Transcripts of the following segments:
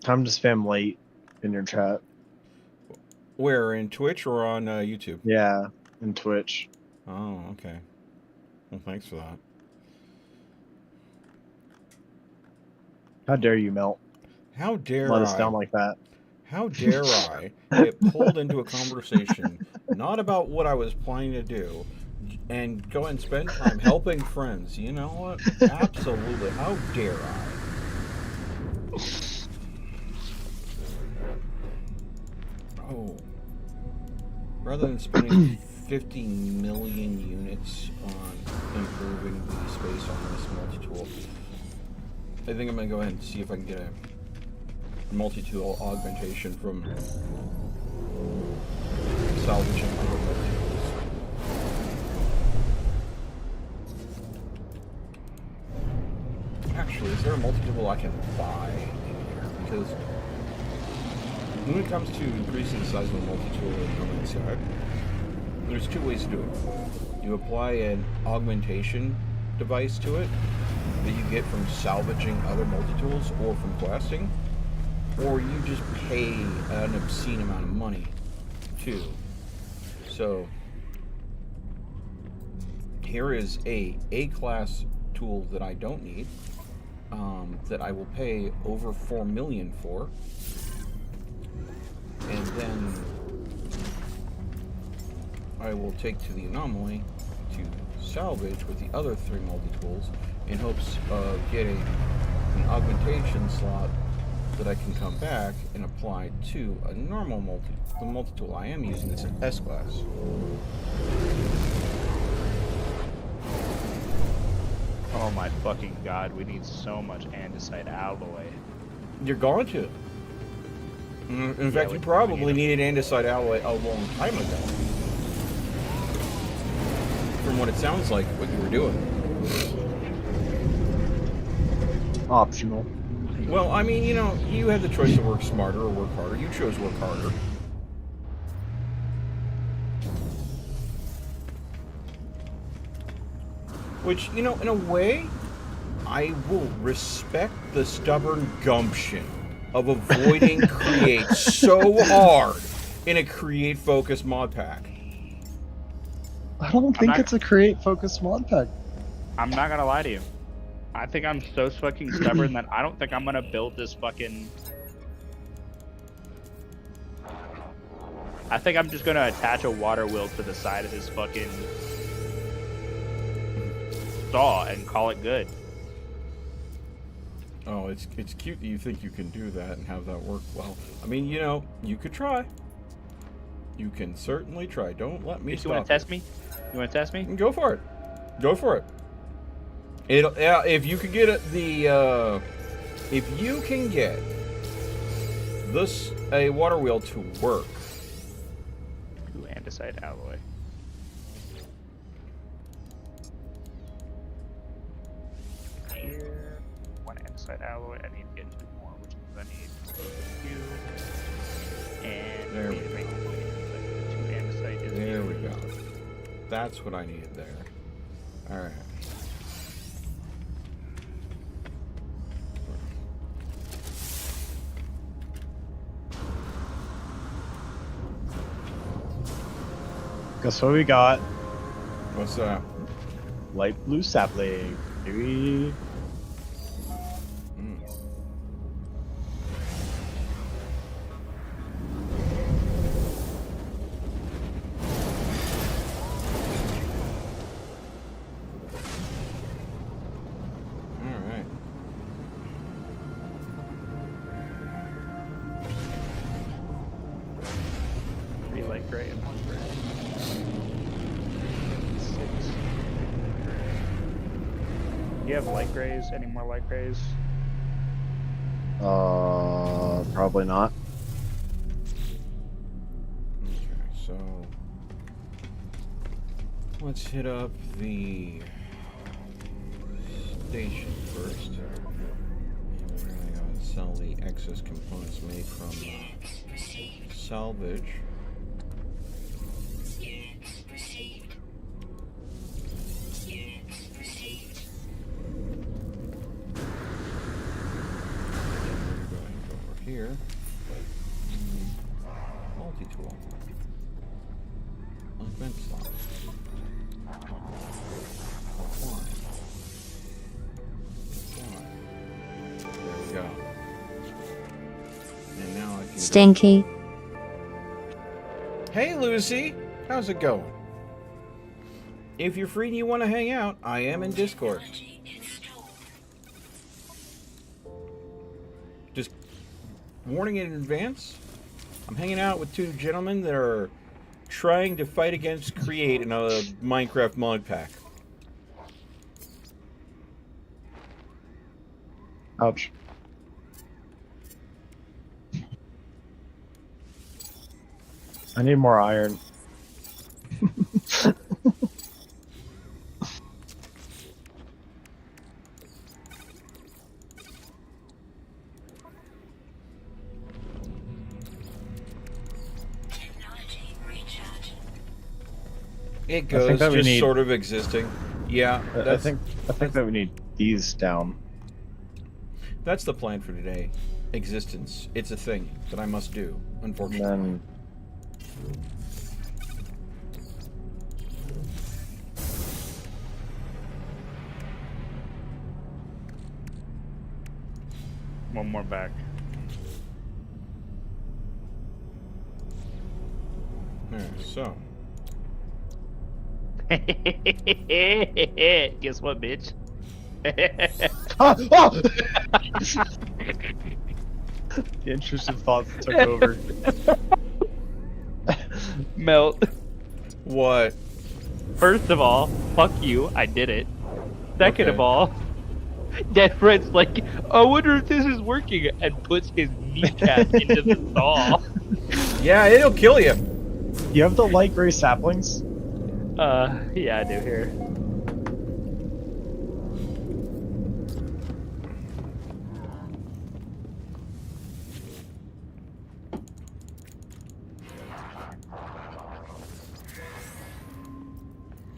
Time to spam late in your chat. Where, in Twitch or on YouTube? Yeah, in Twitch. Oh, okay. Well, thanks for that. How dare you, Melt? How dare Let us I? down like that. How dare I get pulled into a conversation not about what I was planning to do and go and spend time helping friends? You know what? Absolutely. How dare I? Oh. Rather than spending 50 million units on improving the space on this multi-tool, I think I'm going to go ahead and see if I can get a multi-tool augmentation from salvaging other multi-tools. Actually, is there a multi-tool I can buy in here? Because when it comes to increasing the size of a multi-tool in No Man's Sky, there's two ways to do it. You apply an augmentation device to it that you get from salvaging other multi-tools or from questing, or you just pay an obscene amount of money too. So here is a A-class tool that I don't need, that I will pay over 4 million for, and then I will take to the anomaly to salvage with the other 3 multi-tools in hopes of getting an augmentation slot that I can come back and apply to a normal the multi-tool I am using is an S-class. Oh my fucking god, we need so much andesite alloy. You're going to. In fact, you probably needed andesite alloy a long time ago. From what it sounds like, what you were doing. Optional. Well, I mean, you know, you had the choice to work smarter or work harder. You chose work harder. Which, you know, in a way, I will respect the stubborn gumption of avoiding create so hard in a create focused mod pack. I don't think it's a create focused mod pack. I'm not gonna lie to you. I think I'm so fucking stubborn that I don't think I'm gonna build this fucking... I think I'm just gonna attach a water wheel to the side of this fucking saw and call it good. Oh, it's cute that you think you can do that and have that work well. I mean, you know, you could try. You can certainly try. Don't let me stop. You wanna test me? You wanna test me? Go for it. Go for it. If you can get it, if you can get a water wheel to work. 2 andesite alloy. Here, 1 andesite alloy. I need to get 2 more, which means I need a few. And there we go. 2 andesite is there we go. That's what I needed there. All right. Guess what we got? What's that? Light blue sapling. Maybe. light gray and 1 gray. 6. Do you have light grays? Any more light grays? Probably not. Okay, so let's hit up the station first. And we're gonna go and sell the excess components made from salvage. Here. tool. Augment slot. Apply. There we go. And now I can Stinky. Go. Hey Lucy, how's it going? If you're free and you want to hang out, I am in Discord. Just warning in advance, I'm hanging out with two gentlemen that are trying to fight against Create in a Minecraft mod pack. Ouch. I need more iron. It goes that we just need- sort of existing. Yeah, I think that we need these down. that's the plan for today. Existence. It's a thing that I must do, And unfortunately. then One more back. Alright, so. Guess what, bitch? ah! Oh! The intrusive thoughts took over. Melt. What? First of all, fuck you, I did it. Second of Okay. all, Dead Fred's like, I wonder if this is working, and puts his kneecap into the saw. Yeah, it'll kill you. You have the light gray saplings? Yeah, I do here.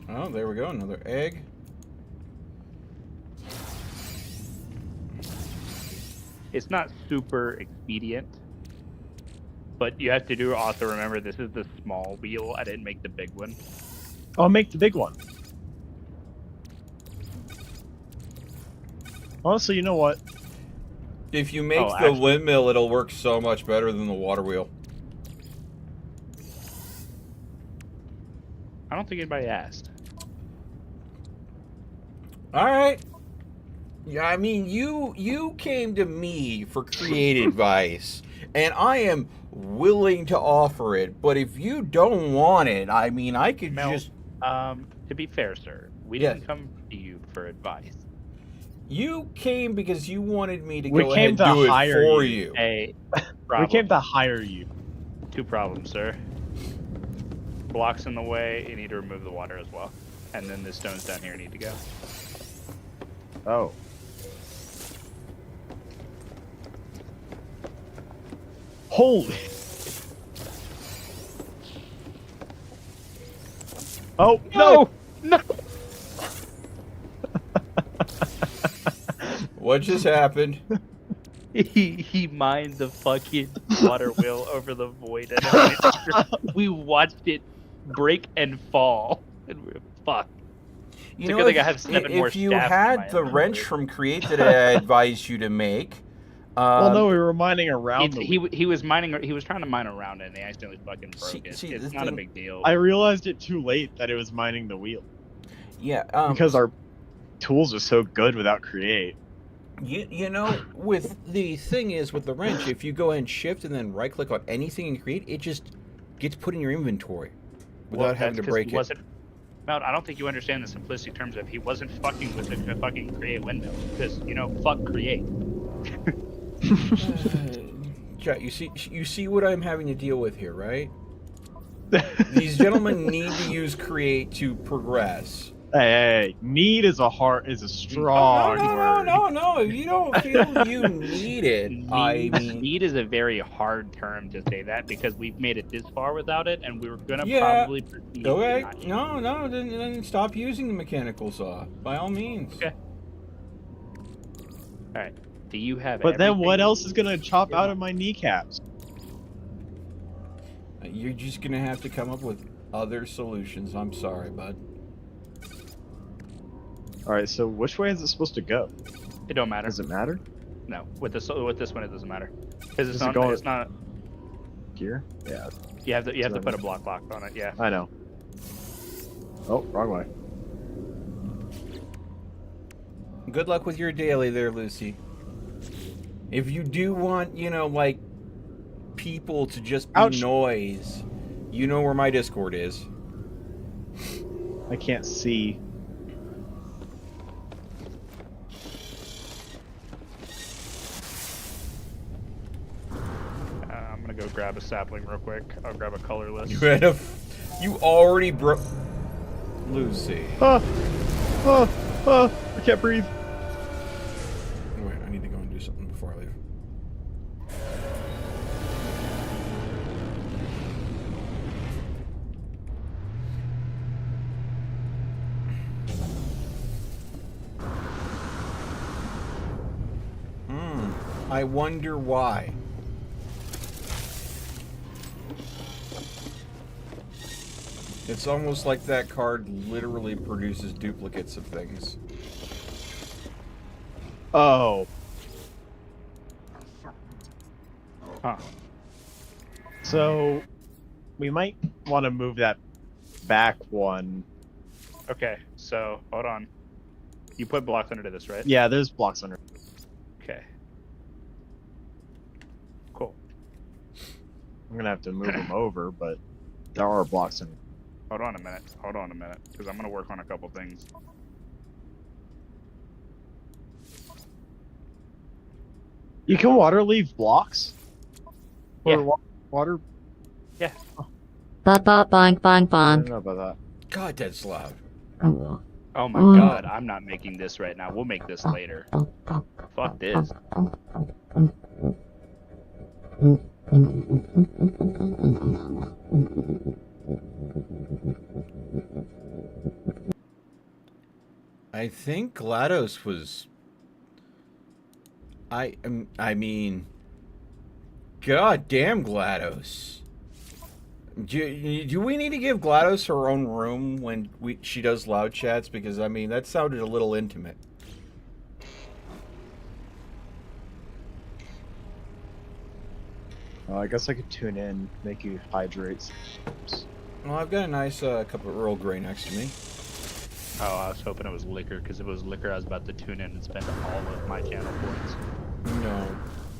Oh, there we go. Another egg. It's not super expedient, but you have to do also remember this is the small wheel. I didn't make the big one. I'll make the big one. Honestly, you know what? If you make Oh, the actually- windmill, it'll work so much better than the water wheel. I don't think anybody asked. All right. Yeah, I mean, you came to me for create advice, and I am willing to offer it. But if you don't want it, I mean, I could Mel, just. to be fair, sir, we Yes. didn't come to you for advice. You came because you wanted me to We go came ahead to and do it hire for you. you. Hey, We problem. came to hire you. Two problems, sir. Blocks in the way, you need to remove the water as well. And then the stones down here need to go. Oh. Holy. Oh, no! No! What just happened? He mined the fucking water wheel over the void, and we watched it break and fall. And we're fucked. You It's a know, good thing I have 7 more if you staff in my had the inventory. wrench from Create that I advised you to make. Well, no, we were mining around the He was mining. He was trying to mine around it, and he accidentally fucking broke See- it. see, It's the not a thing- big deal. I realized it too late that it was mining the wheel. Yeah, Because our tools are so good without create. you know, with the thing is with the wrench, if you go ahead and shift and then right click on anything and create, it just gets put in your inventory without Well, having to that's 'cause break he it. wasn't. Mel, I don't think you understand the simplistic terms of he wasn't fucking with the fucking create windmill because fuck create. Chat, you see what I'm having to deal with here, right? These gentlemen need to use create to progress. Hey, need is a strong word. No. If you don't feel you need it, I mean, Need is a very hard term to say that because we've made it this far without it, and we were gonna Yeah. probably proceed. to okay, not use it. no, then stop using the mechanical saw by all means. Okay. All right. Do you have? But then what everything? else is gonna chop out of my kneecaps? You're just gonna have to come up with other solutions. I'm sorry, bud. All right, so which way is it supposed to go? It don't matter. Does it matter? No, with this one it doesn't matter. Because it's Does it not. go- It's not. Here? Yeah, You have to So put a block lock on it. Yeah. I know. Oh, wrong way. Good luck with your daily there, Lucy. If you do want, like, people to just be Ouch. noise, you know where my Discord is. I can't see. I'm gonna go grab a sapling real quick. I'll grab a colorless. You already broke. Lucy. Ah! Ah! Ah! I can't breathe. Wait, I need to go and do something before I leave. I wonder why. It's almost like that card literally produces duplicates of things. Oh. Huh. So, we might want to move that back one. Okay. So hold on. You put blocks under this, right? Yeah, there's blocks under. Okay. Cool. I'm gonna have to move them over, but there are blocks under. Hold on a minute. Because I'm gonna work on a couple things. You can water leave blocks? Yeah. Or water? Yeah. Ba ba bang bang I bang. don't know about that. God, that's loud. Oh my god, I'm not making this right now. We'll make this later. Fuck this. I think GLaDOS was... I mean... God damn, GLaDOS. Do we need to give GLaDOS her own room when she does loud chats? Because, I mean, that sounded a little intimate. I guess I could tune in, make you hydrate. Well, I've got a nice cup of Earl Grey next to me. Oh, I was hoping it was liquor, because if it was liquor, I was about to tune in and spend all of my channel points.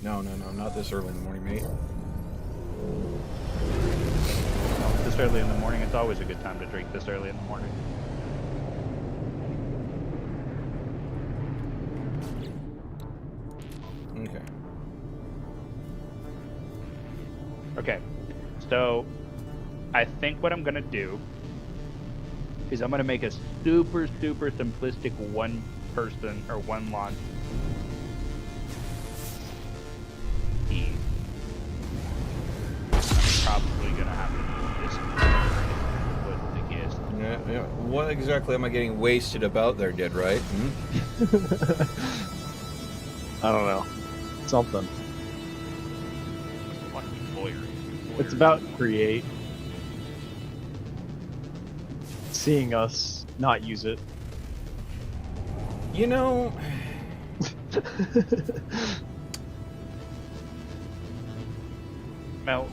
No, not this early in the morning, mate. This early in the morning, it's always a good time to drink this early in the morning. Okay. Okay, so I think what I'm gonna do is I'm gonna make a super simplistic one person or one launch team. I'm probably gonna have to do this with the guest. Yeah. What exactly am I getting wasted about there, Dead Right? I don't know. Something. Fucking lawyer. It's about create. Seeing us not use it. You know... Mel,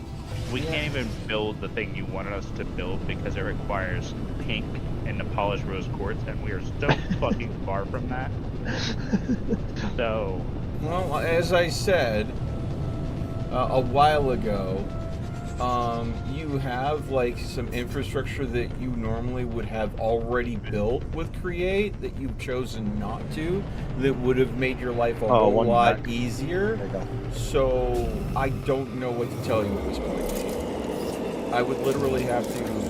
we can't even build the thing you wanted us to build because it requires pink and the polished rose quartz, and we are so fucking far from that. So, Well, as I said a while ago, you have like some infrastructure that you normally would have already built with Create that you've chosen not to, that would have made your life a whole one lot back. easier. There you go. So I don't know what to tell you at this point. I would literally have to...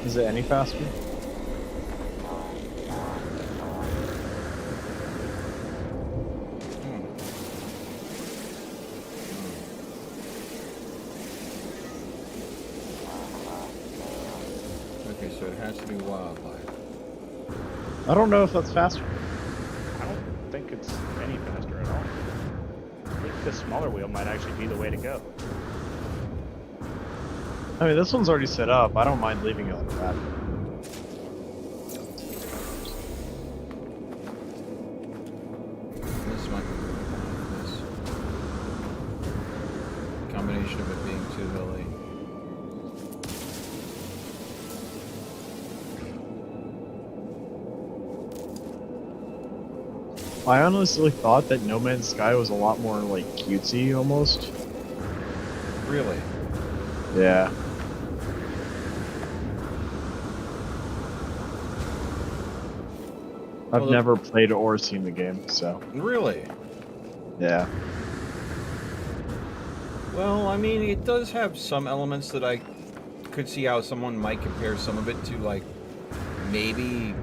Is it any faster? Okay, so it has to be wildlife. I don't know if that's faster. I don't think it's any faster at all. I think the smaller wheel might actually be the way to go. I mean, this one's already set up. I don't mind leaving it like that. This might be this combination of it being too hilly. I honestly thought that No Man's Sky was a lot more like cutesy almost. Really? Yeah. I've Well, never played or seen the game, so Really? yeah. Well, I mean, it does have some elements that I could see how someone might compare some of it to, like, maybe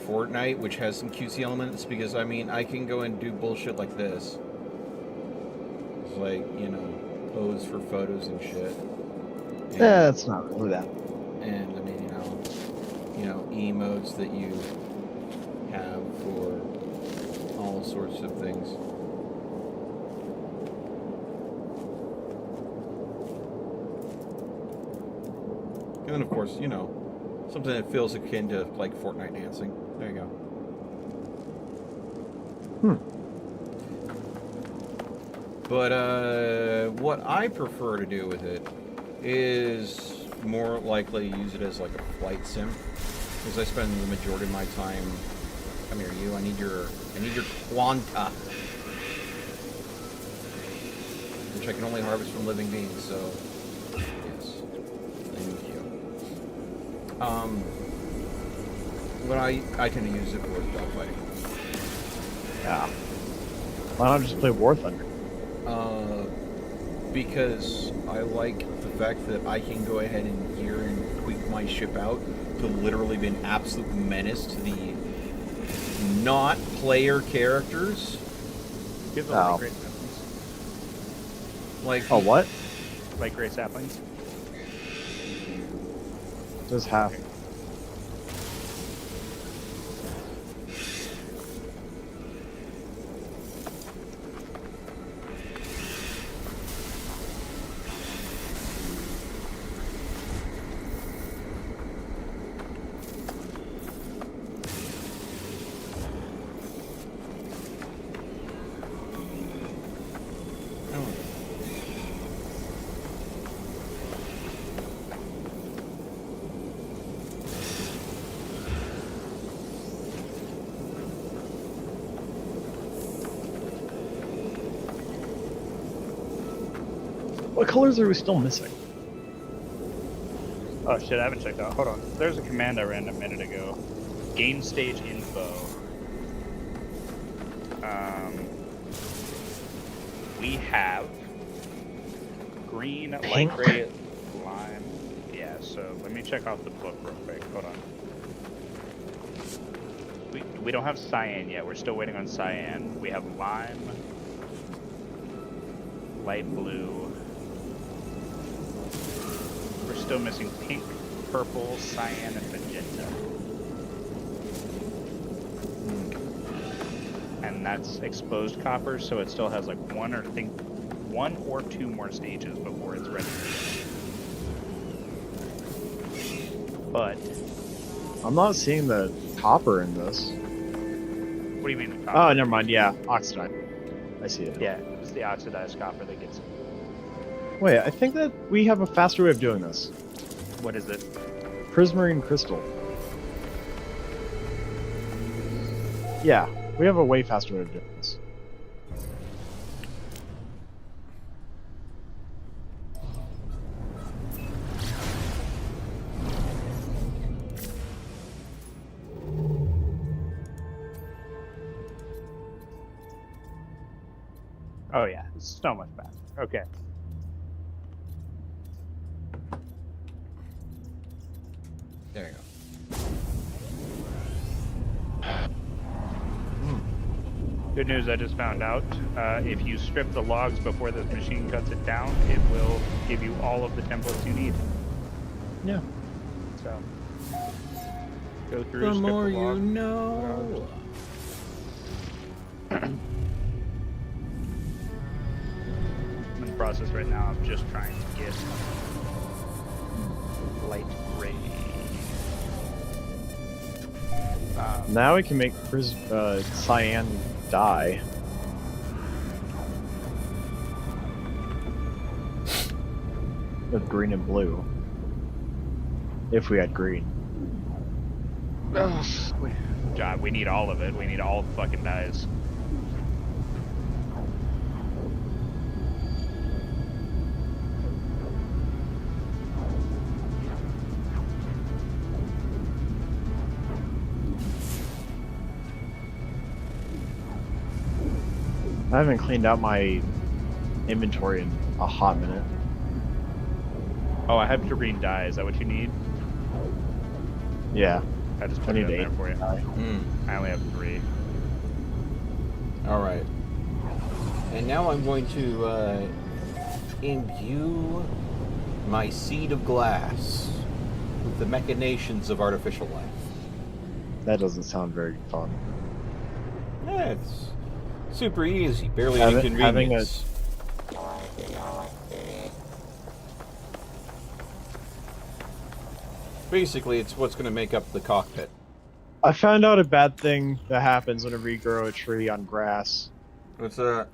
Fortnite, which has some cutesy elements, because, I mean, I can go and do bullshit like this. It's like, you know, pose for photos and shit. And, Yeah, it's not really that. and I mean, you know, emotes that you have for all sorts of things. And then, of course, you know, something that feels akin to, like, Fortnite dancing. There you go. But, what I prefer to do with it is more likely use it as, like, a flight sim. Because I spend the majority of my time... Come here, you. I need your quanta. Which I can only harvest from living beings, so... Yes. Thank you. But I tend to use it for dogfighting. Yeah. Why not just play War Thunder? Because I like the fact that I can go ahead and gear and tweak my ship out to literally be an absolute menace to the not player characters. Give them Oh. like great saplings. Like, Oh, what? Like great saplings. Just half. What colors are we still missing? Oh shit, I haven't checked out. Hold on. There's a command I ran a minute ago. Game stage info. We have green, Pink. light gray, lime. Yeah, so let me check off the book real quick. Hold on. We don't have cyan yet. We're still waiting on cyan. We have lime, light blue. We're still missing pink, purple, cyan, and magenta. And that's exposed copper, so it still has like one or two more stages before it's ready. But I'm not seeing the copper in this. what do you mean the copper? Oh, never mind. Yeah, oxidized. I see it. Yeah, it's the oxidized copper that gets. Wait, I think that we have a faster way of doing this. What is it? Prismarine crystal. Yeah, we have a way faster way of doing this. Oh yeah, it's so much faster. Okay. there you go. Good news, I just found out. If you strip the logs before this machine cuts it down, it will give you all of the templates you need. Yeah. So, Go through, The skip more the you log. know. I'm in the process right now of just trying to get light gray. Now we can make cyan dye. With green and blue. If we had green. God, we need all of it. We need all the fucking dyes. I haven't cleaned out my inventory in a hot minute. Oh, I have green dye. Is that what you need? Yeah. I just I put it need in there 8 for you. dye. I only have 3. All right. And now I'm going to imbue my seed of glass with the machinations of artificial life. That doesn't sound very fun. Yeah, it's super easy, barely Having- an inconvenience. Basically, it's what's going to make up the cockpit. I found out a bad thing that happens whenever you grow a tree on grass. What's that?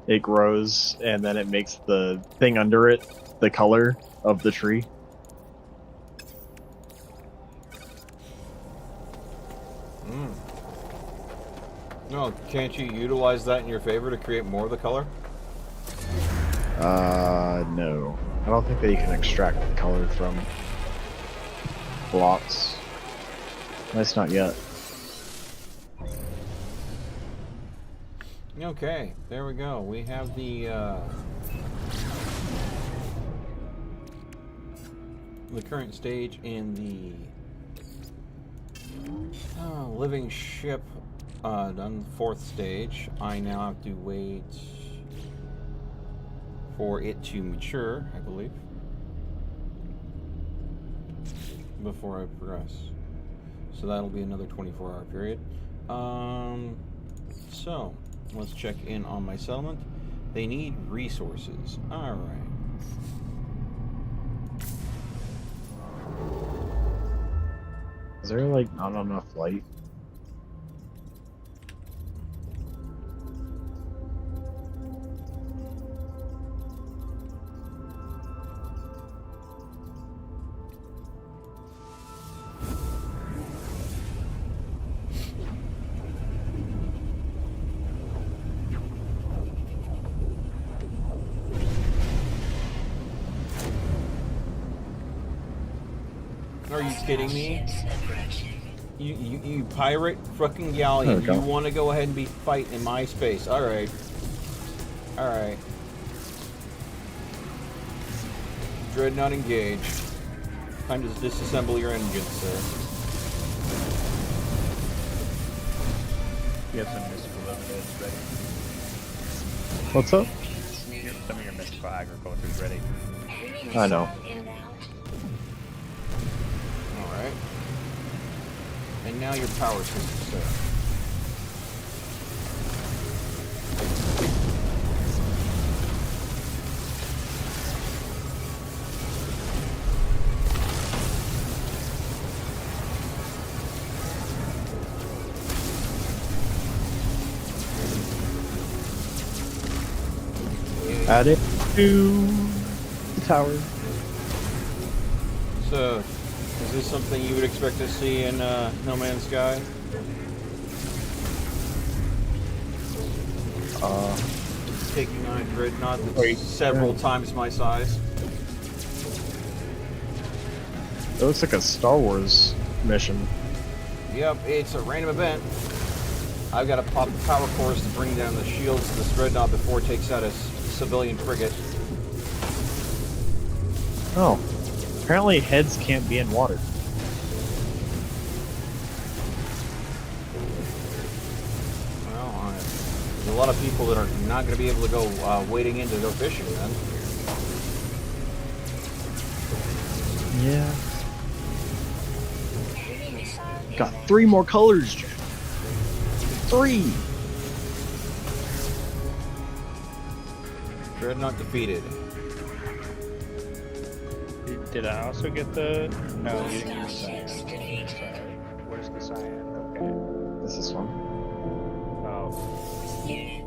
It grows and then it makes the thing under it the color of the tree. No, can't you utilize that in your favor to create more of the color? No. I don't think that you can extract the color from blocks. At least not yet. Okay, there we go. We have the current stage in the living ship done, 4th stage. I now have to wait for it to mature, I believe, before I progress. So that'll be another 24-hour period. So let's check in on my settlement. They need resources. All right. Is there like not enough light? Are you kidding me? You pirate fucking galleon. There we go. You want to go ahead and be fighting in my space. Alright. Alright. Dreadnought engaged. Time to disassemble your engines, sir. You have some mystical evidence ready. What's up? Some of your mystical agriculture is ready. I know. Alright. And now your power system, sir. Add it to the tower. So, is this something you would expect to see in No Man's Sky? Taking on a dreadnought that's Wait, several yeah. times my size. It looks like a Star Wars mission. Yep, it's a random event. I've got to pop the power cores to bring down the shields of this dreadnought before it takes out a civilian frigate. Oh. Apparently heads can't be in water. Well, a lot of people that are not going to be able to go wading in to go fishing then. Yeah. Got 3 more colors, Jack. 3! Dreadnought defeated. Did I also get the? No, you didn't get the cyan. Where's the cyan? Okay. This is one. Oh. Okay.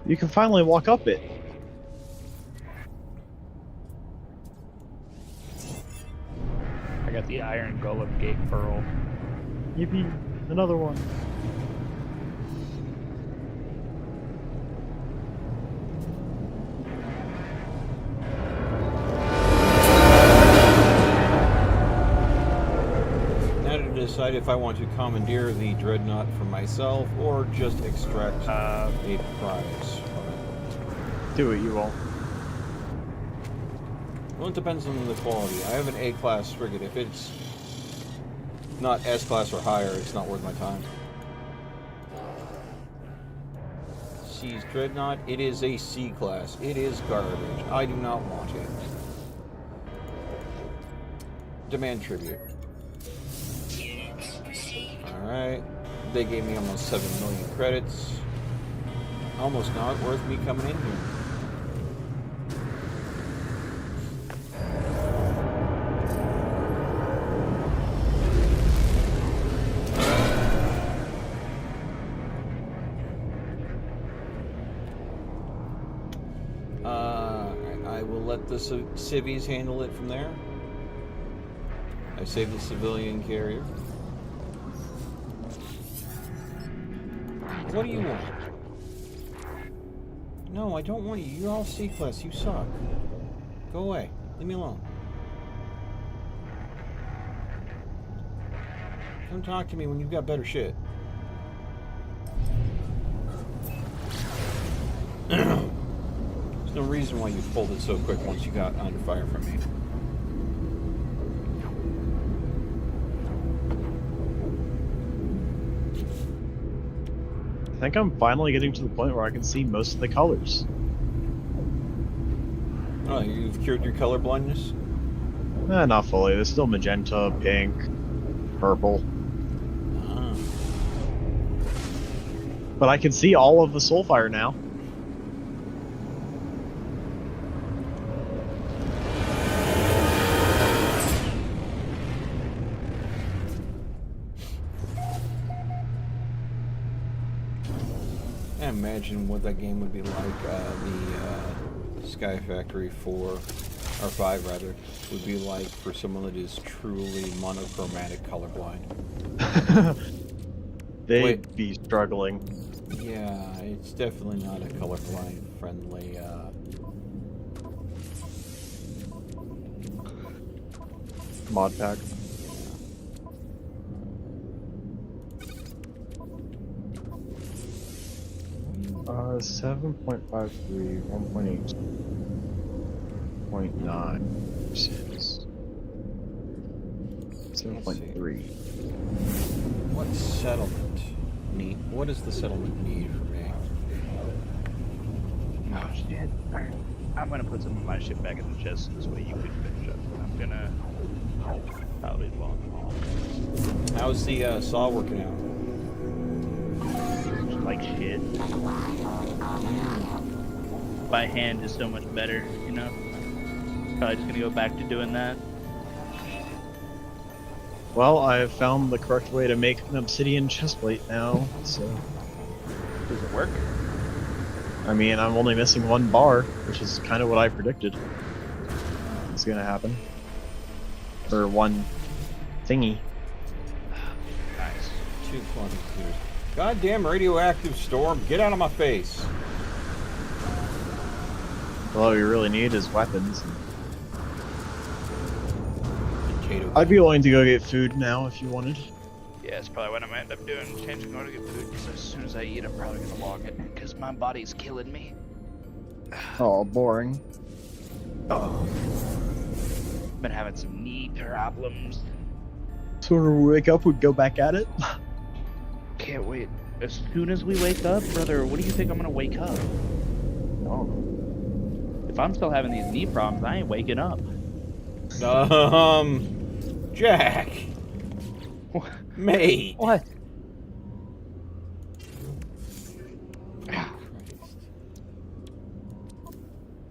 You can finally walk up it. I got the Iron Golem Gate Pearl. Yippee! Another one. Now to decide if I want to commandeer the dreadnought for myself or just extract a prize from it. Do it, you all. Well, it depends on the quality. I have an A-class frigate. If it's not S-class or higher, it's not worth my time. Seas Dreadnought. It is a C-class. It is garbage. I do not want it. Demand tribute. Alright. They gave me almost 7 million credits. Almost not worth me coming in here. I will let the civvies handle it from there. I saved the civilian carrier. What do you want? No, I don't want you. You're all C-class. You suck. Go away. Leave me alone. Come talk to me when you've got better shit. There's no reason why you folded so quick once you got under fire from me. I think I'm finally getting to the point where I can see most of the colors. Oh, you've cured your color blindness? Not fully. There's still magenta, pink, purple. Ah. But I can see all of the Soulfire now. I imagine what that game would be like. The Sky Factory 4, or 5 rather, would be like for someone that is truly monochromatic colorblind. They'd be struggling. Yeah, it's definitely not a colorblind friendly. Mod pack. 7.53, 1.8.9%. 7.3. What settlement need? What does the settlement need for me? Oh shit. Alright. I'm gonna put some of my shit back in the chest so this way you can finish up. I'm gonna probably long. How's the saw working out? Like shit. By hand is so much better, you know? Probably just gonna go back to doing that. Well, I have found the correct way to make an obsidian chestplate now, so... Does it work? I mean, I'm only missing 1 bar, which is kind of what I predicted is gonna happen. Or 1 thingy. Nice. 2 quantum computers. Goddamn radioactive storm! Get out of my face! All we really need is weapons. Potato. I'd be willing to go get food now if you wanted. Yeah, Yeah, that's probably what I'm gonna end up doing. Changing go to get food, because as soon as I eat, I'm probably gonna log it. Because my body's killing me. Oh, boring. Been having some knee problems. So when we wake up, we'd go back at it? Can't wait. As soon as we wake up, brother, what do you think I'm gonna wake up? No. If I'm still having these knee problems, I ain't waking up. Jack. Mate. What?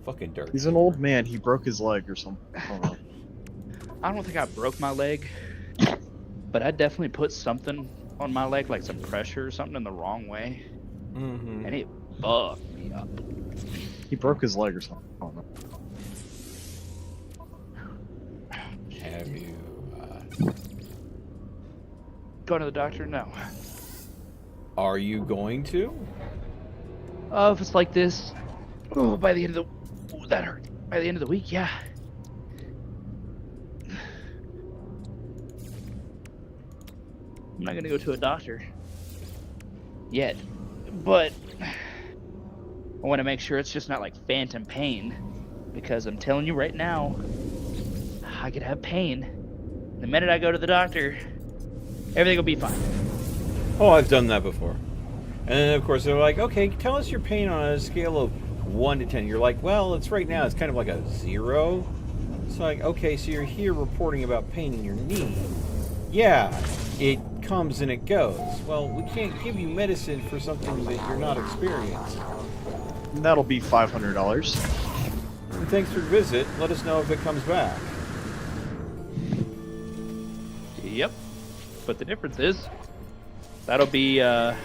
Fucking dirt. He's an old man. He broke his leg or something. I don't know. I don't think I broke my leg, but I definitely put something on my leg, like some pressure or something in the wrong way, and it fucked me up. He broke his leg or something. I don't know. Have you, Going to the doctor? No. are you going to? If it's like this, by the end of the... Ooh, that hurt. By the end of the week, yeah. I'm not gonna go to a doctor yet, but I want to make sure it's just not like phantom pain, because I'm telling you right now, I could have pain. The minute I go to the doctor, everything will be fine. Oh, I've done that before. And then, of course, they're like, okay, tell us your pain on a scale of 1 to 10. You're like, well, it's right now, it's kind of like a 0. It's like, okay, so you're here reporting about pain in your knee. Yeah, it comes and it goes. Well, we can't give you medicine for something that you're not experiencing. That'll be $500. And thanks for the visit. Let us know if it comes back. Yep. But the difference is, that'll be, alright.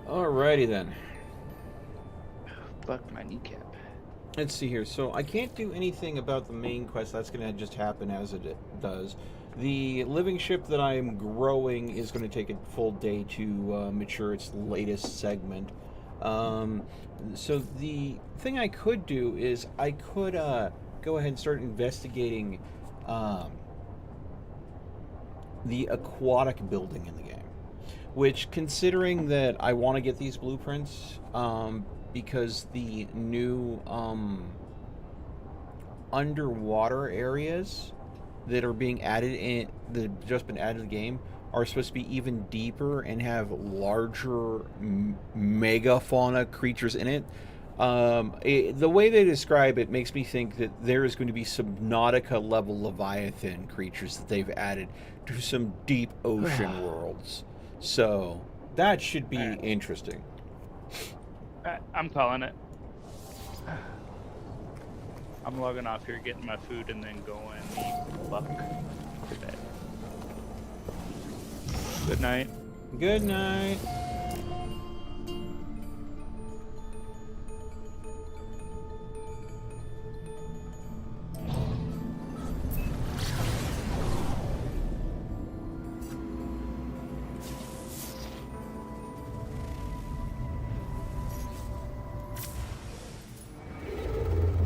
Alrighty then. Fuck my kneecap. Let's see here. So I can't do anything about the main quest. That's going to just happen as it does. The living ship that I'm growing is going to take a full day to mature its latest segment. So the thing I could do is I could go ahead and start investigating the aquatic building in the game. Which, considering that I want to get these blueprints, because the new underwater areas that are being added in, that have just been added to the game, are supposed to be even deeper and have larger megafauna creatures in it. The way they describe it makes me think that there is going to be Subnautica level Leviathan creatures that they've added to some deep ocean worlds. So that should be interesting. I'm calling it. I'm logging off here, getting my food, and then going the fuck to bed. Good night. Good night.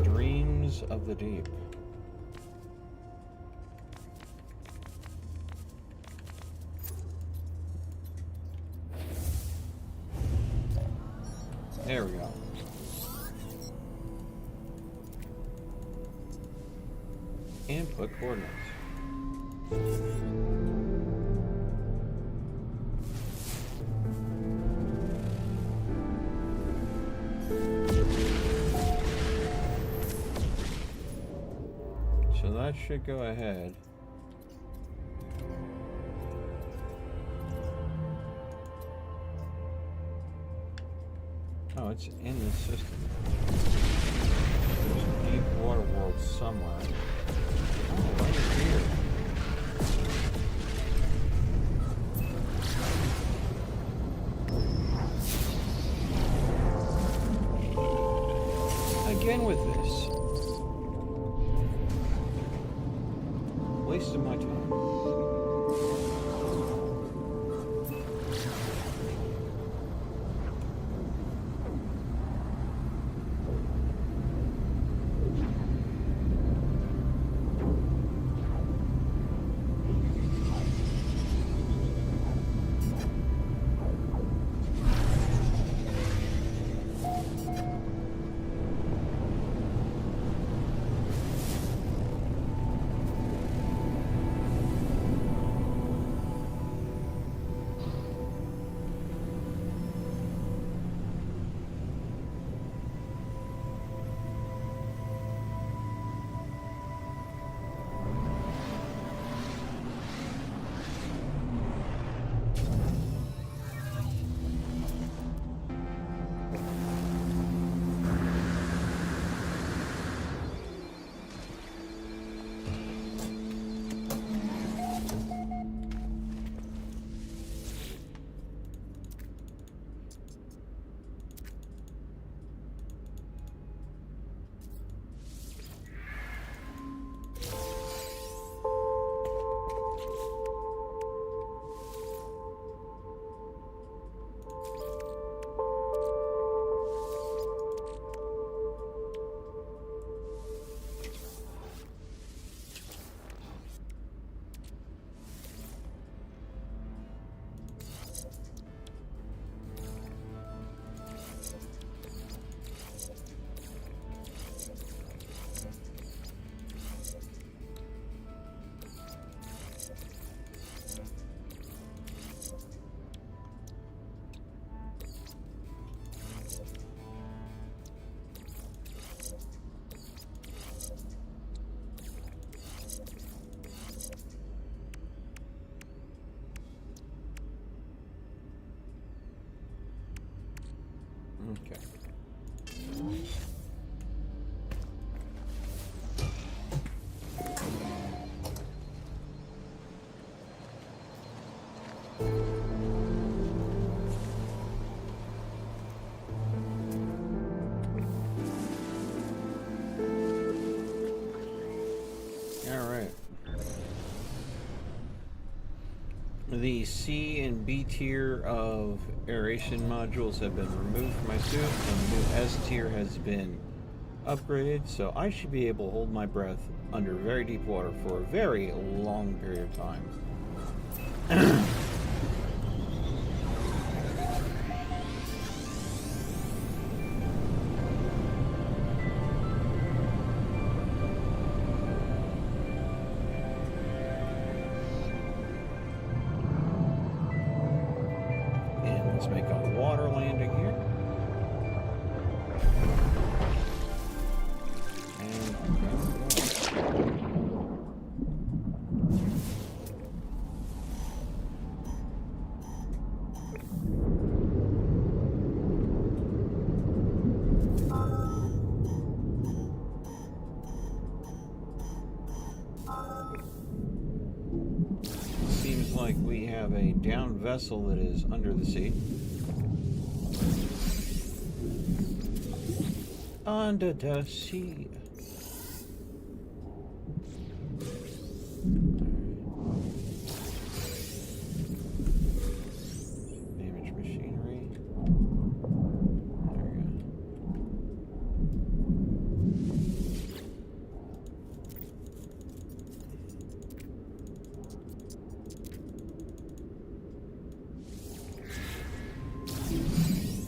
Dreams of the deep. There we go. Input coordinates. So that should go ahead. Oh, it's in the system. There's a deep water world somewhere. Oh, right here. Again with this. Wasting my time. Okay. The C and B tier of aeration modules have been removed from my suit, and the new S tier has been upgraded, so I should be able to hold my breath under very deep water for a very long period of time. Let's make a water landing here. And seems like we have a downed vessel that is under the sea. Under the sea. Damaged machinery. There we go.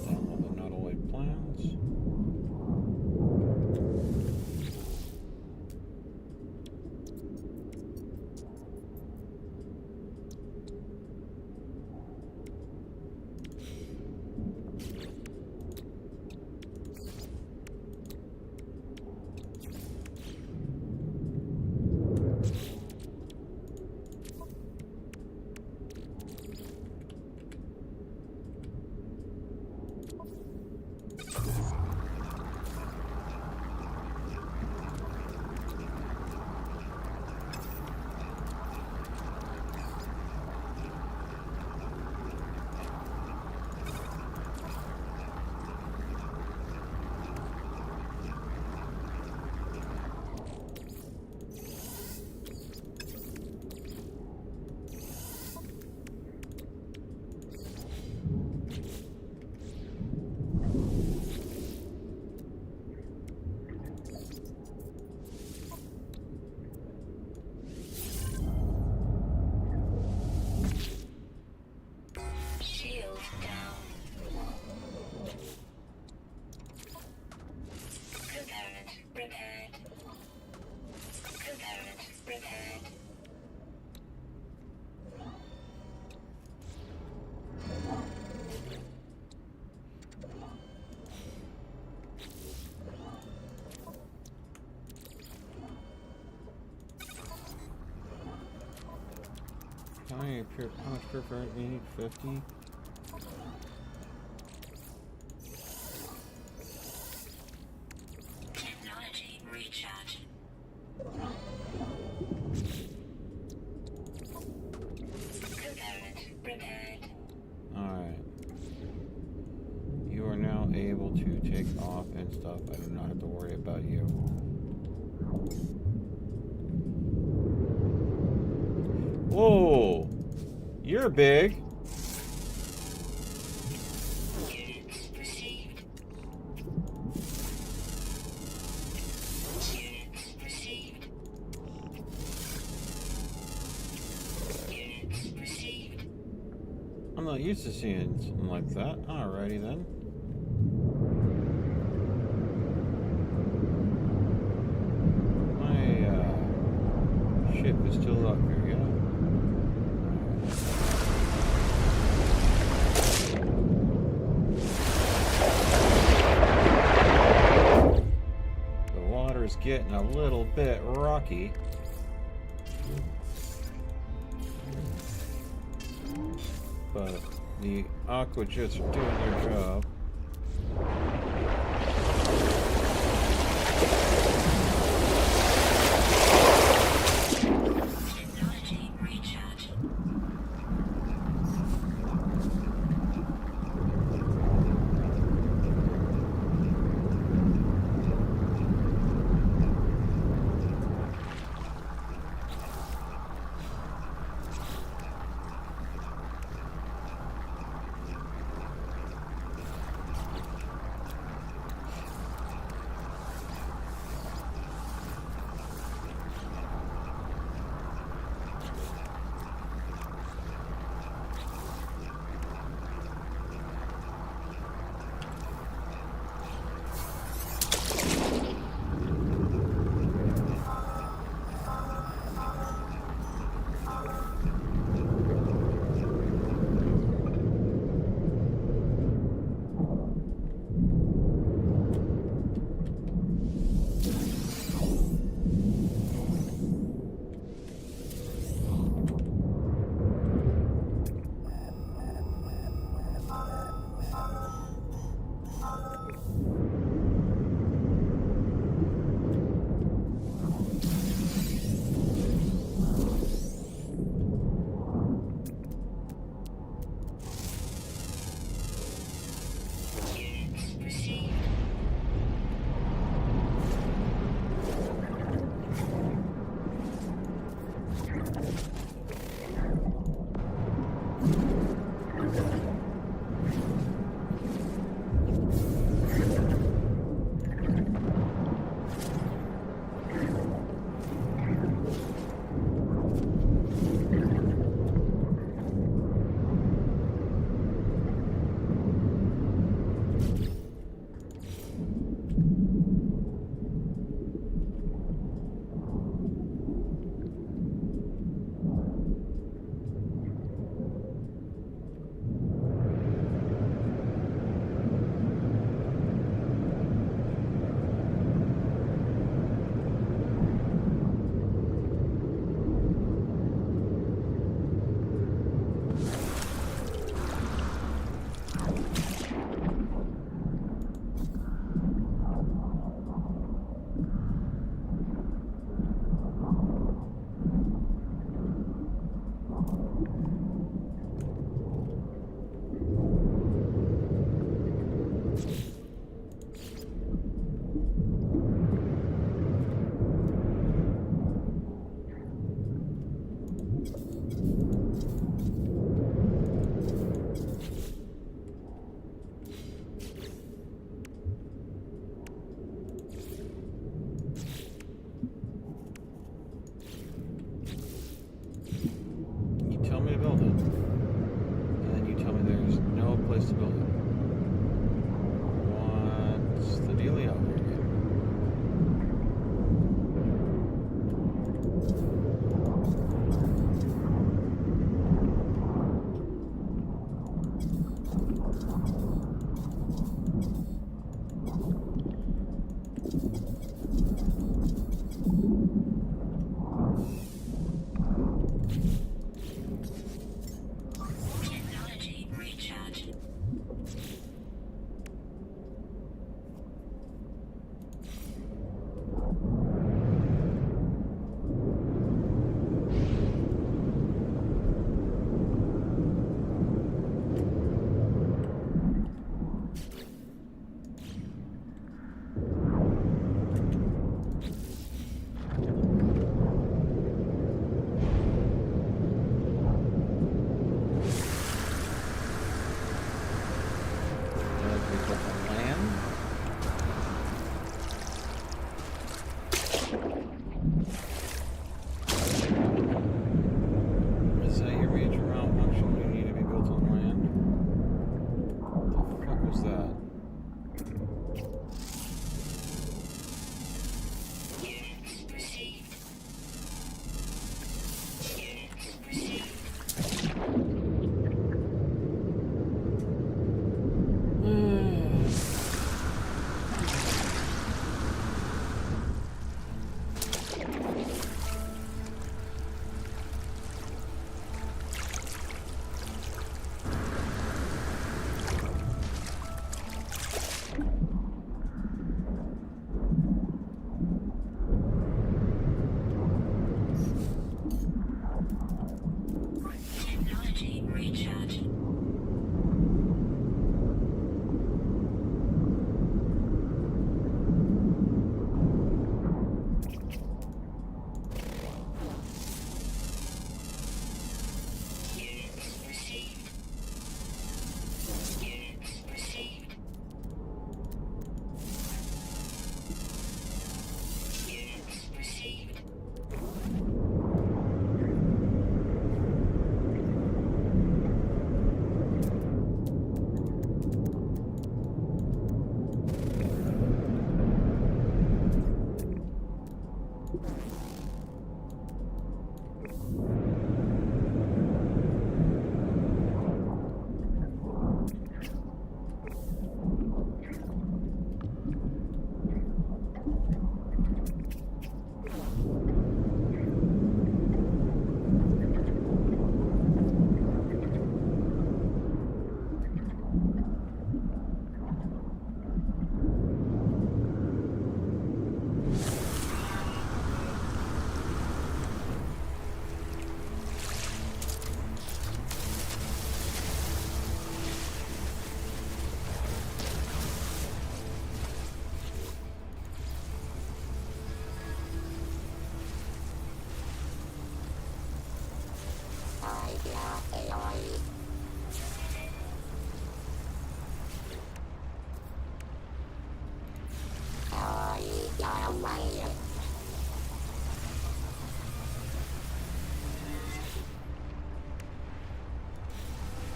Download the Nautoid plans. How much pure current we need? 50? Technology recharge. Component prepared. Alright. You are now able to take off and stuff. I do not have to worry about you. Whoa! You're big. Units received. Units received. Units received. I'm not used to seeing something like that. Alrighty then. My ship is still up here, yeah? The water's getting a little bit rocky. But the aqua jets are doing their job.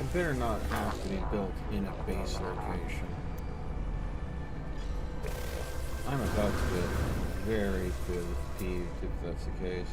It better not have to be built in a base location. I'm about to get very peeved if that's the case.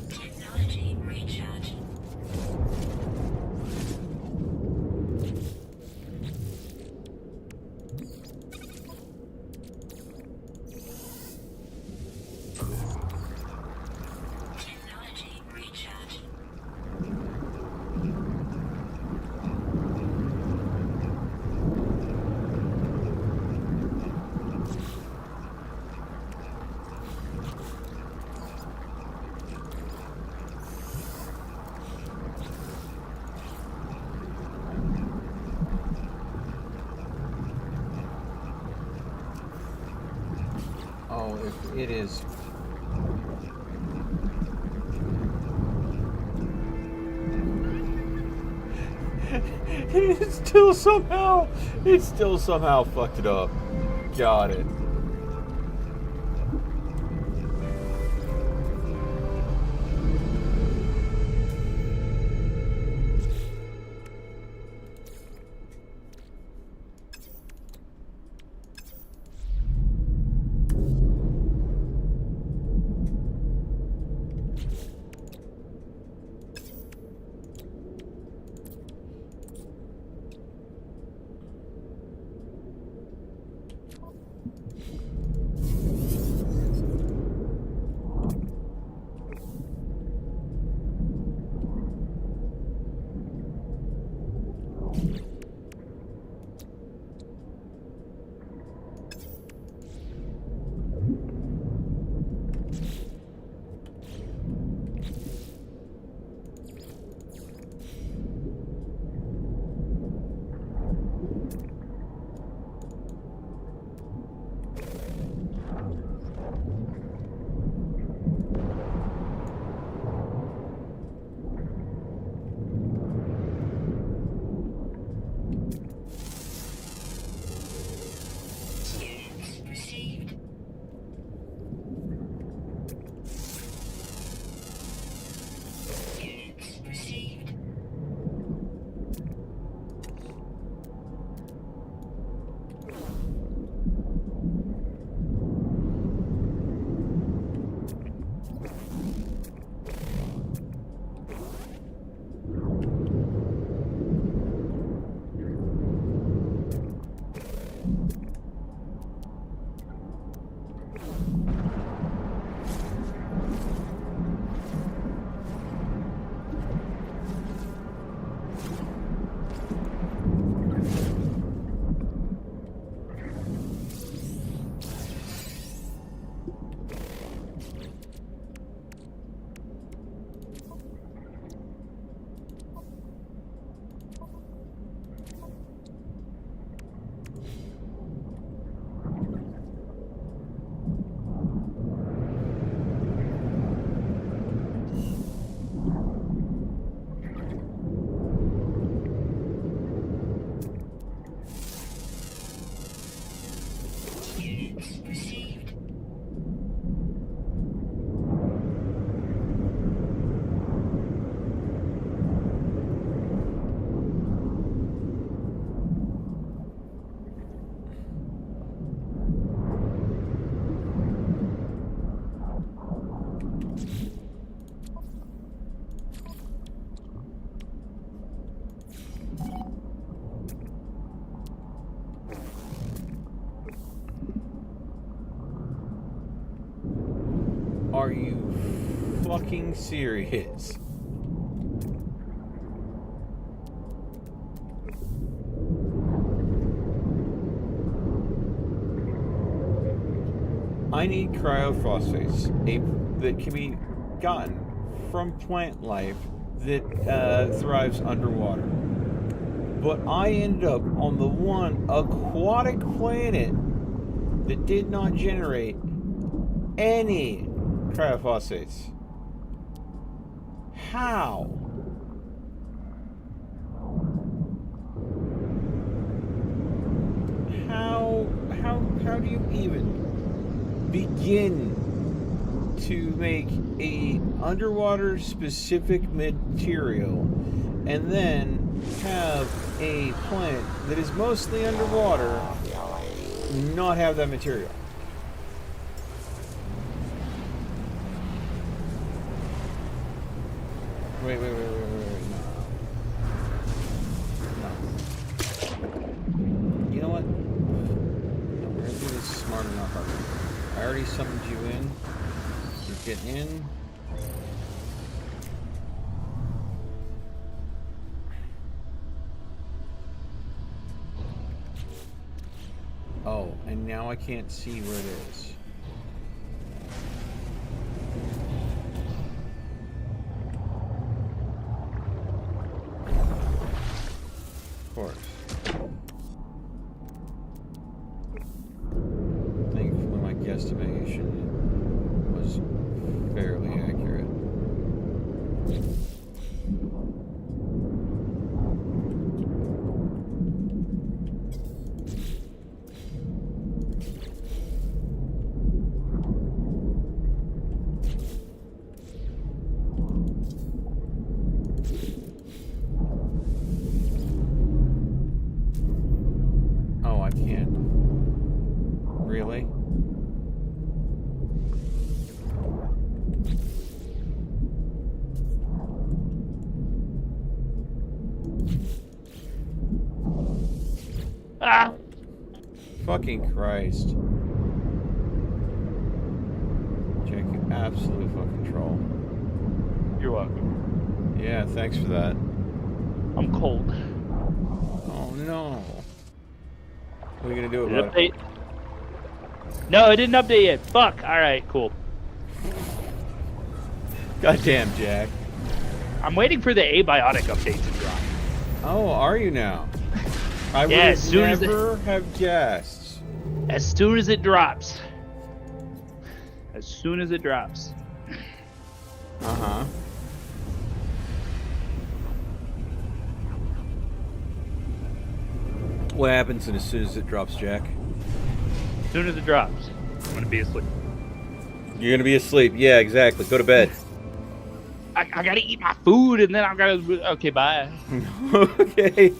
Technology recharge. Technology recharge. Oh, if it is. It still somehow fucked it up. Got it. Are you fucking serious? I need cryophosphates that can be gotten from plant life that thrives underwater. But I ended up on the one aquatic planet that did not generate any cryophosphates. How? How do you even begin to make a underwater specific material and then have a plant that is mostly underwater not have that material? Wait, no. You know what? No, we're gonna do this smarter, not harder. I already summoned you in. You're getting in. Oh, and now I can't see where it is. Of course. Thankfully, my guesstimation was fairly accurate. Oh, I can't. Really? Ah! Fucking Christ. Jack, you absolute fucking troll. You're welcome. Yeah, thanks for that. I'm cold. Oh no. What are you gonna do Did it about it? update? No, it didn't update yet. Fuck. All right, cool. Goddamn, Jack. I'm waiting for the abiotic update to drop. Oh, are you now? I Yeah, would as soon as never have guessed. As soon as it drops. As soon as it drops. Uh-huh. What happens as soon as it drops, Jack? As soon as it drops, I'm gonna be asleep. You're gonna be asleep. Yeah, exactly. Go to bed. I gotta eat my food and then I'm gonna. Okay, bye. Okay.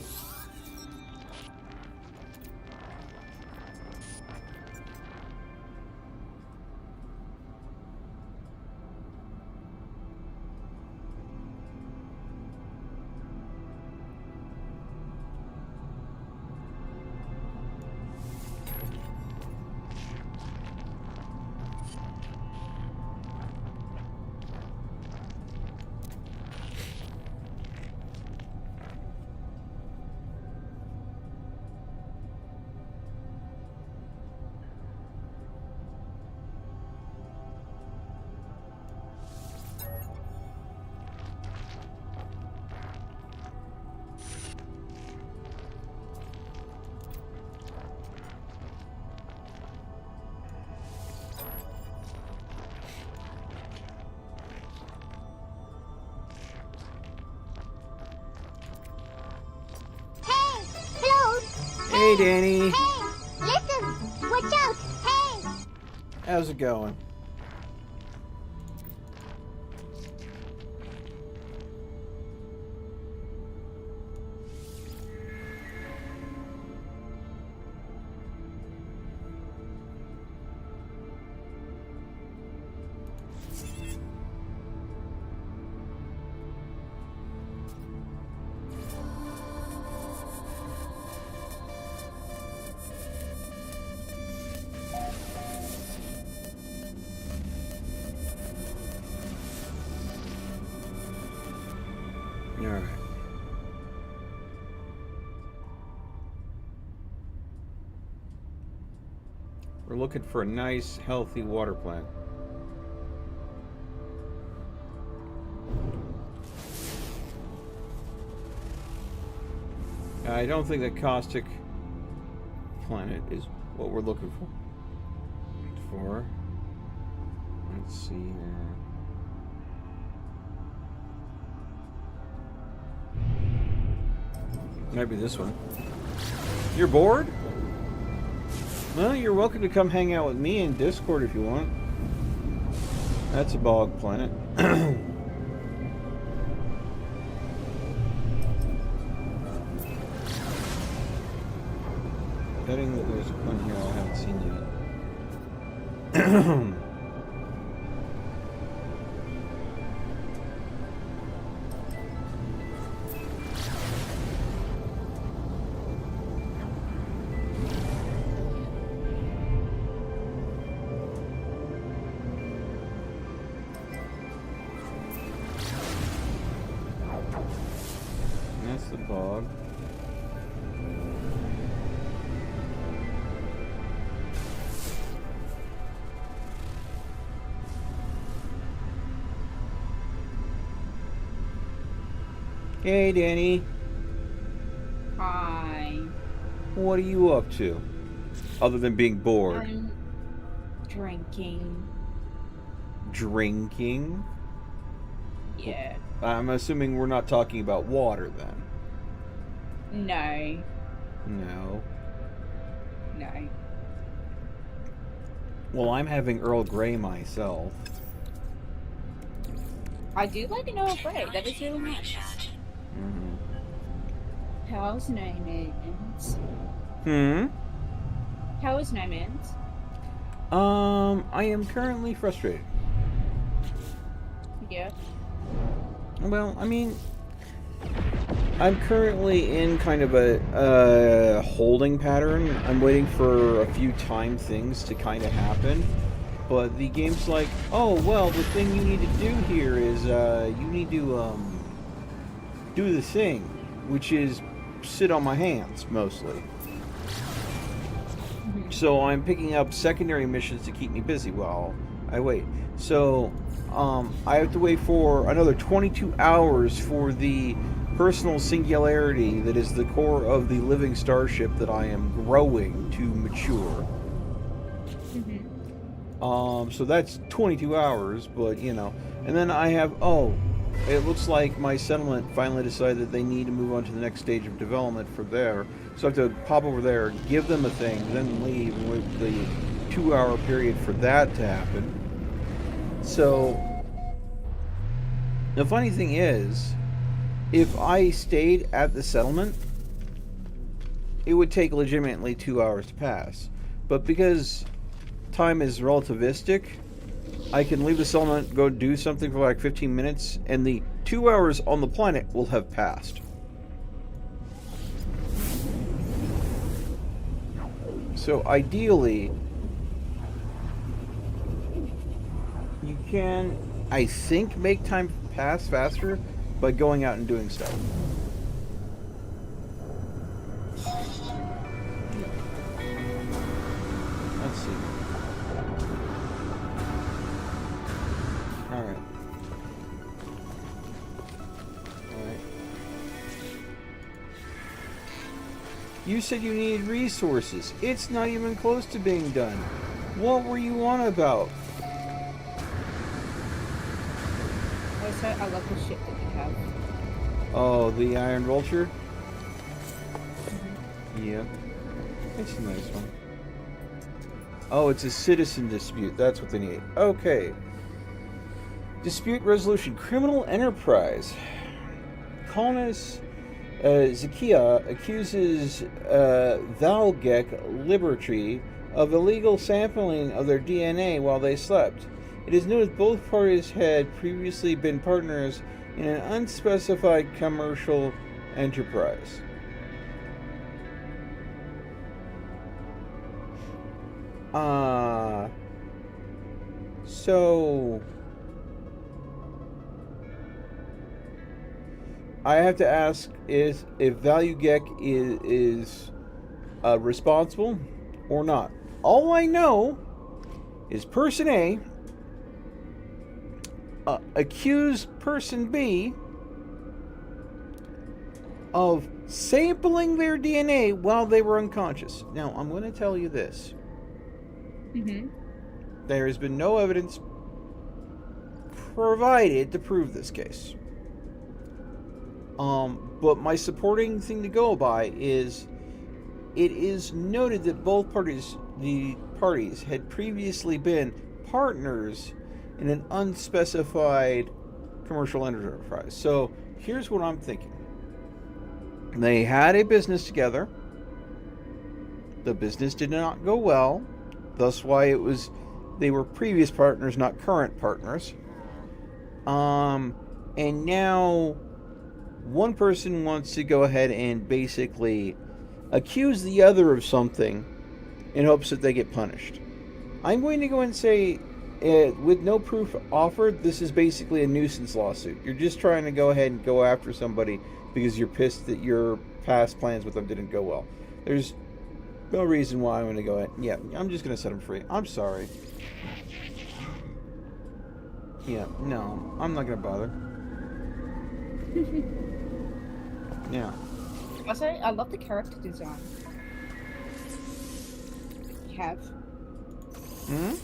Hey, Danny. Hey, listen! Watch out! Hey! How's it going? We're looking for a nice, healthy water plant. I don't think that caustic planet is what we're looking for. Let's see here. Maybe this one. You're bored? Well, you're welcome to come hang out with me in Discord if you want. That's a bog planet. Betting that there's a planet here I haven't seen yet. That's the bog. Hey, Danny. Hi. What are you up to? Other than being bored. I'm drinking. Drinking? Yeah. I'm assuming we're not talking about water then. No. No. No. Well, I'm having Earl Grey myself. I do like an Earl Grey. That is really nice. Recharge. How's no man's? How is no man's? I am currently frustrated. Yeah. Well, I mean, I'm currently in kind of a holding pattern. I'm waiting for a few time things to kind of happen. But the game's like, oh, well, the thing you need to do here is, you need to, do the thing, which is sit on my hands, mostly. So I'm picking up secondary missions to keep me busy while I wait. So, I have to wait for another 22 hours for the personal singularity that is the core of the living starship that I am growing to mature. So that's 22 hours, but, you know. And then I have, it looks like my settlement finally decided that they need to move on to the next stage of development for there. So I have to pop over there, give them a thing, then leave, and wait the 2-hour period for that to happen. So, the funny thing is, if I stayed at the settlement, it would take legitimately 2 hours to pass. But because time is relativistic, I can leave the settlement, go do something for like 15 minutes, and the 2 hours on the planet will have passed. So ideally, you can, I think, make time pass faster by going out and doing stuff. Let's see. Alright. Alright. You said you needed resources. It's not even close to being done. What were you on about? Also, I love the ship that you have. Oh, the Iron Vulture? Yeah. It's a nice one. Oh, it's a citizen dispute. That's what they need. Okay. Dispute resolution. Criminal enterprise. Colonist Zakia accuses Valgek Liberty of illegal sampling of their DNA while they slept. It is noted both parties had previously been partners in an unspecified commercial enterprise. So I have to ask if ValueGek is responsible or not. all I know is Person A accused Person B of sampling their DNA while they were unconscious. Now, I'm going to tell you this. Mm-hmm. There has been no evidence provided to prove this case. But my supporting thing to go by is it is noted that both parties, the parties, had previously been partners in an unspecified commercial enterprise. So here's what I'm thinking. They had a business together. The business did not go well. Thus why they were previous partners, not current partners. And now one person wants to go ahead and basically accuse the other of something in hopes that they get punished. I'm going to go and say, with no proof offered, this is basically a nuisance lawsuit. You're just trying to go ahead and go after somebody because you're pissed that your past plans with them didn't go well. There's no reason why I'm going to go ahead. Yeah, I'm just going to set them free. I'm sorry. Yeah, no, I'm not going to bother. Yeah. Also, I love the character design. You have. Hmm?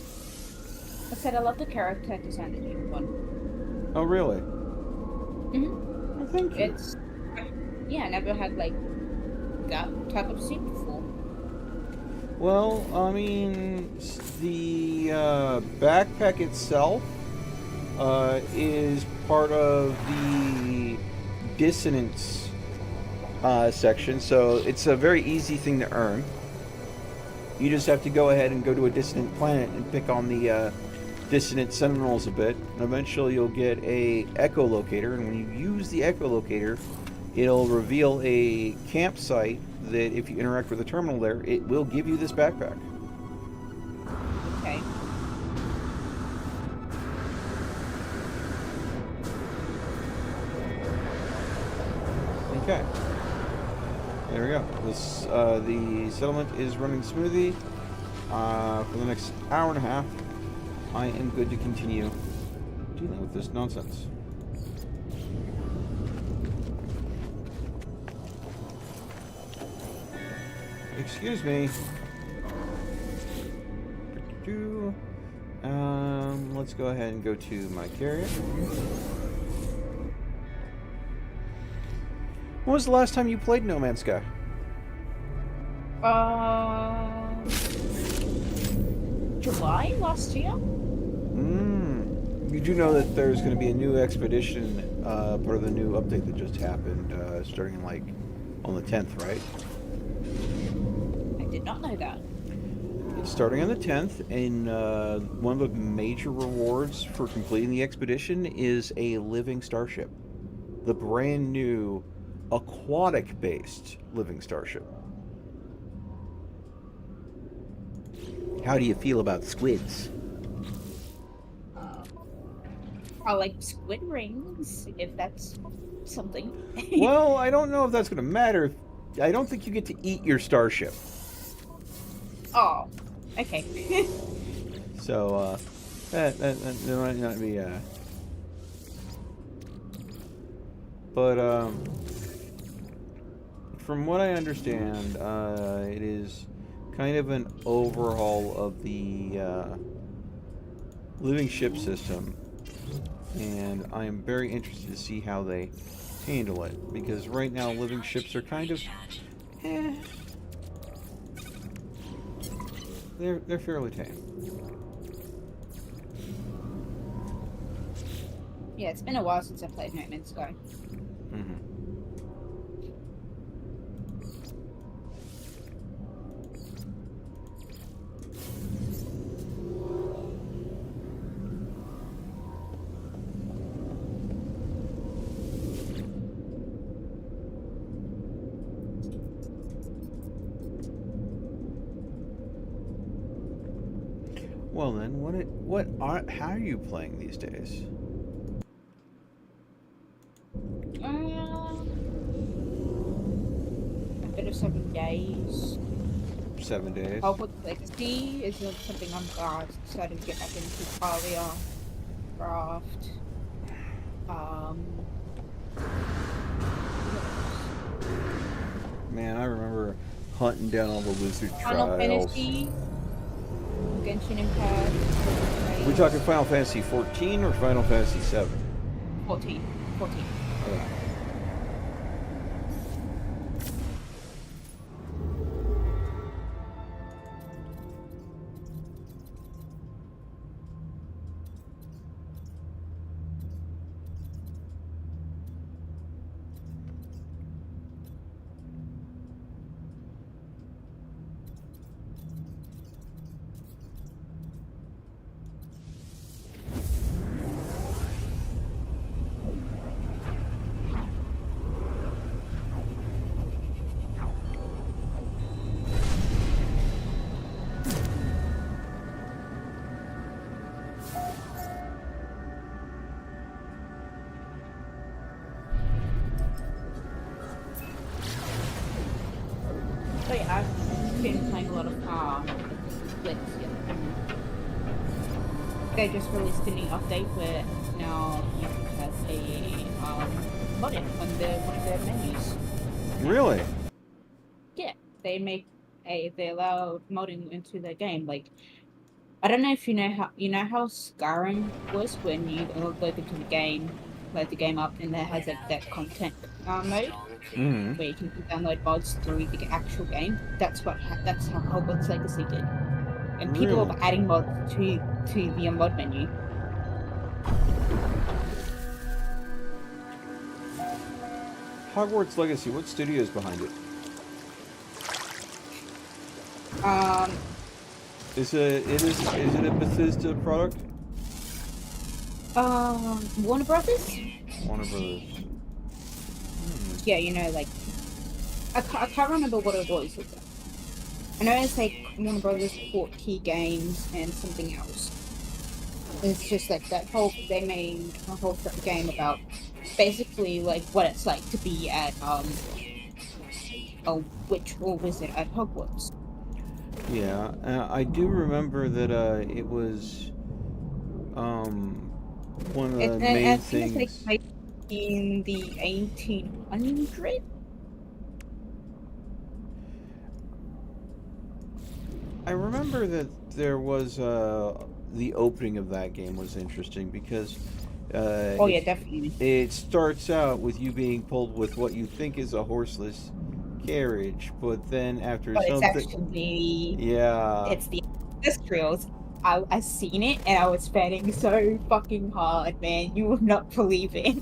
I said I love the character design that you've done. Oh, really? Mm-hmm. Oh, thank you. It's I never had like that type of scene before. Well, I mean, the backpack itself is part of the dissonance section, so it's a very easy thing to earn. You just have to go ahead and go to a dissonant planet and pick on the dissonant sentinels a bit. And eventually you'll get a echolocator, and when you use the echolocator, it'll reveal a campsite that if you interact with the terminal there, it will give you this backpack. Okay. Okay. There we go. This the settlement is running smoothly. For the next hour and a half, I am good to continue dealing with this nonsense. Excuse me. Let's go ahead and go to my carrier. When was the last time you played No Man's Sky? July last year? You do know that there's going to be a new expedition, part of the new update that just happened, starting like on the 10th, right? I did not know that. It's starting on the 10th, and one of the major rewards for completing the expedition is a living starship. The brand new aquatic-based living starship. How do you feel about squids? I like squid rings, if that's something. Well, I don't know if that's going to matter. I don't think you get to eat your starship. Oh, okay. So, that might not be, But, from what I understand, it is kind of an overhaul of the, living ship system. And I am very interested to see how they handle it. Because right now, living ships are kind of, They're fairly tame. Yeah, it's been a while since I played No Man's Sky. Mm-hmm. Well then, how are you playing these days? A bit of 7 days. 7 days. Hogwarts Legacy is something I'm starting to get back into. Talia, Craft. Man, I remember hunting down all the wizard Final trials. Fantasy, Genshin Impact. Are we talking Final Fantasy 14 or Final Fantasy 7? 14. 14. So yeah, I've been playing a lot of Legacy. They just released a new update where now you can have a modem on one of their menus. Really? Yeah, they allow modding into the game. Like, I don't know if you know how Skyrim was when you log into the game, load the game up, and there has that content mode Mm-hmm. where you can download mods through the actual game. That's how Hogwarts Legacy did, and people Really? are adding mods to the mod menu. Hogwarts Legacy, what studio is behind it? Is it a Bethesda product? Warner Brothers. Warner Brothers. Yeah, like I can't remember what it was. I know it's like Warner Brothers bought Key Games and something else. It's just like they made a whole game about basically like what it's like to be at a witch or wizard at Hogwarts. Yeah, I do remember that it was one of the main things. It's like in the 1800s. I remember that there was the opening of that game was interesting because Oh yeah, definitely. it starts out with you being pulled with what you think is a horseless carriage, but then after But something, it's actually it's the industrials. I seen it and I was fanning so fucking hard, man. You will not believe it.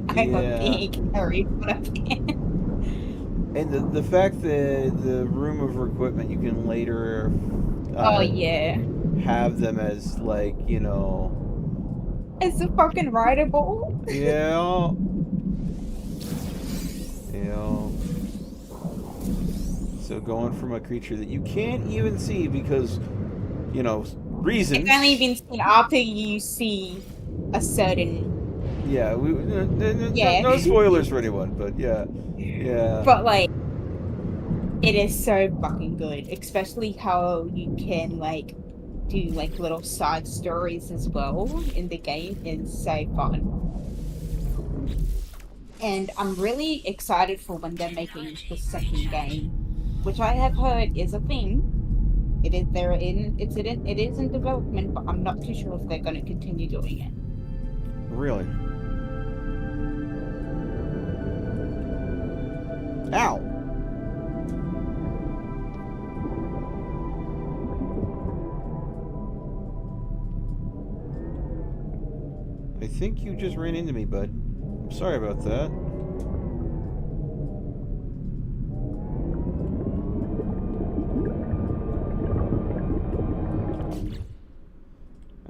I'm a big Harry Potter fan. And the fact that the room of equipment you can later Oh yeah, have them as like it's a fucking rideable. yeah. So going from a creature that you can't even see because reasons. It's only been seen after you see a certain. Yeah, Yeah. no spoilers for anyone, but yeah. But like, it is so fucking good, especially how you can like do like little side stories as well in the game. It's so fun. And I'm really excited for when they're making the second game, which I have heard is a thing. It is in development, but I'm not too sure if they're going to continue doing it. Really? Ow! I think you just ran into me, bud. I'm sorry about that.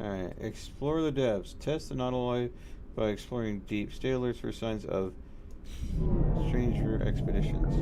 Alright, explore the depths. Test the nautilus by exploring deep. Stay alert for signs of stranger expeditions.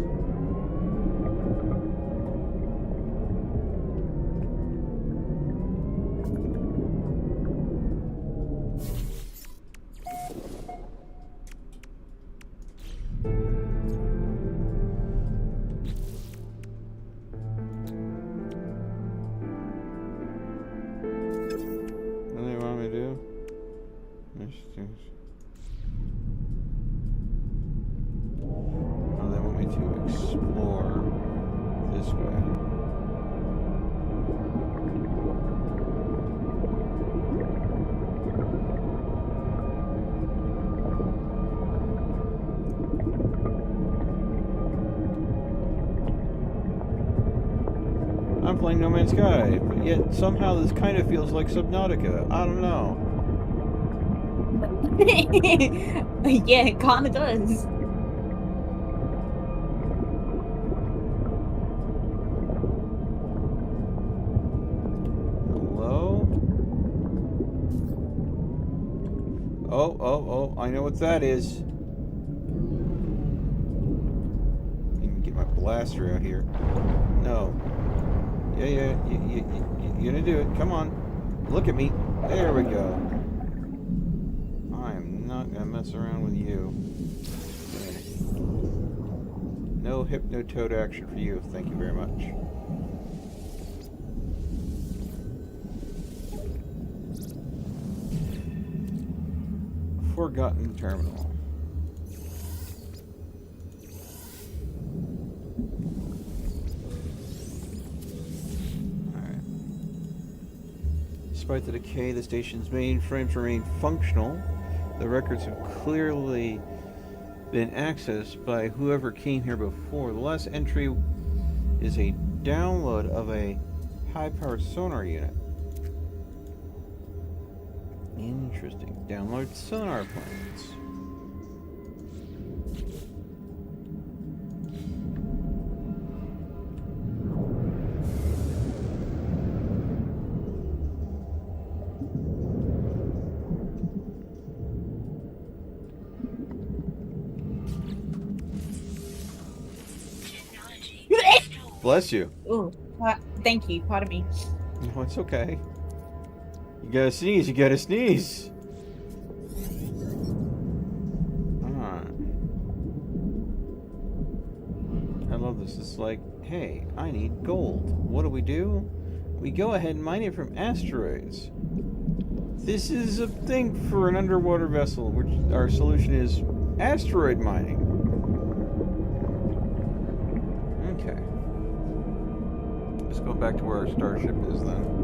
I'm playing No Man's Sky, but yet somehow this kind of feels like Subnautica. I don't know. Yeah, it kind of does. Hello? Oh, I know what that is. Even get my blaster out here. No. Yeah, you're gonna do it. Come on. Look at me. There we go. I'm not gonna mess around with you. No hypnotoad action for you. Thank you very much. Forgotten terminal. Alright. Despite the decay, the station's mainframes remain functional. The records have clearly been accessed by whoever came here before. The last entry is a download of a high-powered sonar unit. Interesting. Download sonar plans. Technology. Bless you. Oh, thank you. Pardon me. No, it's okay. You gotta sneeze, you gotta sneeze. Alright. I love this. It's like, hey, I need gold. What do? We go ahead and mine it from asteroids. This is a thing for an underwater vessel, which our solution is asteroid mining. Okay. Let's go back to where our starship is then.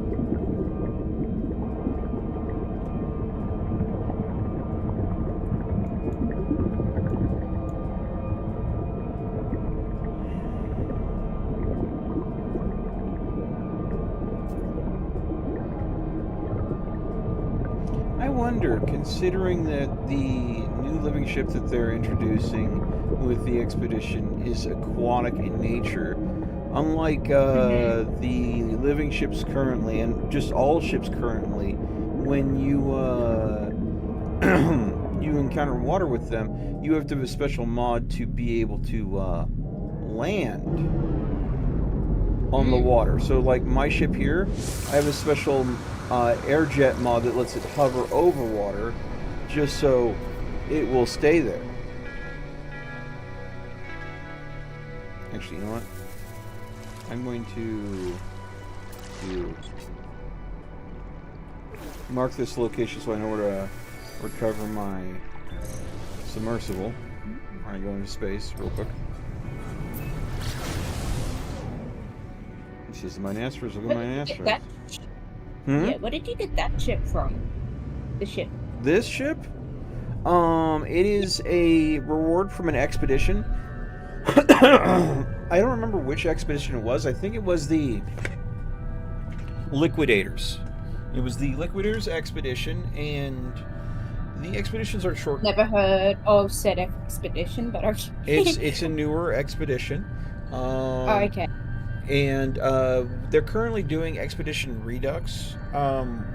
I wonder, considering that the new living ship that they're introducing with the expedition is aquatic in nature, unlike the living ships currently, and just all ships currently, when you you encounter water with them, you have to have a special mod to be able to land on the water. So like my ship here, I have a special air jet mod that lets it hover over water just so it will stay there. Actually, you know what? I'm going to mark this location so I know where to recover my submersible. I'm going to go into space real quick. This is my asteroids. Look at my asteroids. Yeah, where did you get that ship from? The ship. This ship? It is a reward from an expedition. I don't remember which expedition it was. I think it was the Liquidators. It was the Liquidators expedition, and the expeditions are short. Never heard of said expedition, but okay. It's a newer expedition. Oh, okay. And they're currently doing Expedition Redux,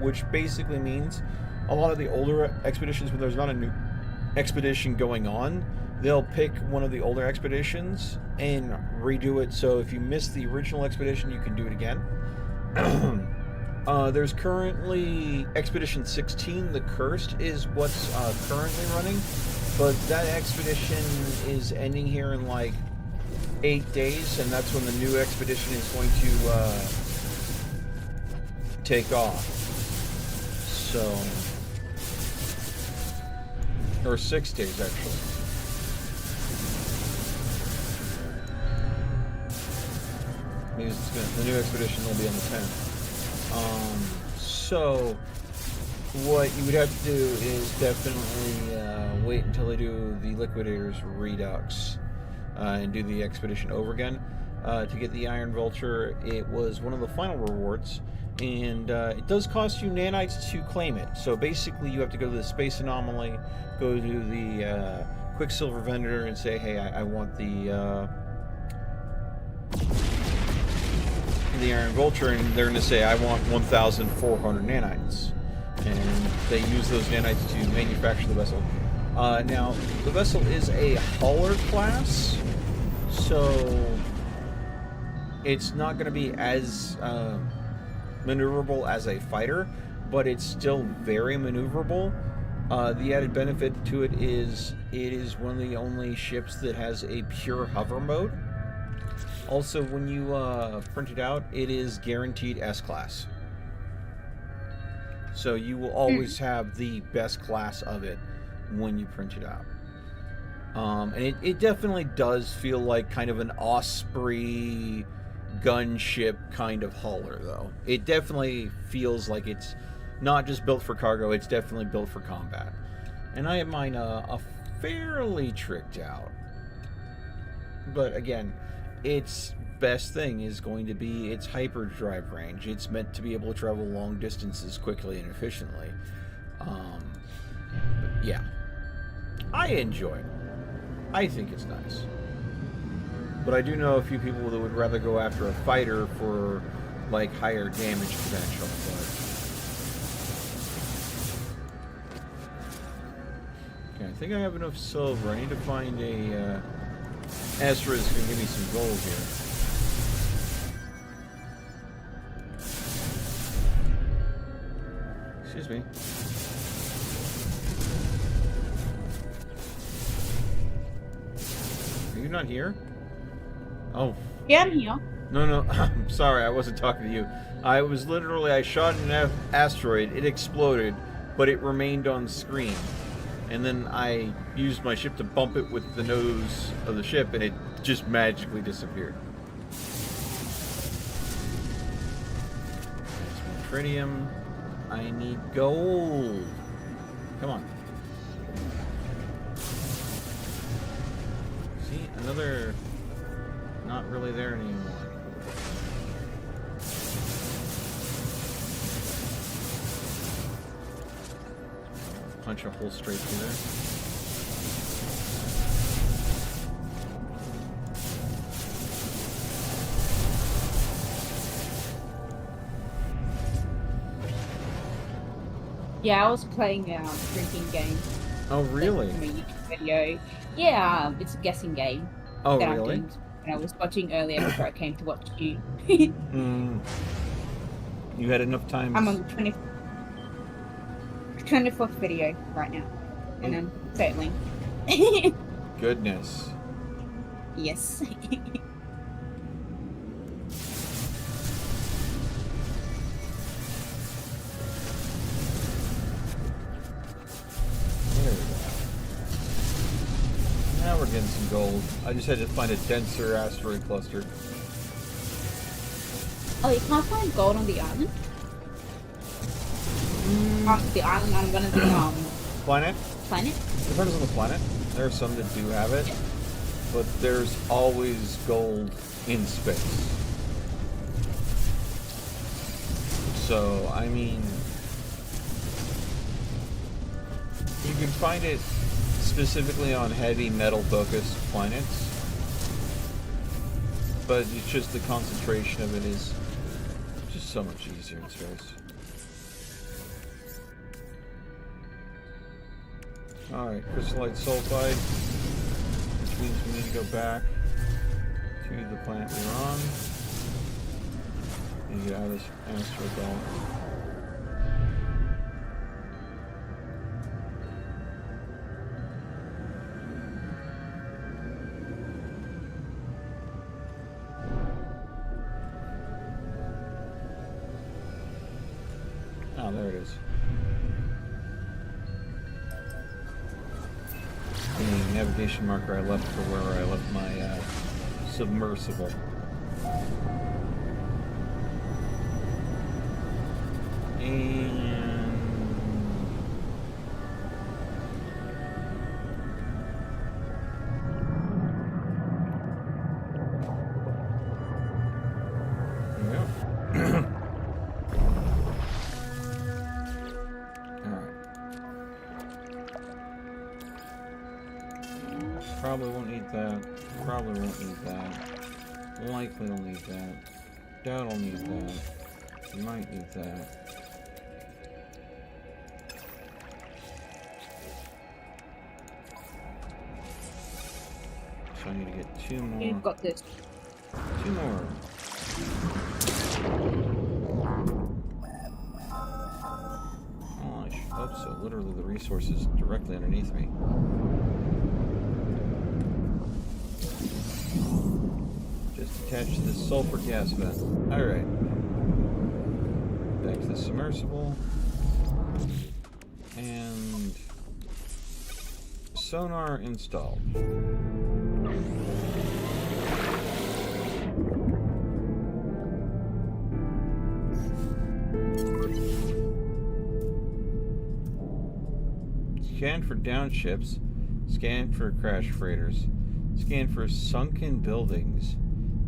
which basically means a lot of the older expeditions, when there's not a new expedition going on, they'll pick one of the older expeditions and redo it. So if you missed the original expedition, you can do it again. There's currently Expedition 16, The Cursed, is what's currently running, but that expedition is ending here in like 8 days, and that's when the new expedition is going to take off. So, or 6 days actually. Because the new expedition will be on the 10th. So what you would have to do is definitely wait until they do the Liquidator's Redux and do the expedition over again to get the Iron Vulture. It was one of the final rewards, and it does cost you nanites to claim it. So basically you have to go to the Space Anomaly, go to the Quicksilver vendor and say, hey, I want the Iron Vulture, and they're going to say, I want 1,400 nanites. And they use those nanites to manufacture the vessel. Now, the vessel is a hauler class, so it's not going to be as maneuverable as a fighter, but it's still very maneuverable. The added benefit to it is one of the only ships that has a pure hover mode. Also, when you print it out, it is guaranteed S-Class. So you will always have the best class of it when you print it out. And it definitely does feel like kind of an Osprey gunship kind of hauler, though. It definitely feels like it's not just built for cargo, it's definitely built for combat. And I have mine fairly tricked out. But again, its best thing is going to be its hyperdrive range. It's meant to be able to travel long distances quickly and efficiently. But yeah, I enjoy it. I think it's nice. But I do know a few people that would rather go after a fighter for like higher damage potential. But okay, I think I have enough silver. I need to find a Asterisk can give me some gold here. Excuse me. Are you not here? Oh. Yeah, I'm here. No, I'm sorry, I wasn't talking to you. I shot an asteroid, it exploded, but it remained on screen. And then I used my ship to bump it with the nose of the ship, and it just magically disappeared. There's more tritium. I need gold. Come on. See, another... not really there anymore. Punch a hole straight through there. Yeah, I was playing a drinking game. Oh, really? From a YouTube video. Yeah, it's a guessing game. Oh, that really? I'm doing, and I was watching earlier before I came to watch you. You had enough time. I'm on the 24th video right now, and I'm failing. Goodness. Yes. There we go. Now we're getting some gold. I just had to find a denser asteroid cluster. Oh, you can't find gold on the island? The island on one of the Planet? planet? Depends on the planet. There are some that do have it, but there's always gold in space. So, I mean, you can find it specifically on heavy metal focused planets, but it's just the concentration of it is just so much easier in space. Alright, crystallite sulfide, which means we need to go back to the planet we were on and get out of this asteroid belt. Oh, there it is. The navigation marker I left for where I left my submersible. need that. Probably won't need that. Likely will need that. Doubt I'll need that. Might need that. So I need to get 2 more. You've got this. 2 more. Oh, I should hope so. Literally, the resource is directly underneath me. Just attached to this sulfur gas vent. Alright. Back to the submersible. And sonar installed. Scan for downships, scan for crash freighters, scan for sunken buildings,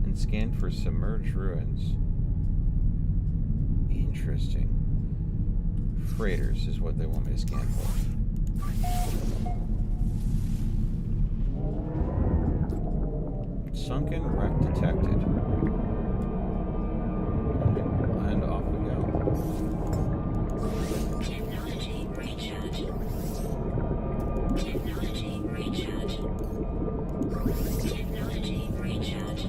and scan for submerged ruins. Interesting. Freighters is what they want me to scan for. Sunken wreck detected. And off we go. Technology recharge. Technology recharge. Technology recharge.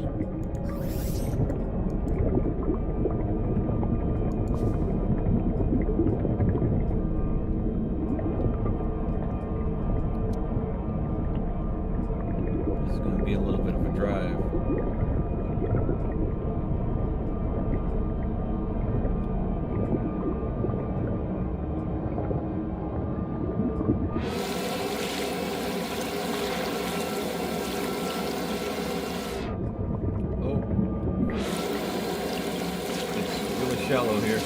This is going to be a little bit of a drive. Shallow here.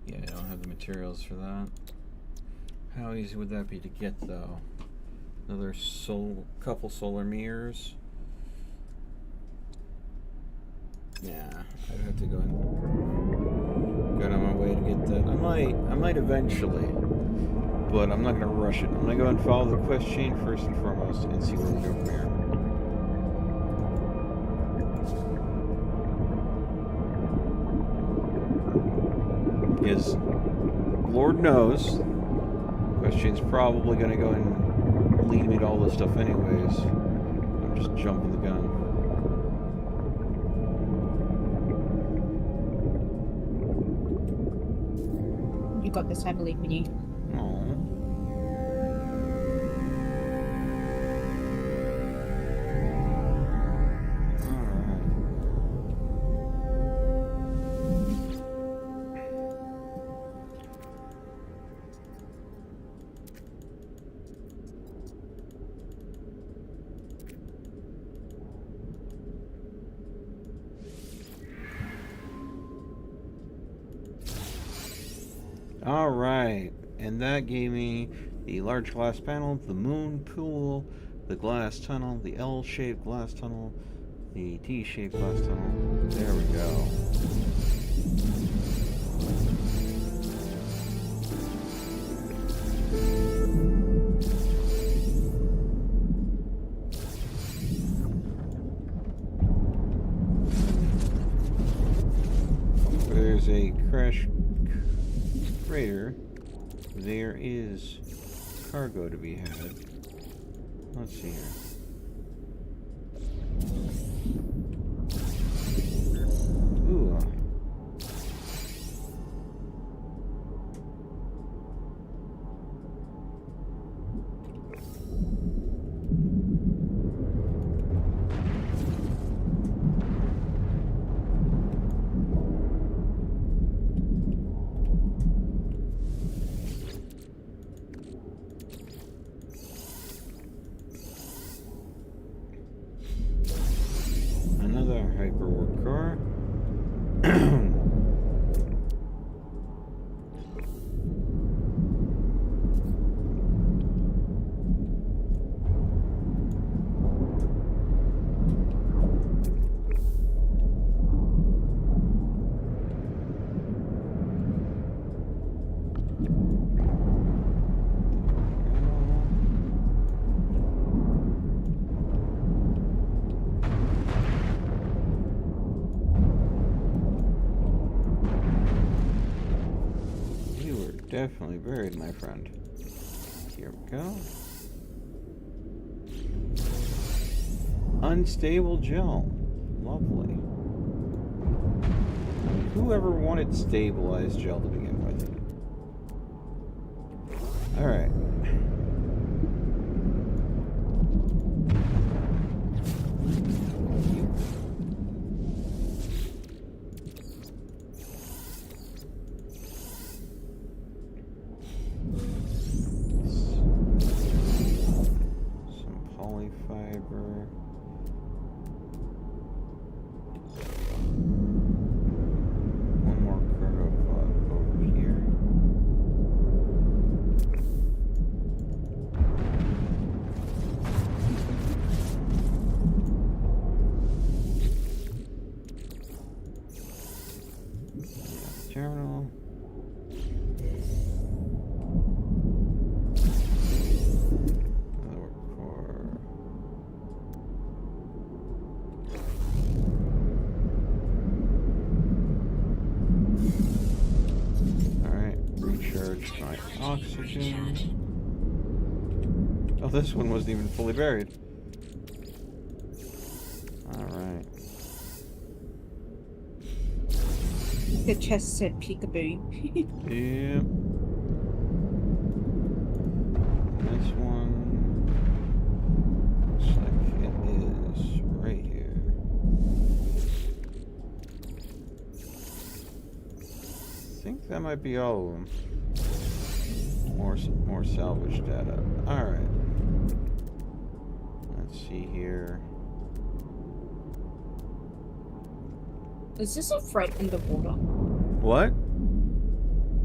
Yeah, I don't have the materials for that. How easy would that be to get, though? Another couple solar mirrors. Yeah, I'd have to go on my way to get that. I might eventually, but I'm not gonna rush it. I'm gonna go and follow the quest chain first and foremost, and see where we go from here. Because Lord knows, question's probably going to go and lead me to all this stuff anyways. I'm just jumping the gun. You got this, I believe in you. Aww. Alright, and that gave me the large glass panel, the moon pool, the glass tunnel, the L-shaped glass tunnel, the T-shaped glass tunnel. There we go. There's a crash freighter. There is cargo to be had. Let's see here. Ooh. definitely buried, my friend. Here we go. Unstable gel. Lovely. Whoever wanted stabilized gel to begin with? Alright. Some polyfiber. One more cargo pod over here. Terminal. Another core. Alright, recharge my oxygen. Oh, this one wasn't even fully buried. Alright. The chest said peekaboo. Yep. This one looks like it is right here. I think that might be all of them. More salvage data. All right. Let's see here. Is this a freight underwater? What?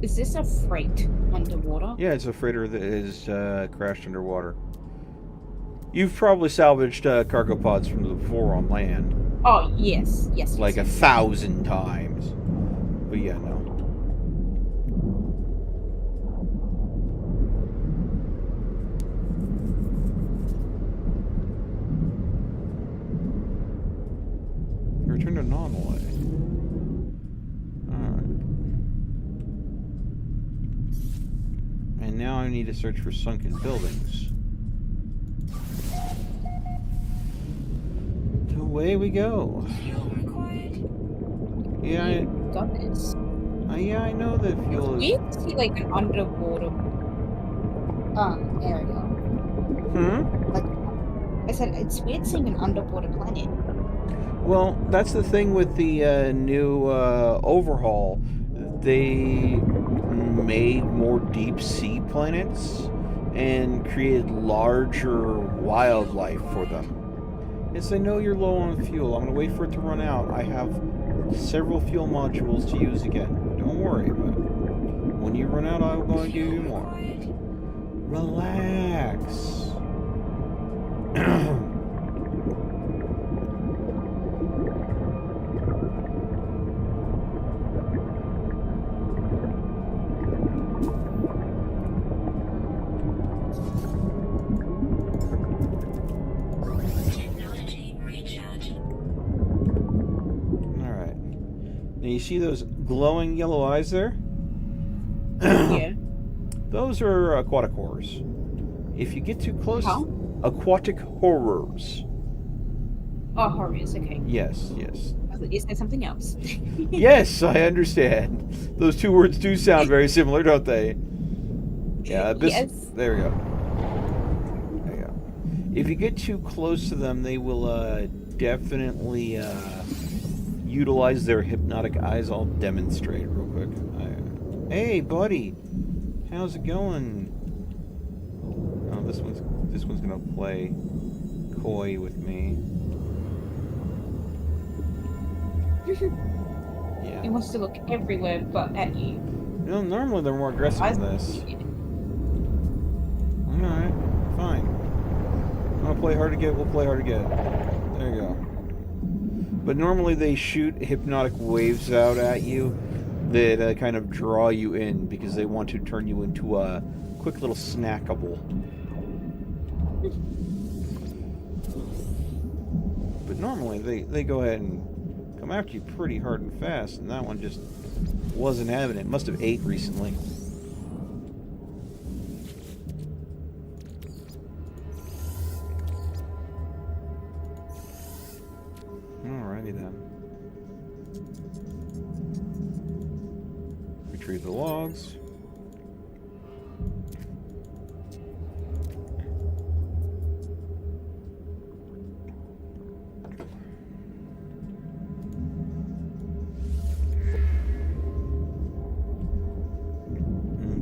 Is this a freight underwater? Yeah, it's a freighter that is crashed underwater. You've probably salvaged cargo pods from before on land. Oh, yes. Yes. Like yes. 1,000 times. But yeah, no. Return to non-way. Alright. And now I need to search for sunken buildings. Away we go. Fuel required. Yeah, You got this. yeah, I know that fuel is... We see like an underwater area. Like I said, it's weird seeing an underwater planet. Well, that's the thing with the new overhaul. They made more deep sea planets and created larger wildlife for them. Yes, I know you're low on fuel. I'm going to wait for it to run out. I have several fuel modules to use again. Don't worry about it. When you run out, I'm going to give you more. Relax. Technology recharge. Alright. Now you see those glowing yellow eyes there? Yeah. Those are aquatic horrors. If you get too close... How? Aquatic horrors. Oh, horrors. Okay. Yes, yes. I thought you said something else. Yes, I understand. Those two words do sound very similar, don't they? Yeah, Yes. There we go. There you go. If you get too close to them, they will definitely utilize their hypnotic eyes. I'll demonstrate real quick. Hey, buddy. How's it going? Oh, this one's gonna play coy with me. Yeah. He wants to look everywhere but at you. You know, normally they're more aggressive than this. Alright, fine. Wanna play hard to get? We'll play hard to get. There you go. But normally they shoot hypnotic waves out at you that kind of draw you in because they want to turn you into a quick little snackable. But normally they go ahead and come after you pretty hard and fast, and that one just wasn't having it. Must have ate recently. Retrieve the logs.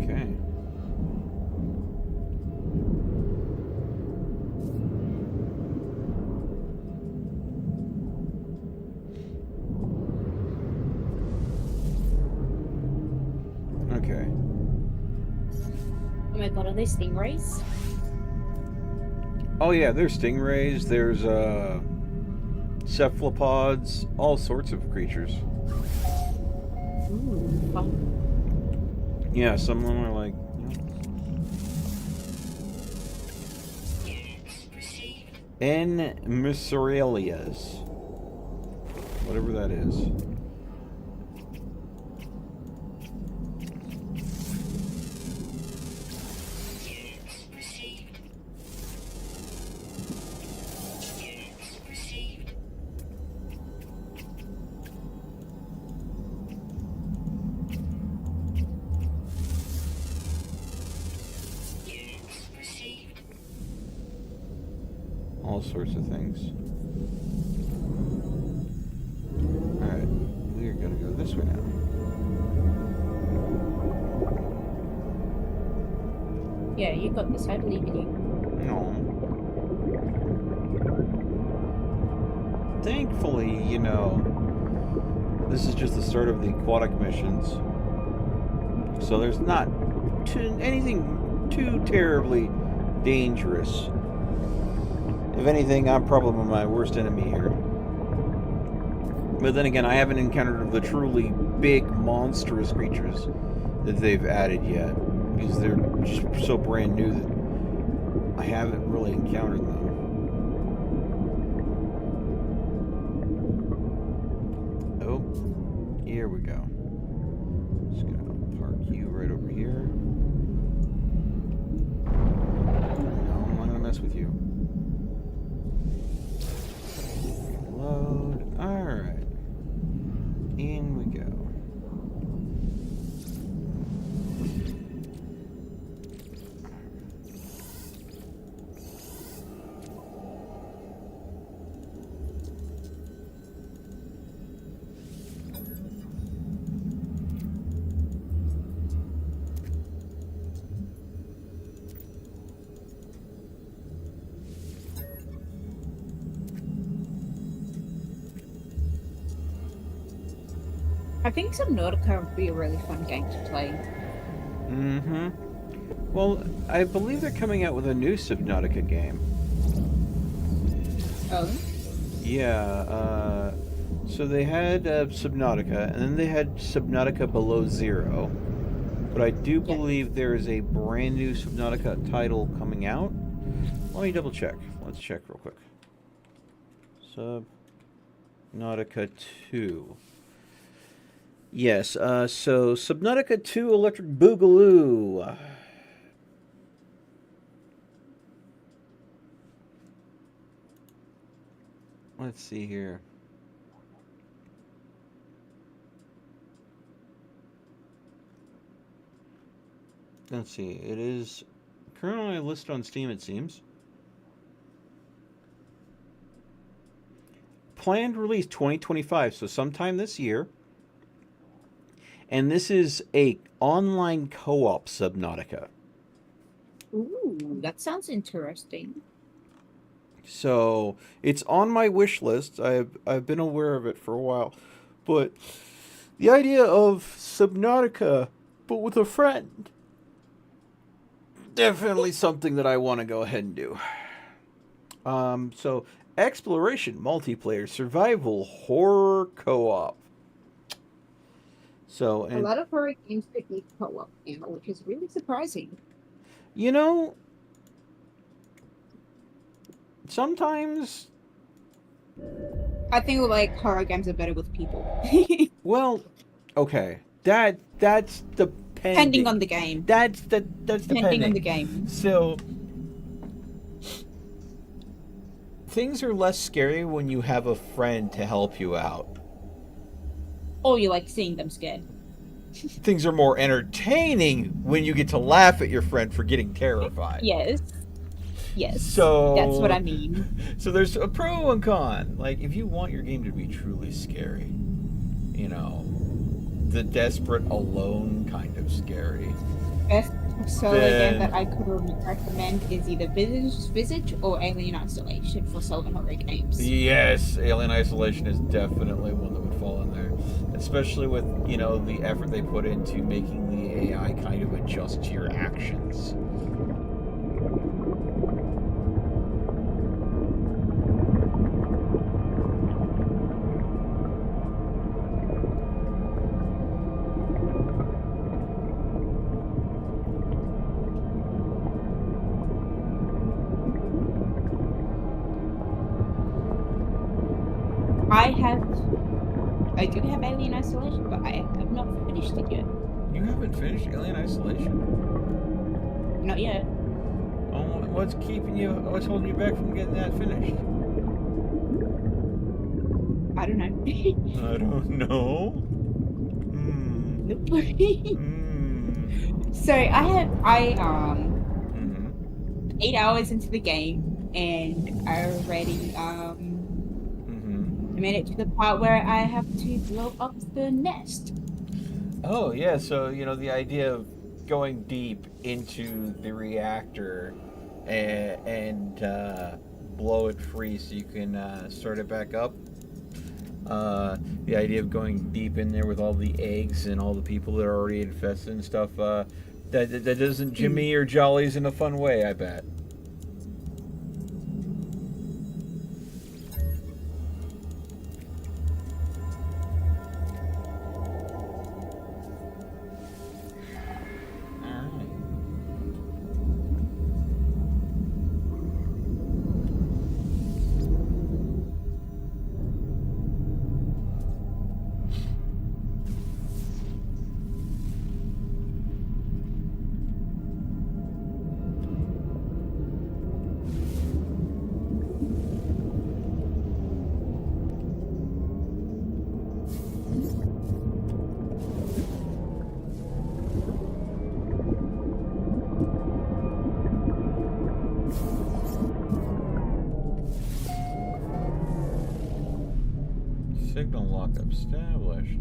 Okay. Okay. Oh my god, are they stingrays? Oh yeah, there's stingrays, there's cephalopods, all sorts of creatures. Ooh, fun. Yeah, some of them are like, N. Musarelias. Whatever that is. All sorts of things. Alright, we are gonna go this way now. Yeah, you got this. I believe in you. No. Thankfully, you know, this is just the start of the aquatic missions. So there's not anything too terribly dangerous. If anything, I'm probably my worst enemy here. But then again, I haven't encountered the truly big, monstrous creatures that they've added yet. Because they're just so brand new that I haven't really encountered them. Oh, here we go. Just gonna park you right over here. No, I'm not gonna mess with you. Load. Alright. In we go. I think Subnautica would be a really fun game to play. Mm-hmm. Well, I believe they're coming out with a new Subnautica game. Oh? Yeah, so they had Subnautica, and then they had Subnautica Below Zero. But I do believe there is a brand new Subnautica title coming out. Let me double check. Let's check real quick. Subnautica 2. Yes, so Subnautica 2 Electric Boogaloo. Let's see here. Let's see, it is currently listed on Steam, it seems. Planned release 2025, so sometime this year. And this is a online co-op Subnautica. Ooh, that sounds interesting. So it's on my wish list. I've been aware of it for a while, but the idea of Subnautica, but with a friend, definitely something that I want to go ahead and do. So exploration, multiplayer, survival, horror co-op. So A lot of horror games could be co-op now, which is really surprising. you know, sometimes, I think like horror games are better with people. well, okay, that's Depending on the game. That's Depending on the game. So things are less scary when you have a friend to help you out. or you like seeing them scared. Things are more entertaining when you get to laugh at your friend for getting terrified. Yes. Yes. So That's what I mean. So there's a pro and con. Like, if you want your game to be truly scary, you know, the desperate alone kind of scary. Best solo Then- game that I could recommend is either Visage or Alien Isolation for solo horror games. Yes, Alien Isolation is definitely one that would fall in there. Especially with, you know, the effort they put into making the AI kind of adjust to your actions. I do have Alien Isolation, but I have not finished it yet. You haven't finished Alien Isolation? Not yet. Oh, what's holding you back from getting that finished? I don't know. I don't know. Nope. Hmm. So I 8 Mm-hmm. hours into the game, and I already made it to the part where I have to blow up the nest. Oh, yeah, so, you know, the idea of going deep into the reactor and blow it free so you can start it back up. The idea of going deep in there with all the eggs and all the people that are already infested and stuff, that doesn't Jimmy or Jollies in a fun way, I bet. Signal lock established.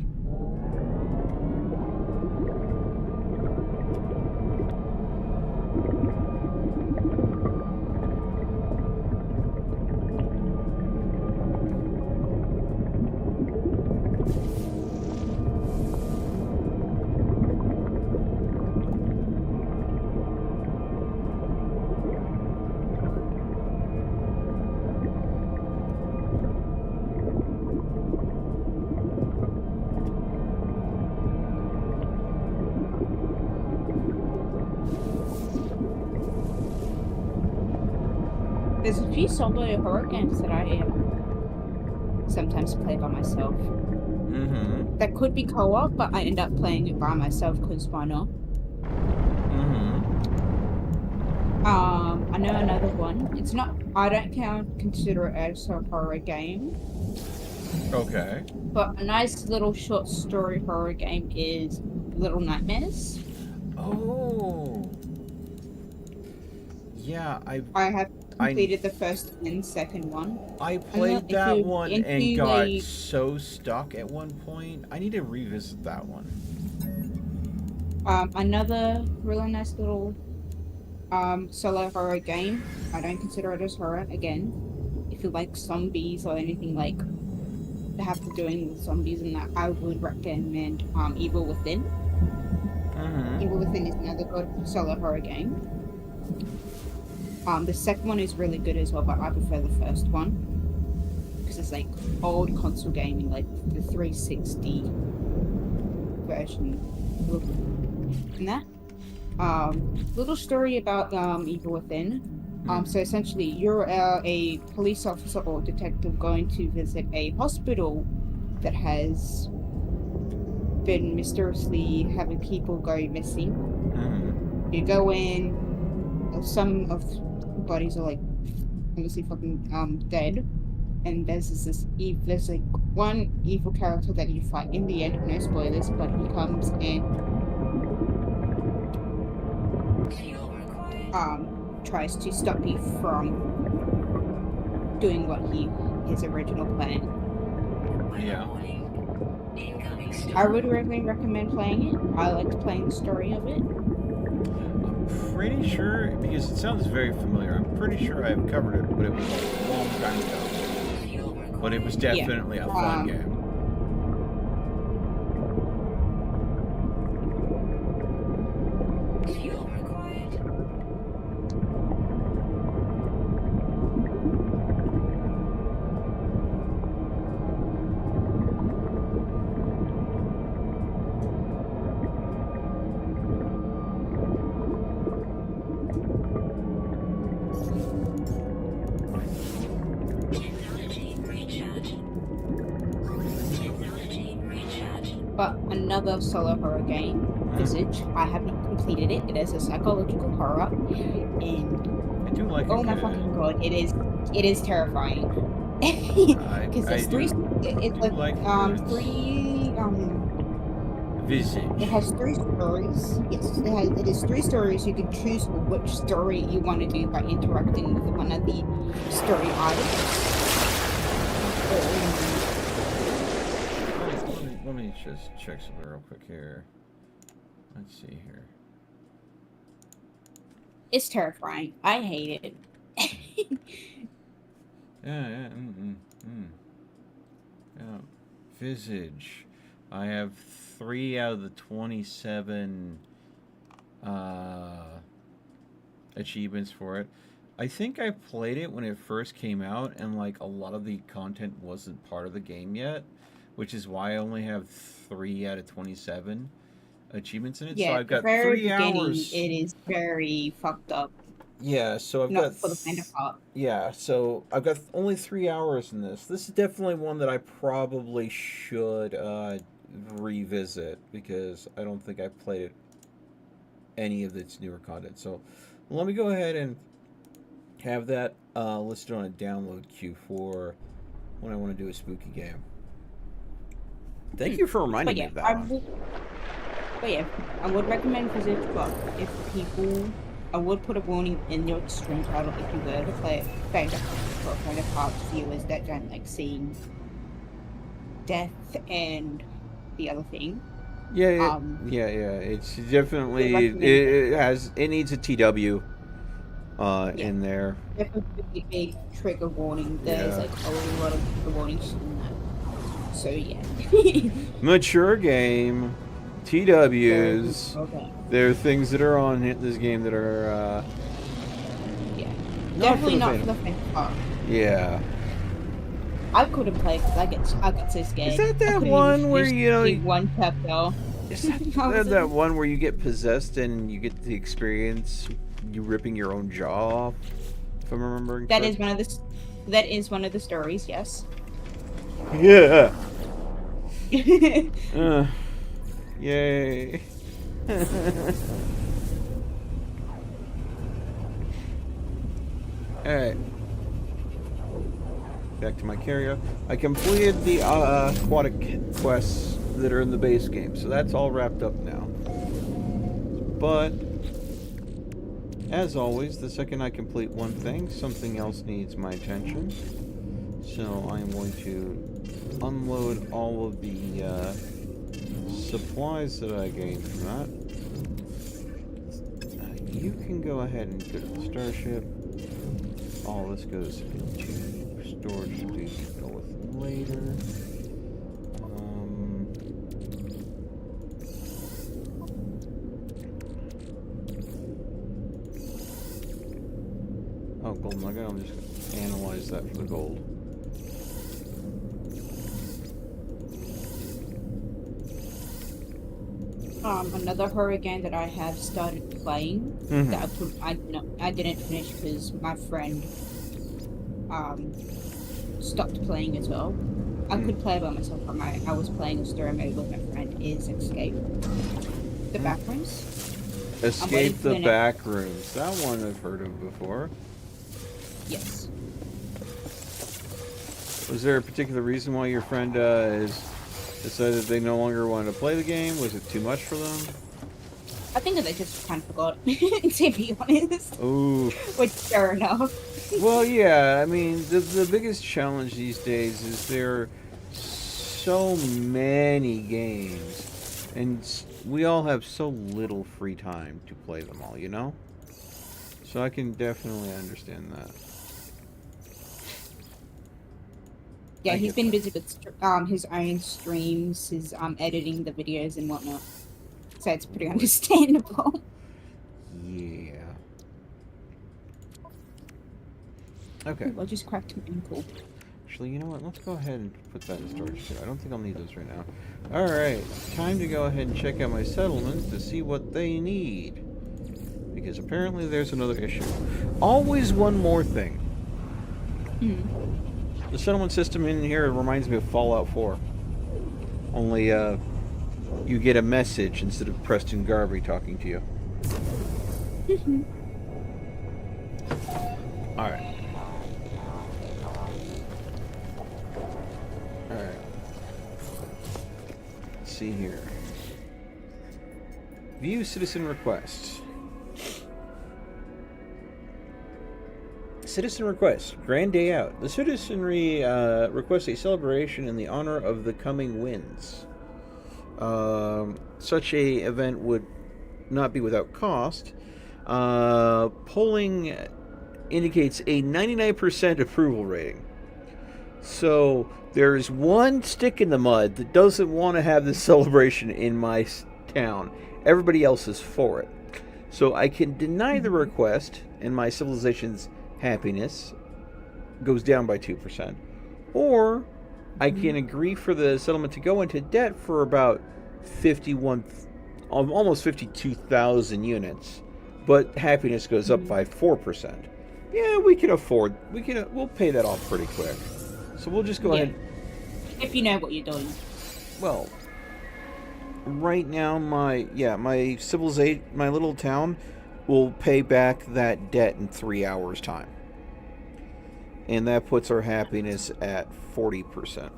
There's a few solo horror games that I sometimes play by myself. Mm-hmm. That could be co-op, but I end up playing it by myself because why not? Mm-hmm. I know another one. It's not. I don't consider it as a horror game, Okay. but a nice little short story horror game is Little Nightmares. Oh. Yeah, I have completed the first and second one. I played that one and into got the- so stuck at one point. I need to revisit that one. Another really nice little solo horror game. I don't consider it as horror again. If you like zombies or anything like that have to do with zombies and that, I would recommend Evil Within. Mm-hmm. Evil Within is another good solo horror game. The second one is really good as well, but I prefer the first one because it's like old console gaming, like the 360 version. And that little story about Evil Within. So essentially, you're a police officer or detective going to visit a hospital that has been mysteriously having people go missing. Mm-hmm. You go in, some of the bodies are like obviously fucking dead, and there's like one evil character that you fight in the end. No spoilers, but he comes and tries to stop you from doing what his original plan. Yeah. I would really recommend playing it. I liked playing the story of it. I'm pretty sure, because it sounds very familiar, I'm pretty sure I've covered it, but it was a long time ago. But it was definitely a fun game. But another solo horror game, Visage. I have not completed it. It is a psychological horror, and I do like oh it. my fucking god, it is terrifying. Because there's three. It's like three Visage. It has three stories. Yes, it is three stories. You can choose which story you want to do by interacting with one of the story items. Let me just check something real quick here. Let's see here. It's terrifying. I hate it. Yeah. Visage. I have 3 out of the 27 achievements for it. I think I played it when it first came out, and like a lot of the content wasn't part of the game yet, which is why I only have 3 out of 27 achievements in it. Yeah, so I've got very 3 hours. It is very fucked up. Yeah, so I've Not got for the faint of heart. yeah, so I've got only 3 hours in this. This is definitely one that I probably should revisit, because I don't think I've played it any of its newer content. So let me go ahead and have that listed on a download queue for when I want to do a spooky game. Thank you for reminding me of that one. But yeah, I would recommend Visage, but if people, I would put a warning in your stream title if you were to play it faint of heart viewers that don't like seeing death and the other thing. Yeah. It's definitely it needs a TW in there. Definitely a big trigger warning. There's like a lot of trigger warnings in that. So yeah. Mature game, TWs. Okay. There are things that are on this game that are definitely not for the faint of heart. Yeah. I couldn't play because I get so scared. Is that one where one chapter? Is that one where you get possessed and you get the experience you ripping your own jaw off? If I'm remembering. That is one of the stories. Yes. Yeah. Yay. Alright. Back to my carrier. I completed the aquatic quests that are in the base game, so that's all wrapped up now. But, as always, the second I complete one thing, something else needs my attention. So I'm going to unload all of the supplies that I gained from that. You can go ahead and go to the starship. All this goes into storage to go with later. Oh, gold nugget. I'm just going to analyze that for the gold. Another horror game that I have started playing that I didn't finish because my friend stopped playing as well. I could play by myself, but I was playing a story mode with my friend. Is Escape the Backrooms? Escape the Backrooms. That one I've heard of before. Yes. Was there a particular reason why your friend has decided they no longer wanted to play the game? Was it too much for them? I think that they just kind of forgot, to be honest. Ooh. Which is fair enough. Well, yeah. I mean, the biggest challenge these days is there are so many games, and we all have so little free time to play them all. You know. So I can definitely understand that. Yeah, I he's get been that. busy with his own streams, his editing the videos and whatnot. So it's pretty understandable. Yeah. Okay. Ooh, I just cracked my ankle. Actually, you know what? Let's go ahead and put that in storage too. I don't think I'll need those right now. Alright, time to go ahead and check out my settlements to see what they need. Because apparently there's another issue. Always one more thing. The settlement system in here reminds me of Fallout 4. Only, you get a message instead of Preston Garvey talking to you. Alright. Alright. Let's see here. View citizen requests. Citizen request. Grand day out. The citizenry requests a celebration in the honor of the coming winds. Such a event would not be without cost. Polling indicates a 99% approval rating. So there's one stick in the mud that doesn't want to have this celebration in my town. Everybody else is for it. So I can deny the request, and my civilization's happiness goes down by 2%. Or I can agree for the settlement to go into debt for about almost 52,000 units, but happiness goes up by 4%. Yeah, we can afford. We'll pay that off pretty quick. So we'll just go ahead. If you know what you're doing. Well, right now my civilization, my little town, will pay back that debt in 3 hours' time. And that puts our happiness at 40%.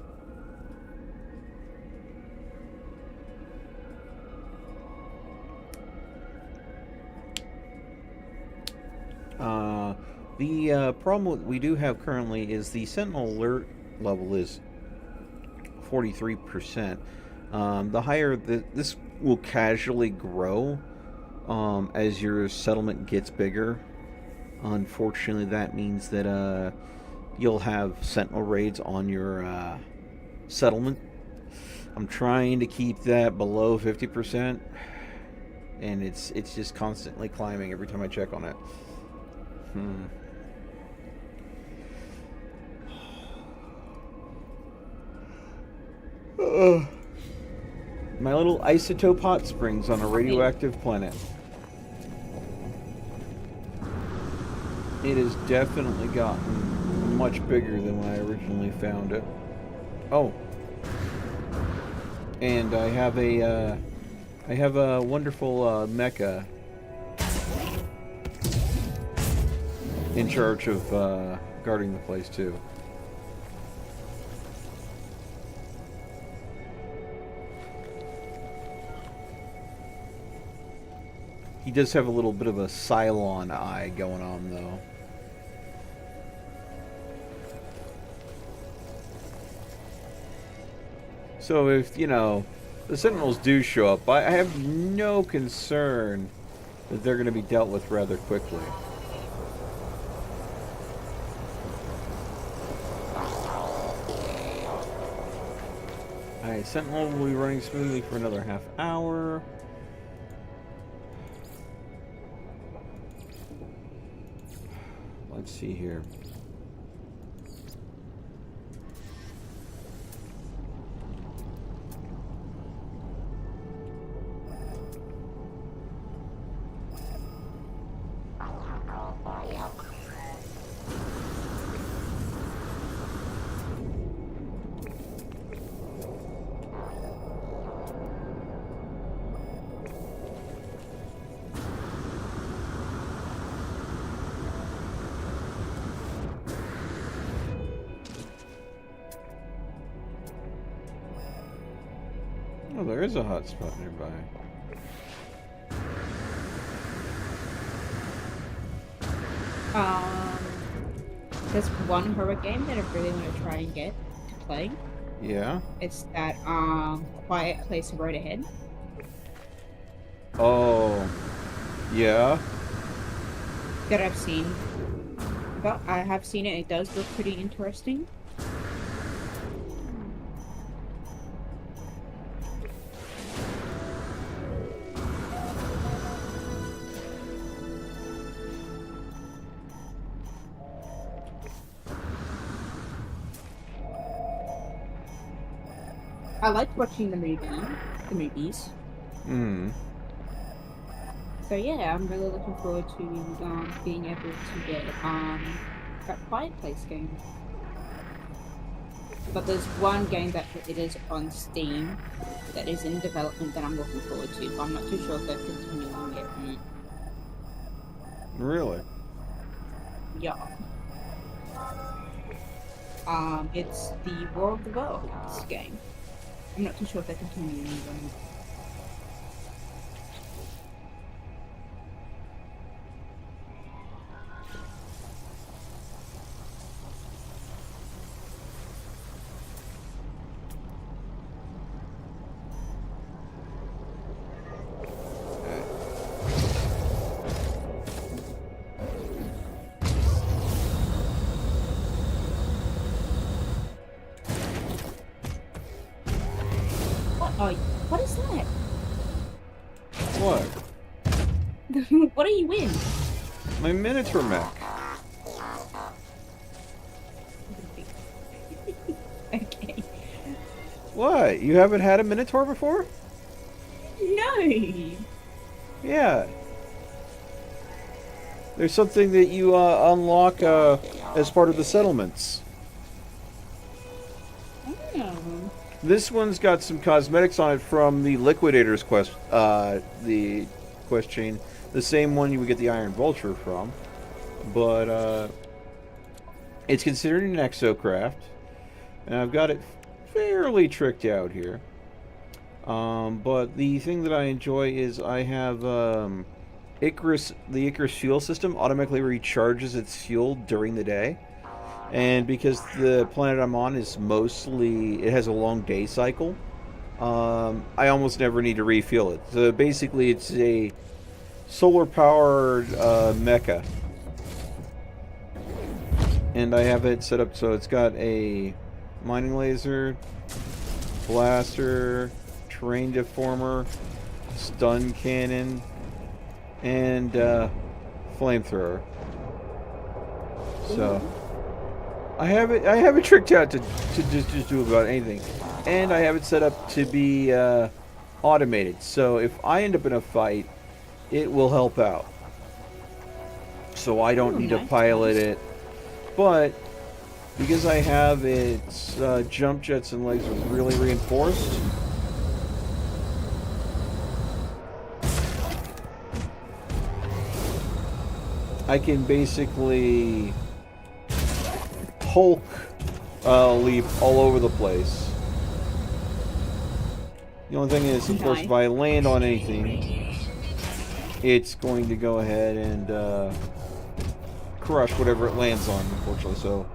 The problem we do have currently is the Sentinel alert level is 43%. The higher this will casually grow as your settlement gets bigger. Unfortunately, that means that you'll have Sentinel raids on your settlement. I'm trying to keep that below 50%, and it's just constantly climbing every time I check on it. My little isotope hot springs on a radioactive planet. It has definitely gotten much bigger than when I originally found it. Oh, and I have a wonderful mecha in charge of guarding the place too. He does have a little bit of a Cylon eye going on, though. So if, the Sentinels do show up, I have no concern that they're going to be dealt with rather quickly. Alright, Sentinel will be running smoothly for another half hour. Let's see here. Oh, there is a hotspot nearby. There's one horror game that I really want to try and get to play. Yeah? It's that Quiet Place Road Ahead. Oh. Yeah? That I've seen. But I have seen it. It does look pretty interesting. I like watching the movies. Hmm. So yeah, I'm really looking forward to being able to get that Quiet Place game. But there's one game that it is on Steam that is in development that I'm looking forward to. But I'm not too sure if they're continuing it. Really? Yeah. It's the War of the Worlds game. I'm not too sure if they're continuing it or not. Oh, what is that? What? What are you in? My Minotaur mech. Okay. What? You haven't had a Minotaur before? No. Yeah. There's something that you unlock as part of the settlements. Oh. This one's got some cosmetics on it from the Liquidator's quest chain. The same one you would get the Iron Vulture from. But it's considered an exocraft. And I've got it fairly tricked out here. But the thing that I enjoy is I have the Icarus fuel system automatically recharges its fuel during the day. And because the planet I'm on is it has a long day cycle, I almost never need to refuel it. So basically it's a solar-powered mecha. And I have it set up so it's got a mining laser, blaster, terrain deformer, stun cannon, and flamethrower. So I have it tricked out to just do about anything. And I have it set up to be automated. So if I end up in a fight, it will help out. So I don't need to pilot it. But because I have its jump jets and legs really reinforced, I can basically Hulk leap all over the place. The only thing is, of course, if I land on anything, it's going to go ahead and crush whatever it lands on, unfortunately. So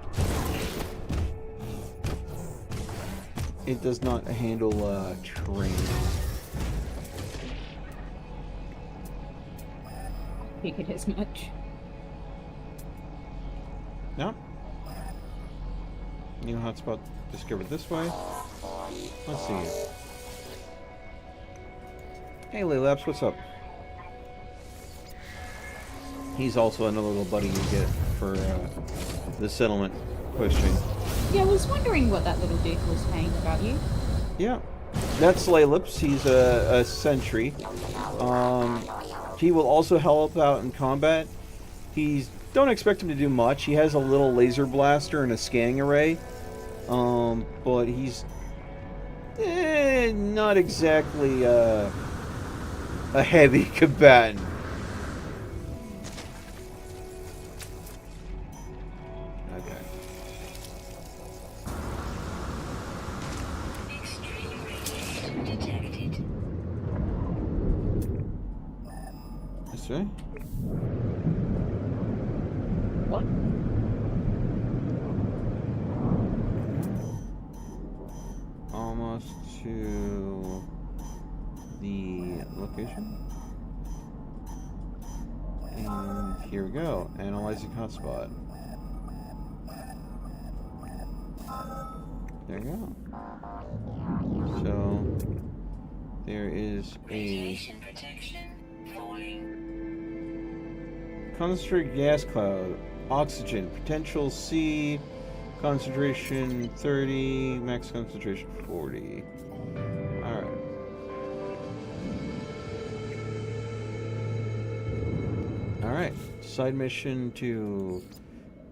it does not handle terrain. Figured as much. No. New hotspot discovered this way. Let's see here. Hey, Laylaps, what's up? He's also another little buddy you get for the settlement question. Yeah, I was wondering what that little dude was saying about you. Yeah, that's Laylaps. He's a sentry. He will also help out in combat. Don't expect him to do much. He has a little laser blaster and a scanning array. But he's not exactly a heavy combatant. Okay. Extreme radiation detected. say? What? Almost to the location. And here we go. Analyzing hotspot. There you go. So there is a concentrated gas cloud, oxygen, potential C, concentration 30, max concentration 40. Alright. Alright, side mission to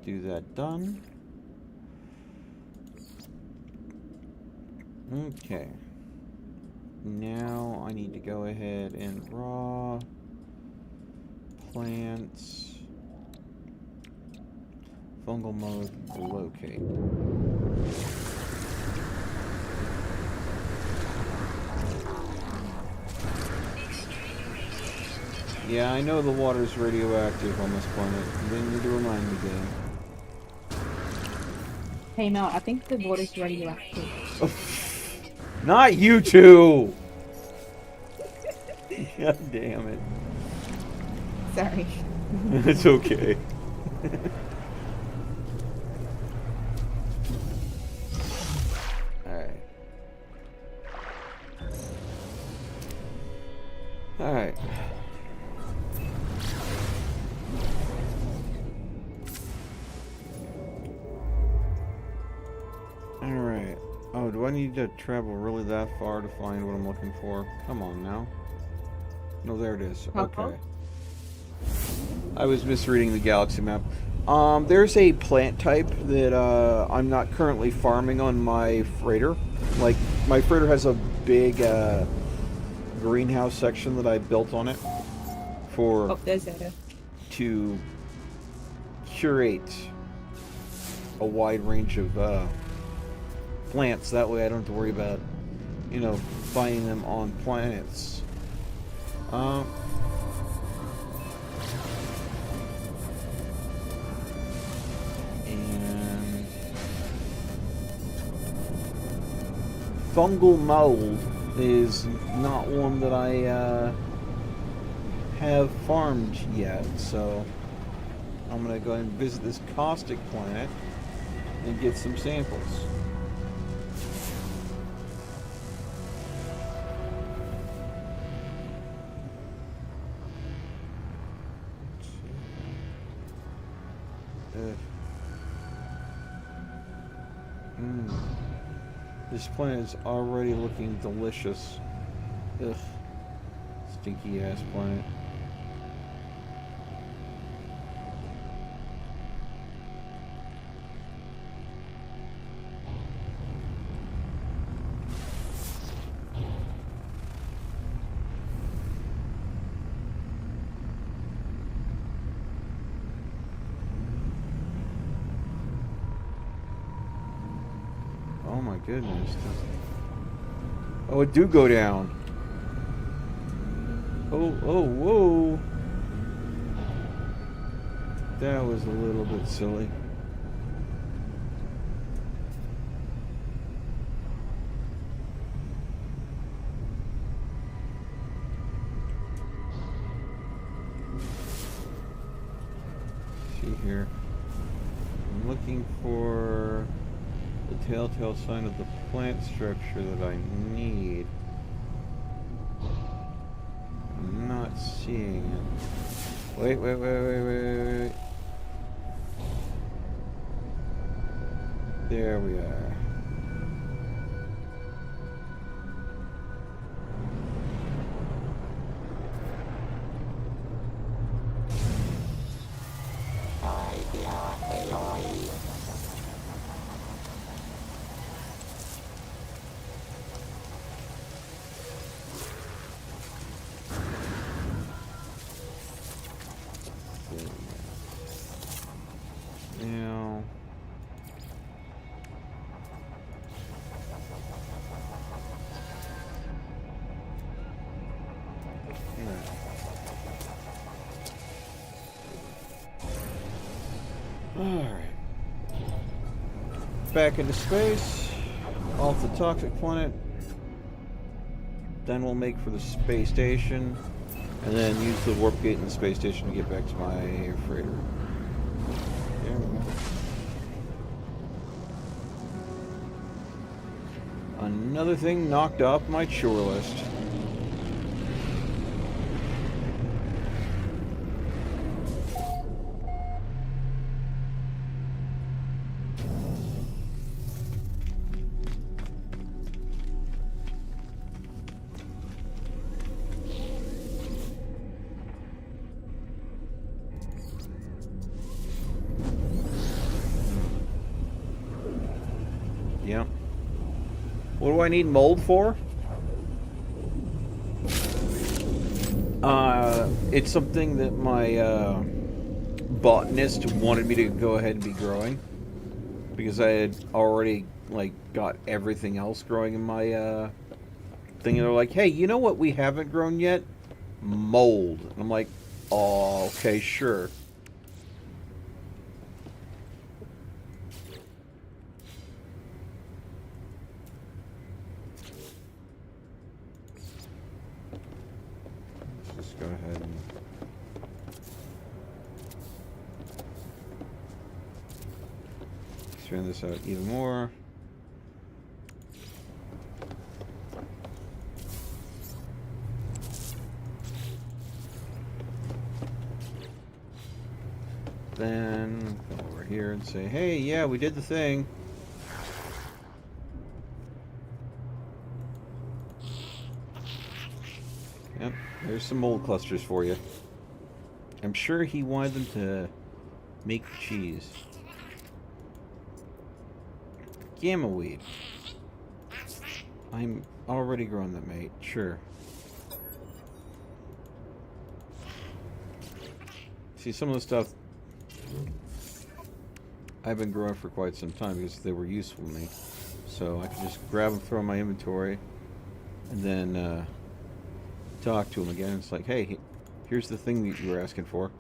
do that done. Okay. Now I need to go ahead and raw plants, fungal mode, locate. Yeah, I know the water's radioactive on this planet. You didn't need to remind me, game. Hey Mel, I think the water's radioactive. Not you two! God damn it. Sorry. It's okay. Alright. Alright. Alright. Oh, do I need to travel really that far to find what I'm looking for? Come on now. No, there it is. Okay. I was misreading the galaxy map. There's a plant type that I'm not currently farming on my freighter. Like, my freighter has a big greenhouse section that I built on it for to curate a wide range of plants. That way I don't have to worry about, you know, finding them on planets. And fungal mold is not one that I have farmed yet, so I'm gonna go ahead and visit this caustic planet and get some samples. This planet is already looking delicious. Ugh. Stinky ass planet. Oh my goodness. Oh, it do go down. Oh, whoa. That was a little bit silly. See here. I'm looking for the telltale sign of the plant structure that I need. I'm not seeing it. Wait. There we are. Now, Alright. Back into space. Off the toxic planet. Then we'll make for the space station. And then use the warp gate in the space station to get back to my freighter. There we go. Another thing knocked off my chore list. Yeah. What do I need mold for? It's something that my botanist wanted me to go ahead and be growing. Because I had already, like, got everything else growing in my thing. And they're like, hey, you know what we haven't grown yet? Mold. And I'm like, oh, okay, sure. Let's just go ahead and expand this out even more. Then go over here and say, hey, yeah, we did the thing. Yep, there's some mold clusters for you. I'm sure he wanted them to make cheese. Gamma weed. I'm already growing that, mate. Sure. See, some of the stuff I've been growing for quite some time because they were useful to me. So I can just grab them, throw in my inventory, and then talk to them again. It's like, hey, here's the thing that you were asking for.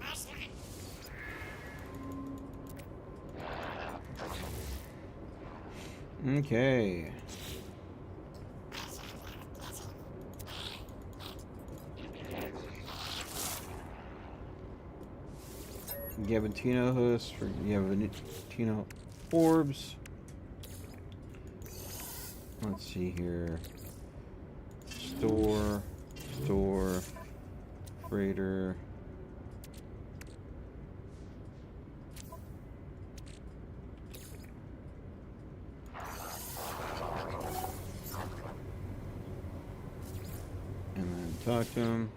Okay. Gavantino hosts for Gavantino orbs. Let's see here. Store, freighter. And then talk to him.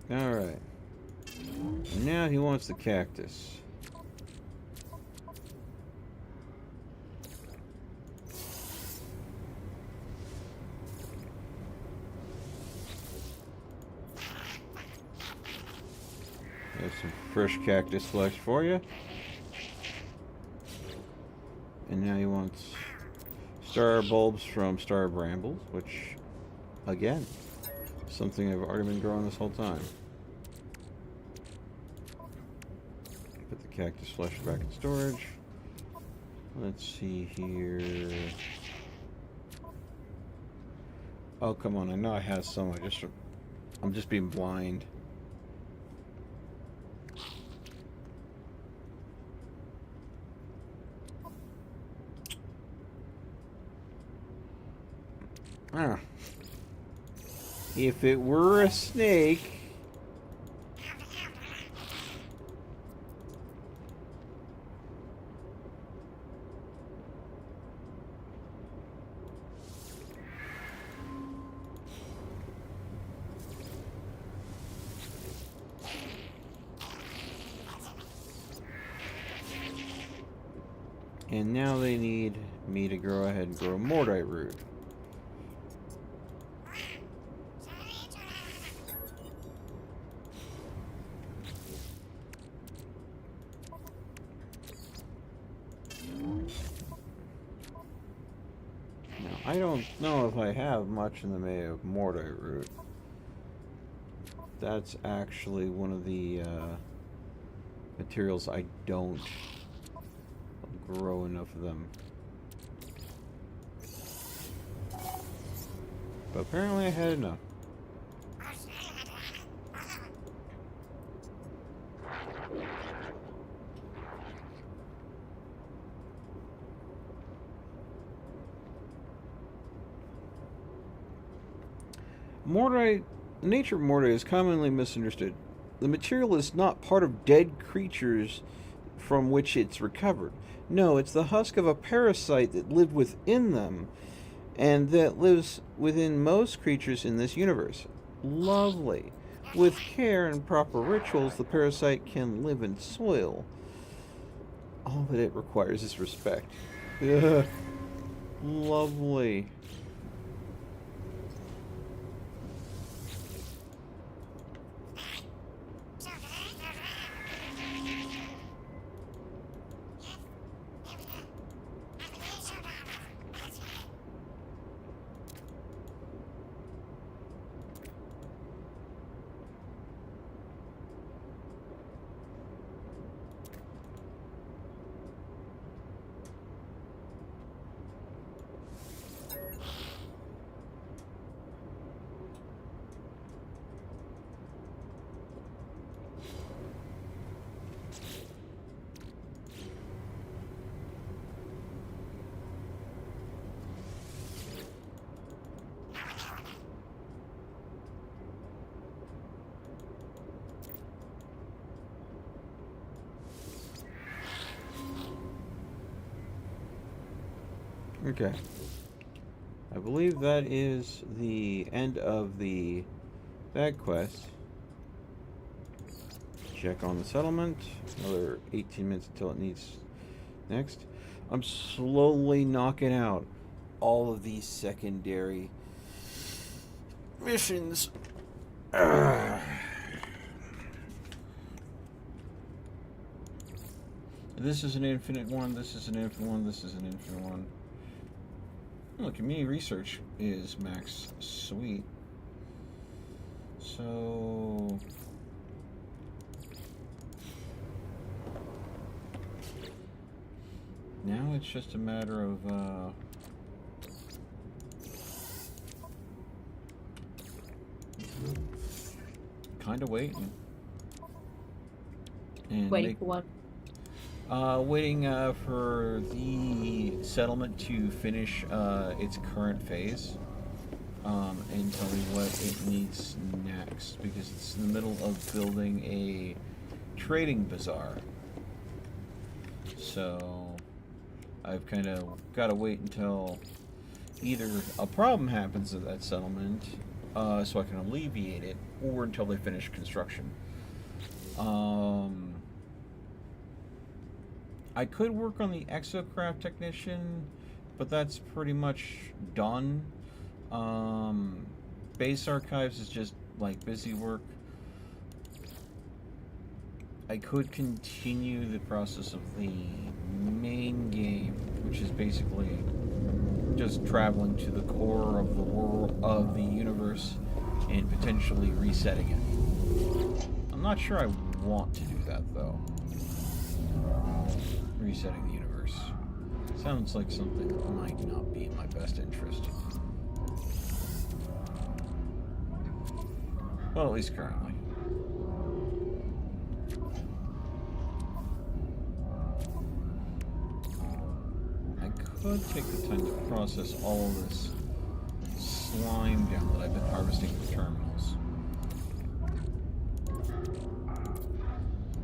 Alright. And now he wants the cactus. There's some fresh cactus flesh for you. And now he wants star bulbs from star brambles, which, again, something I've already been growing this whole time. Put the cactus flesh back in storage. Let's see here. Oh, come on. I know I have some. I'm just being blind. Ah. If it were a snake. And now they need me to go ahead and grow Mordite root. I don't know if I have much in the way of Mordite root. That's actually one of the materials I don't grow enough of them. But apparently I had enough. Mordite, the nature of Mordite is commonly misunderstood. The material is not part of dead creatures from which it's recovered. No, it's the husk of a parasite that lived within them and that lives within most creatures in this universe. Lovely. With care and proper rituals, the parasite can live in soil. All that it requires is respect. Ugh. Lovely. Okay. I believe that is the end of the bag quest. Check on the settlement. Another 18 minutes until it needs next. I'm slowly knocking out all of these secondary missions. This is an infinite one, this is an infinite one, this is an infinite one. Oh, community research is max. Sweet. So... now it's just a matter of, kind of waiting. And Waiting for what? Waiting for the settlement to finish its current phase and tell me what it needs next, because it's in the middle of building a trading bazaar. So I've kind of got to wait until either a problem happens at that settlement so I can alleviate it, or until they finish construction. I could work on the exocraft technician, but that's pretty much done. Base archives is just like busy work. I could continue the process of the main game, which is basically just traveling to the core of the world of the universe and potentially resetting it. I'm not sure I want to do that though. Resetting the universe sounds like something that might not be in my best interest. Well, at least currently. I could take the time to process all of this slime down that I've been harvesting from terminals.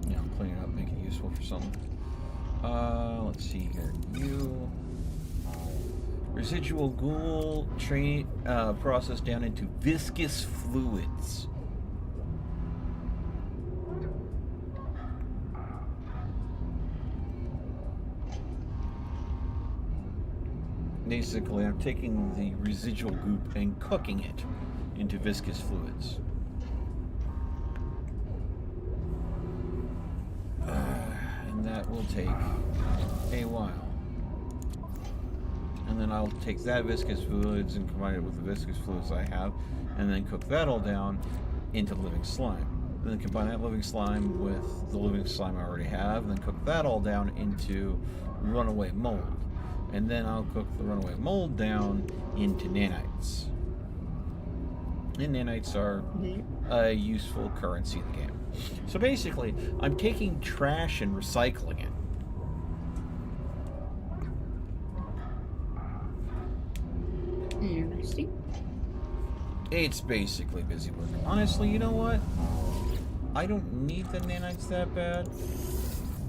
Yeah, I'm cleaning it up, making it useful for something. Let's see here. You residual ghoul process down into viscous fluids. Basically, I'm taking the residual goop and cooking it into viscous fluids. And that will take a while. and then I'll take that viscous fluids and combine it with the viscous fluids I have, and then cook that all down into living slime. And then combine that living slime with the living slime I already have, and then cook that all down into runaway mold. And then I'll cook the runaway mold down into nanites. And nanites are a useful currency in the game. So basically, I'm taking trash and recycling it. Interesting. It's basically busy work. Honestly, you know what? I don't need the nanites that bad.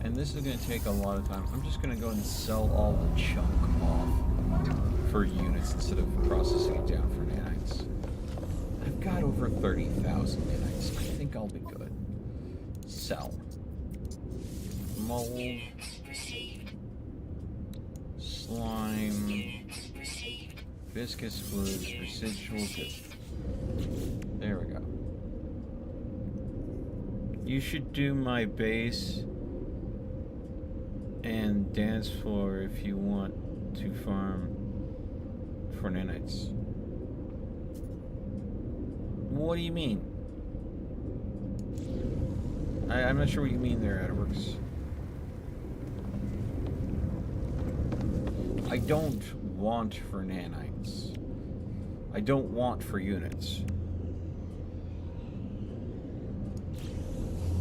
And this is going to take a lot of time. I'm just going to go and sell all the chunk off for units instead of processing it down for nanites. I've got over 30,000 nanites. I think I'll be good. Sell. Mold. Slime. Viscous fluids. Residual. Good. There we go. You should do my base and dance floor if you want to farm for nanites. What do you mean? I'm not sure what you mean there, Adworks. I don't want for nanites. I don't want for units.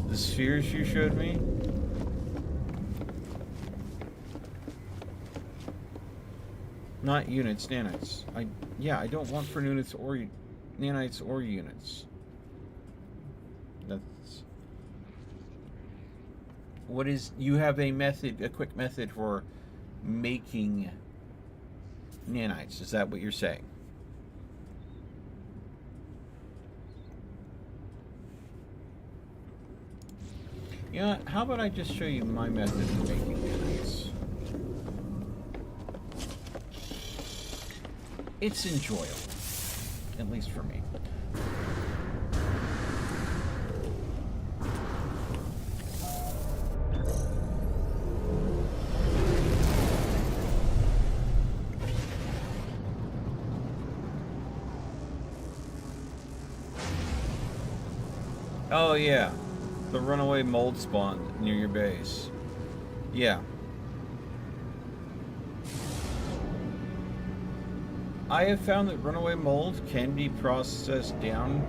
The spheres you showed me? Not units, nanites. I don't want for units or nanites or units. That's what is. You have a method, a quick method for making nanites. Is that what you're saying? Yeah. How about I just show you my method for making nanites? It's enjoyable, at least for me. Oh yeah, the runaway mold spawn near your base. Yeah. I have found that runaway mold can be processed down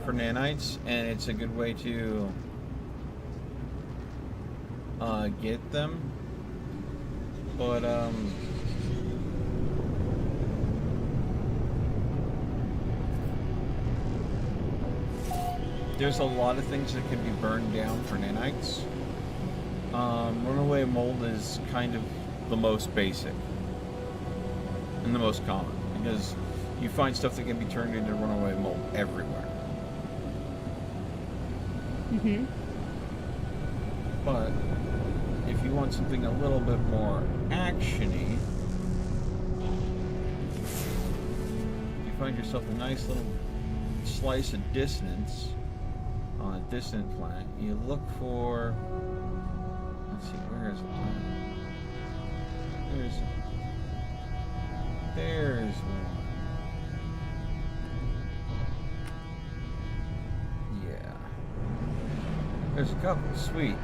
for nanites, and it's a good way to get them. But there's a lot of things that can be burned down for nanites. Runaway mold is kind of the most basic and the most common, because you find stuff that can be turned into runaway mold everywhere. Mm-hmm. But if you want something a little bit more actiony, you find yourself a nice little slice of dissonance on a dissonant planet. You look for, let's see, where is the planet? There's one. Yeah. There's a couple. Sweet.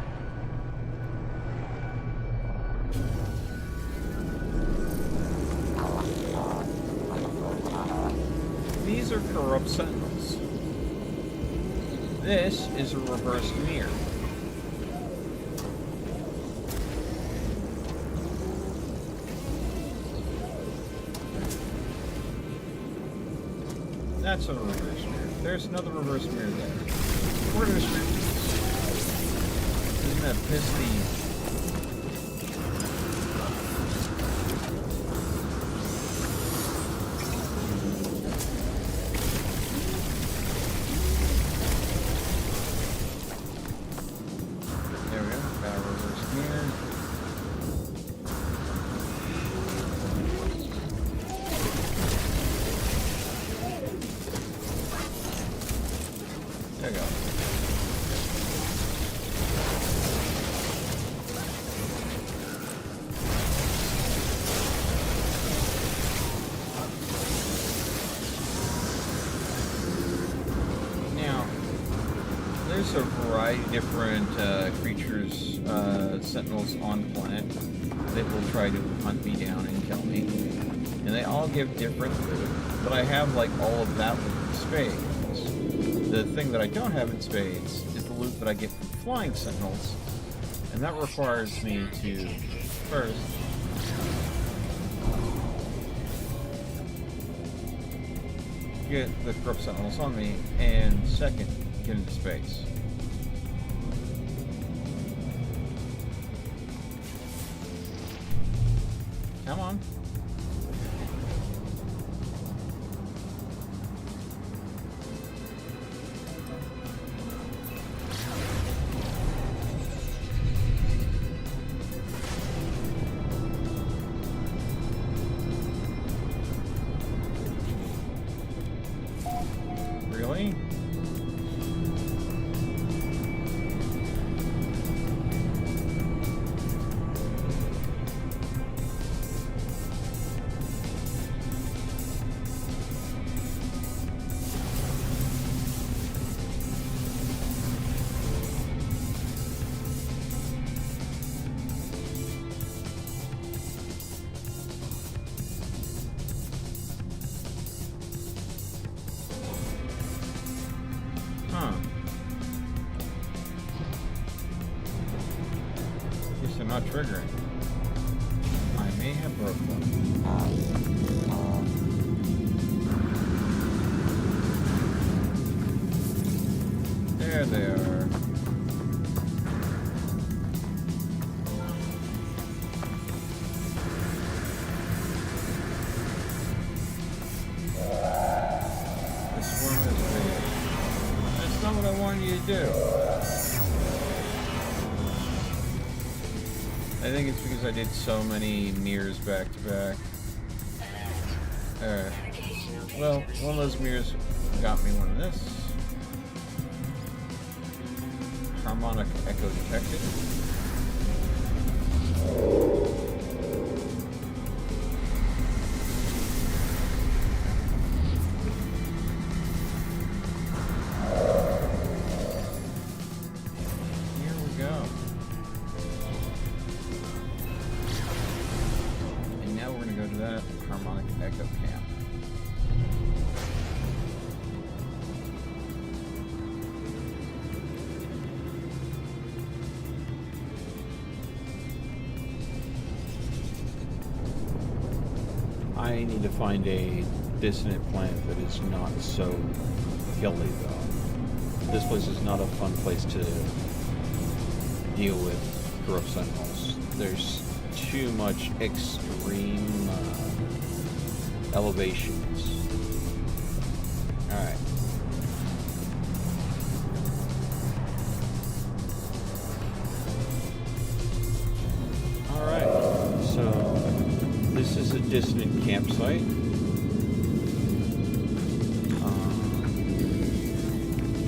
These are corrupt sentinels. This is a reverse mirror. That's a reverse mirror. There's another reverse mirror there. We're gonna shoot. Isn't that piss the... There we go. Got a reverse mirror. There you go. there's a variety of different creatures, sentinels on the planet that will try to hunt me down and kill me. And they all give different loot, but I have like all of that with spades. The thing that I don't have in spades is the loot that I get from flying sentinels, and that requires me to first get the corrupt sentinels on me, and second, get into space. Come on. Really? Huh. Guess they're not triggering. I may have broke them. There they are. This worm is big. That's not what I wanted you to do. I think it's because I did so many mirrors back to back. Alright. Well, one of those mirrors got me one of this. Harmonic echo detected. Here we go. And now we're going to go to that harmonic echo camp. I need to find a dissonant planet that is not so hilly, though. This place is not a fun place to deal with corrupt sentinels. There's too much extreme elevations. Alright. Alright, so this is a dissonant campsite.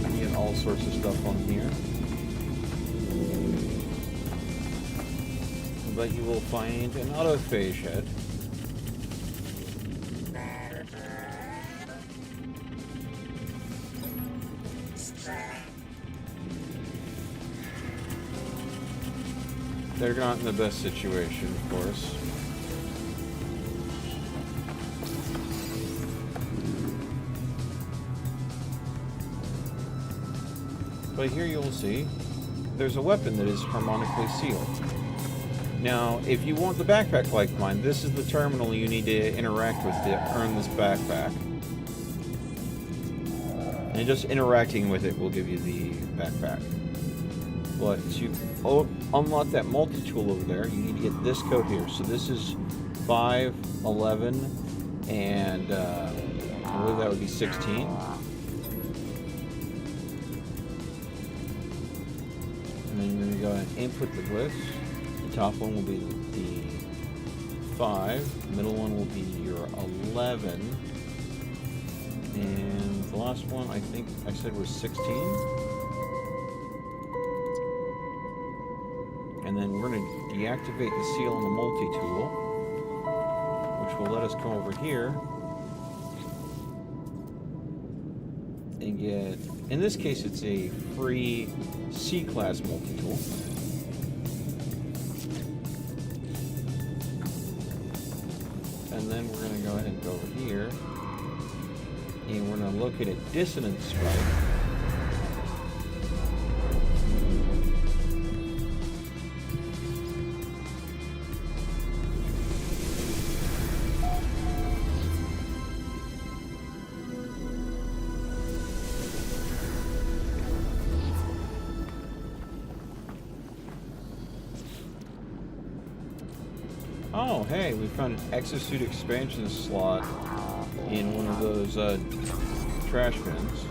You get all sorts of stuff on here. But you will find an autophage head. They're not in the best situation, of course. But here you'll see there's a weapon that is harmonically sealed. Now, if you want the backpack like mine, this is the terminal you need to interact with to earn this backpack. And just interacting with it will give you the backpack. But to unlock that multi-tool over there, you need to get this code here. So this is 5, 11, and I believe that would be 16. And then you're going to go and input the glyphs. The top one will be the 5, the middle one will be your 11, and the last one I think I said was 16. And then we're going to deactivate the seal on the multi-tool, which will let us come over here and get, in this case, it's a free C-class multi-tool. And then we're going to go ahead and go over here, and we're going to locate a dissonance spike. Oh, hey, we found an exosuit expansion slot in one of those trash bins.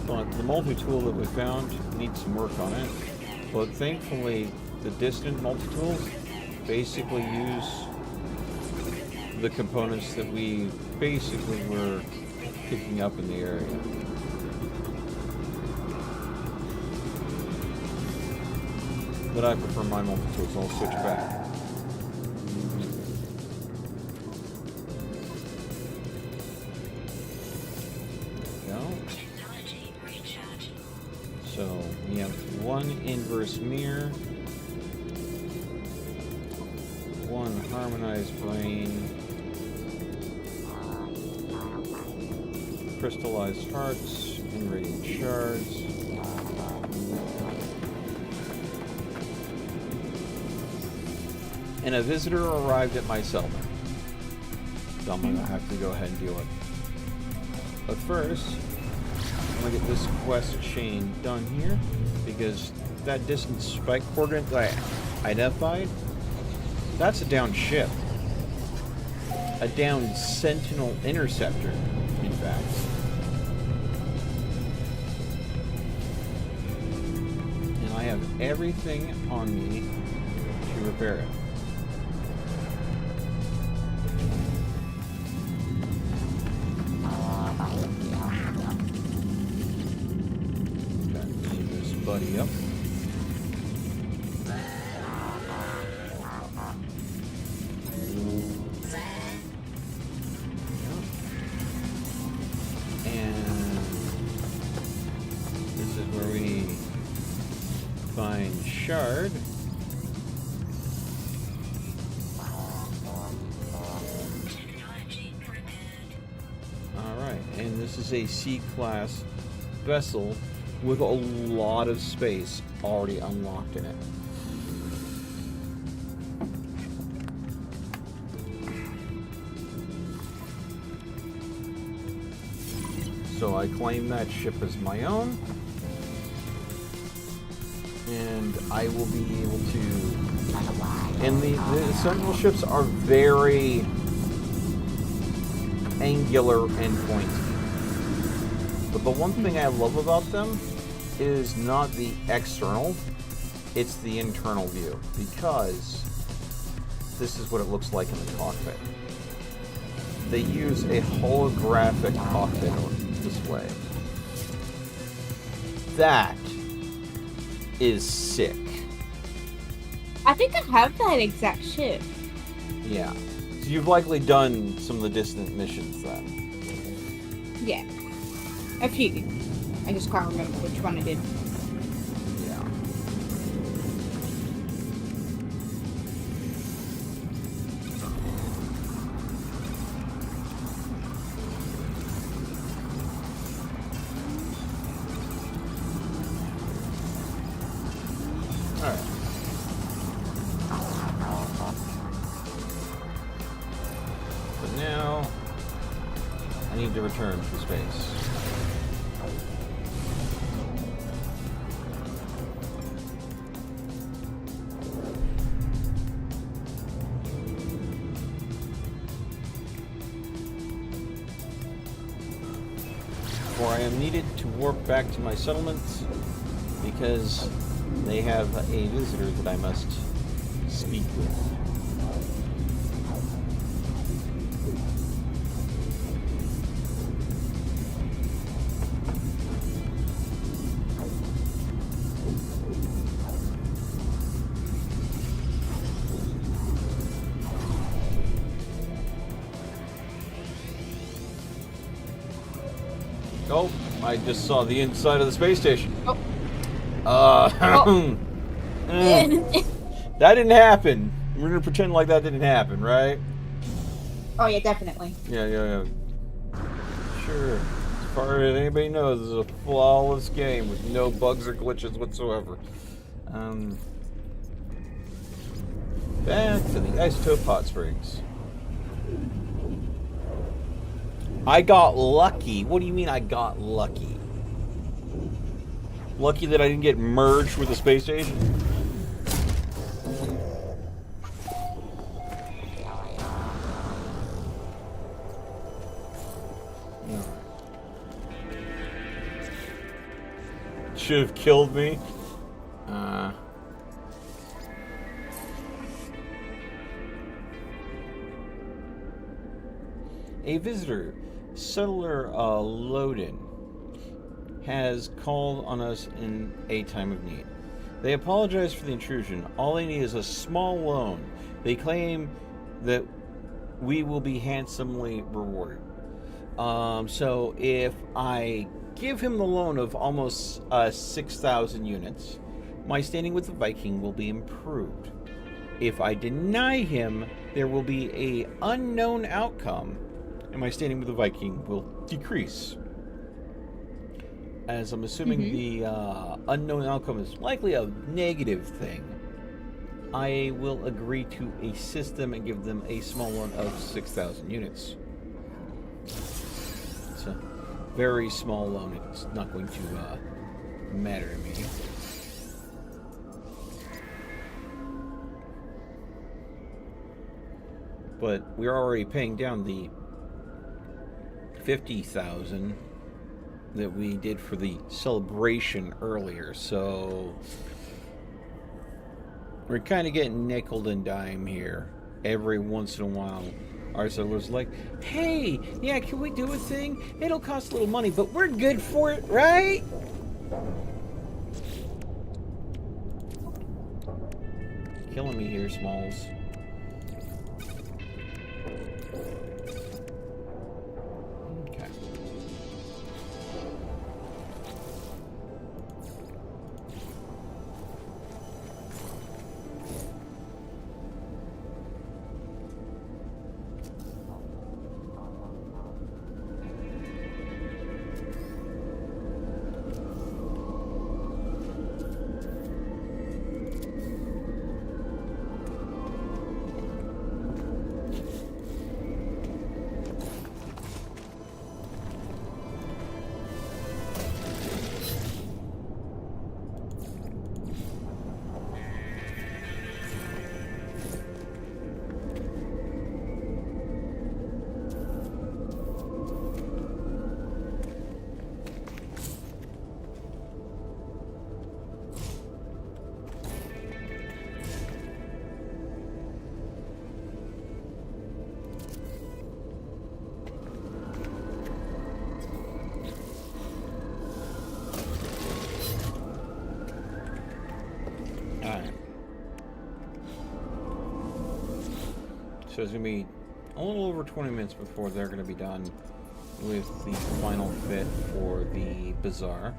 But the multi-tool that we found needs some work on it. But thankfully, the distant multi-tools basically use the components that we basically were picking up in the area. But I prefer my multi-tools, so I'll switch back. There we go. So we have one inverse mirror, one harmonized brain, crystallized hearts, and radiant shards. And a visitor arrived at my settlement. So I'm gonna have to go ahead and deal with it. But first, I'm gonna get this quest chain done here, because that distance spike coordinate that I identified, that's a down ship. A down Sentinel Interceptor, in fact. And I have everything on me to repair it. Buddy up. And this is where we find Shard. Alright, and this is a C-class vessel with a lot of space already unlocked in it. So I claim that ship as my own, and I will be able to... And the Sentinel ships are very angular and pointy. But the one thing I love about them is not the external, it's the internal view, because this is what it looks like in the cockpit. They use a holographic cockpit display. That is sick. I think I have that exact ship. Yeah. So you've likely done some of the distant missions then. Yeah. A few. I just can't remember which one I did. Yeah. Alright. But now I need to return to space. For I am needed to warp back to my settlements because they have a visitor that I must speak with. Oh, I just saw the inside of the space station. Oh. That didn't happen. We're gonna pretend like that didn't happen, right? Oh yeah, definitely. Yeah. Sure. As far as anybody knows, this is a flawless game with no bugs or glitches whatsoever. Back to the isotope hot springs. I got lucky. What do you mean I got lucky? Lucky that I didn't get merged with the space station? No. Should have killed me. A visitor, settler Loden, has called on us in a time of need. They apologize for the intrusion. All they need is a small loan. They claim that we will be handsomely rewarded. So if I give him the loan of almost 6,000 units, my standing with the Viking will be improved. If I deny him, there will be a unknown outcome, and my standing with the Viking will decrease. As I'm assuming the unknown outcome is likely a negative thing, I will agree to assist them and give them a small loan of 6,000 units. It's a very small loan. It's not going to matter to me. But we're already paying down the 50,000 that we did for the celebration earlier, so we're kind of getting nickel and dime here. Every once in a while, our settlers like, hey, yeah, can we do a thing? It'll cost a little money, but we're good for it, right? Killing me here, Smalls. So it's going to be a little over 20 minutes before they're going to be done with the final fit for the Bazaar.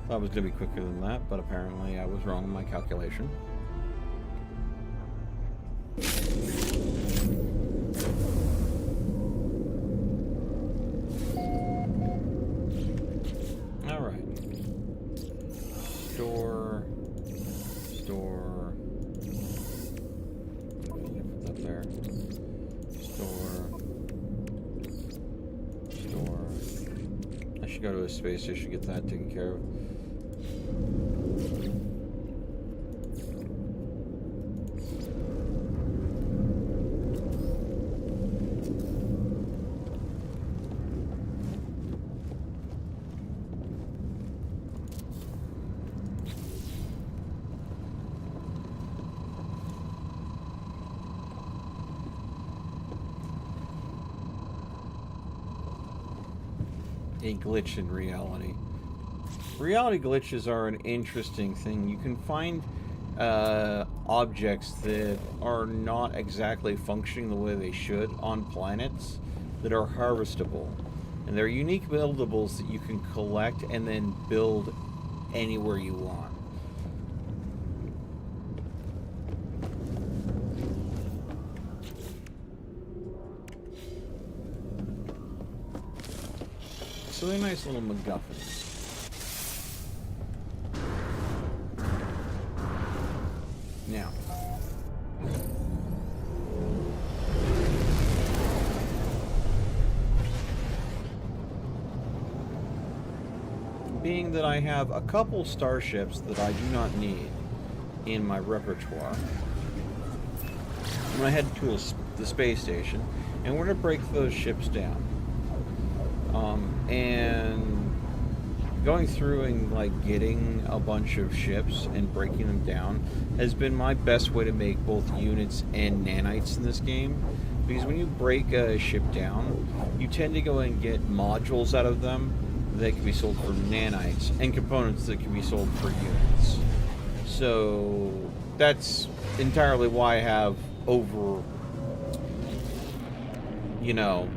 Thought it was going to be quicker than that, but apparently I was wrong in my calculation. Alright. Store. Put that there. Store. I should go to a space station, get that taken care of. A glitch in reality. Reality glitches are an interesting thing. You can find objects that are not exactly functioning the way they should on planets that are harvestable. And they're unique buildables that you can collect and then build anywhere you want. So they're nice little MacGuffins. Now, being that I have a couple starships that I do not need in my repertoire, I'm going to head to the space station, and we're going to break those ships down. And going through and like getting a bunch of ships and breaking them down has been my best way to make both units and nanites in this game, because when you break a ship down, you tend to go and get modules out of them that can be sold for nanites and components that can be sold for units. So that's entirely why I have over, you know,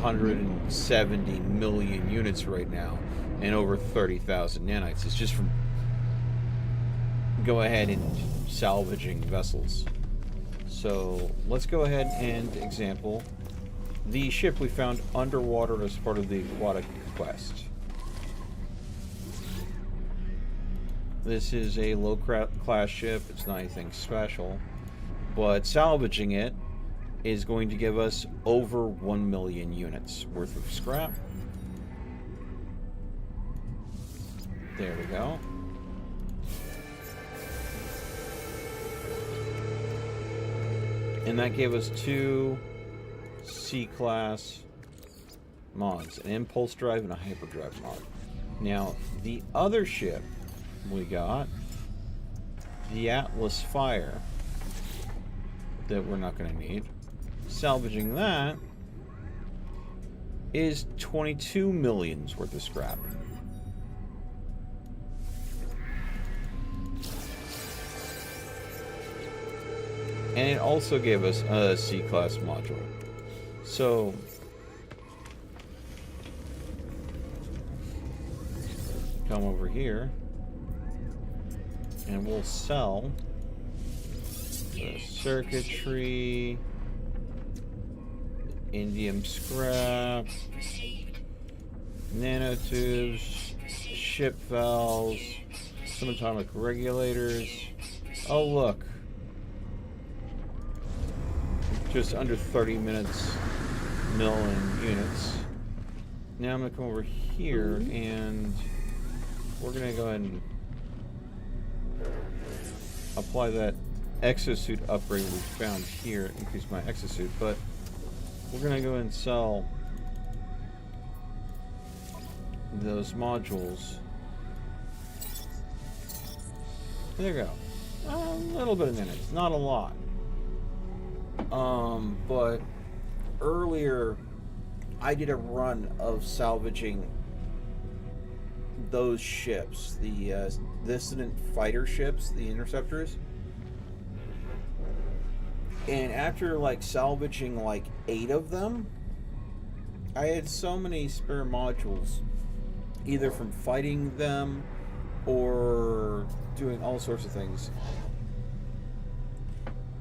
170 million units right now and over 30,000 nanites. It's just from go ahead and salvaging vessels. So let's go ahead and example the ship we found underwater as part of the aquatic quest. This is a low class ship. It's not anything special, but salvaging it is going to give us over 1 million units worth of scrap. There we go. And that gave us 2 C-class mods, an impulse drive and a hyperdrive mod. Now, the other ship we got, the Atlas Fire, that we're not going to need. Salvaging that is 22 million's worth of scrap. And it also gave us a C-class module. So come over here and we'll sell the circuitry, indium scrap, nanotubes, ship valves, some atomic regulators. Oh look, just under 30 minutes milling units. Now I'm gonna come over here and we're gonna go ahead and apply that exosuit upgrade we found here, increase my exosuit, but we're gonna go and sell those modules. There you go. A little bit of minutes, not a lot. But earlier I did a run of salvaging those ships, the dissident fighter ships, the interceptors. And after like salvaging like 8 of them, I had so many spare modules, either from fighting them or doing all sorts of things.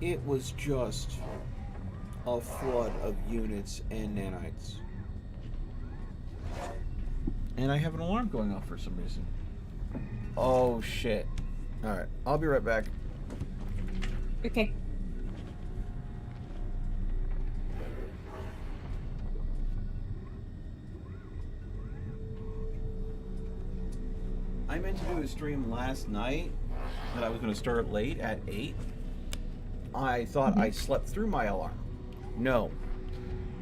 It was just a flood of units and nanites. And I have an alarm going off for some reason. Oh shit. Alright, I'll be right back. Okay. I meant to do a stream last night, but I was going to start late at 8. I thought I slept through my alarm. No.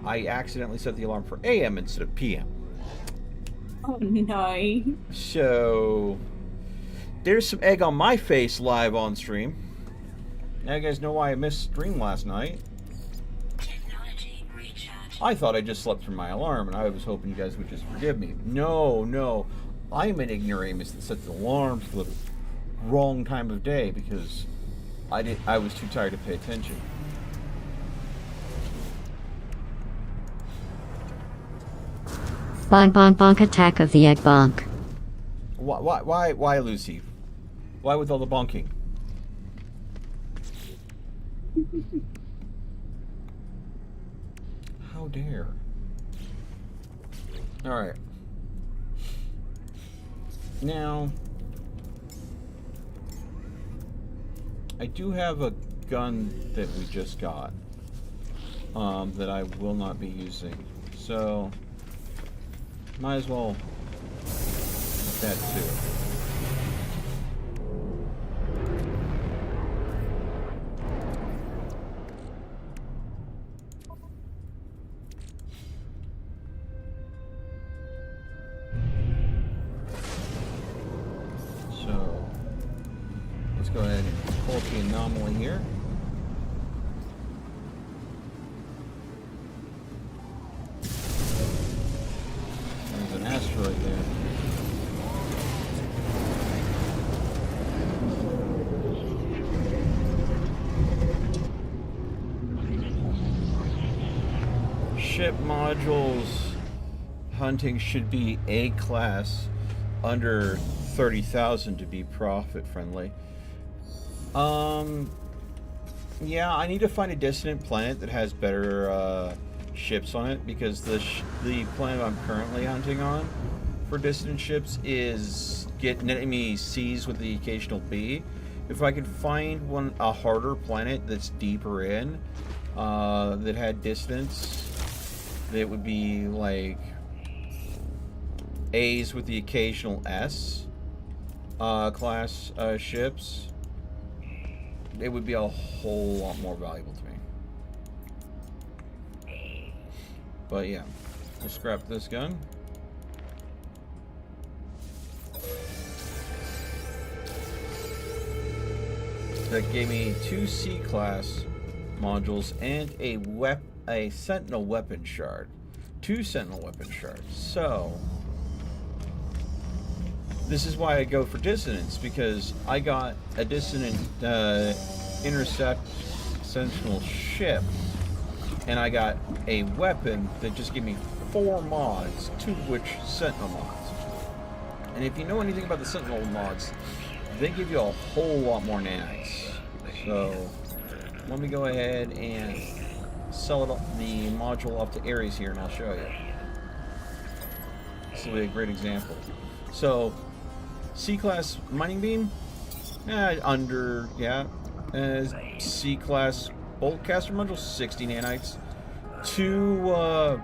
I accidentally set the alarm for AM instead of PM. Oh no. So, there's some egg on my face live on stream. Now you guys know why I missed stream last night. Technology recharge. I thought I just slept through my alarm, and I was hoping you guys would just forgive me. No, no. I'm an ignoramus that sets alarms for the wrong time of day because I was too tired to pay attention. Bonk bonk bonk attack of the egg bonk. Why, Lucy? Why with all the bonking? How dare. Alright. Now, I do have a gun that we just got that I will not be using. So, might as well get that too. So, let's go ahead and pull up the anomaly here. There's an asteroid there. Ship modules hunting should be A class, under 30,000 to be profit friendly. Yeah, I need to find a dissonant planet that has better ships on it, because the planet I'm currently hunting on for dissonant ships is getting me C's with the occasional B. If I could find a harder planet that's deeper in that had dissonance, that would be like A's with the occasional S class ships, it would be a whole lot more valuable to me. But yeah, we'll scrap this gun. That gave me 2 C-class modules and a Sentinel weapon shard. 2 Sentinel weapon shards. So, this is why I go for dissonance, because I got a dissonant intercept sentinel ship, and I got a weapon that just gave me 4 mods, 2 of which Sentinel mods. And if you know anything about the Sentinel mods, they give you a whole lot more nanites. So, let me go ahead and sell the module off to Ares here, and I'll show you. This will be a great example. So, C-class mining beam, under, yeah. C-class bolt caster module, 60 nanites. 2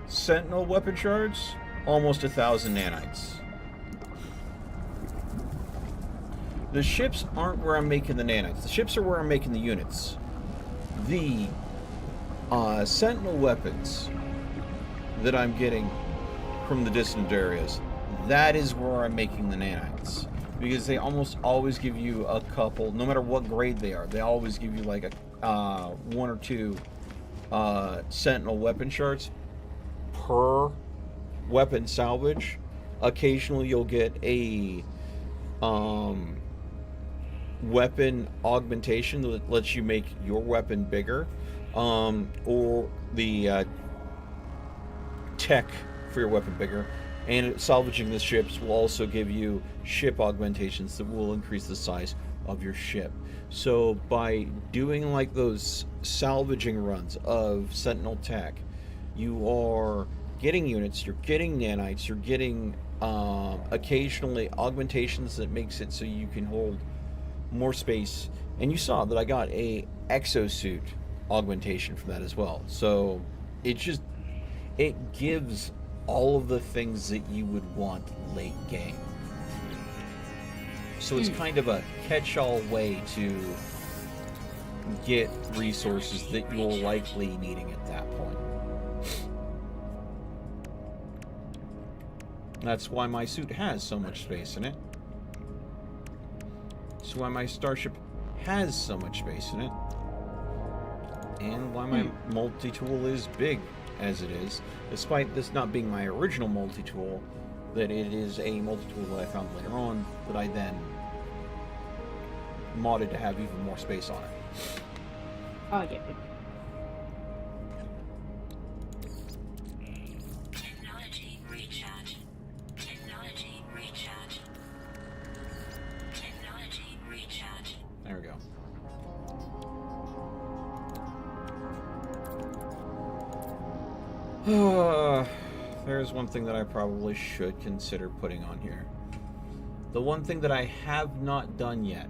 Sentinel weapon shards, almost 1,000 nanites. The ships aren't where I'm making the nanites. The ships are where I'm making the units. The Sentinel weapons that I'm getting from the distant areas, that is where I'm making the nanites. Because they almost always give you a couple, no matter what grade they are, they always give you like a 1 or 2 Sentinel weapon shards per weapon salvage. Occasionally you'll get a weapon augmentation that lets you make your weapon bigger, or the tech for your weapon bigger. And salvaging the ships will also give you ship augmentations that will increase the size of your ship. So by doing like those salvaging runs of Sentinel tech, you are getting units, you're getting nanites, you're getting occasionally augmentations that makes it so you can hold more space. And you saw that I got a exosuit augmentation from that as well. So it gives all of the things that you would want late game. So it's kind of a catch-all way to get resources that you're likely needing at that point. That's why my suit has so much space in it. That's why my starship has so much space in it. And why my multi-tool is big as it is, despite this not being my original multi-tool, that it is a multi-tool that I found later on that I then modded to have even more space on it. Oh, yeah. Technology There's one thing that I probably should consider putting on here. The one thing that I have not done yet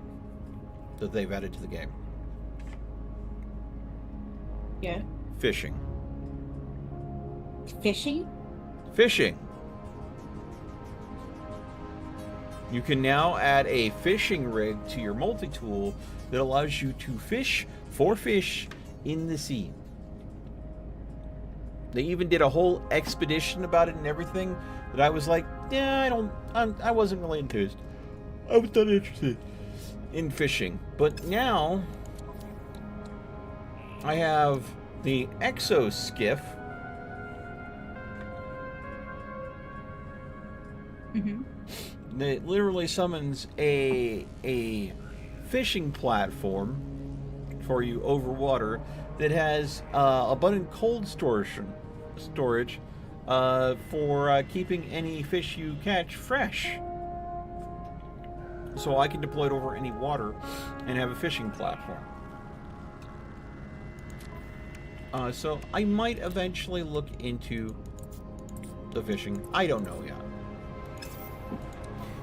that they've added to the game. Yeah. Fishing. Fishing? Fishing. You can now add a fishing rig to your multi-tool that allows you to fish for fish in the sea. They even did a whole expedition about it and everything that I was like, yeah, I wasn't really enthused. I was not interested in fishing. But now I have the Exo Skiff. That literally summons a fishing platform for you over water that has abundant cold storage for keeping any fish you catch fresh. So I can deploy it over any water and have a fishing platform. So I might eventually look into the fishing. I don't know yet.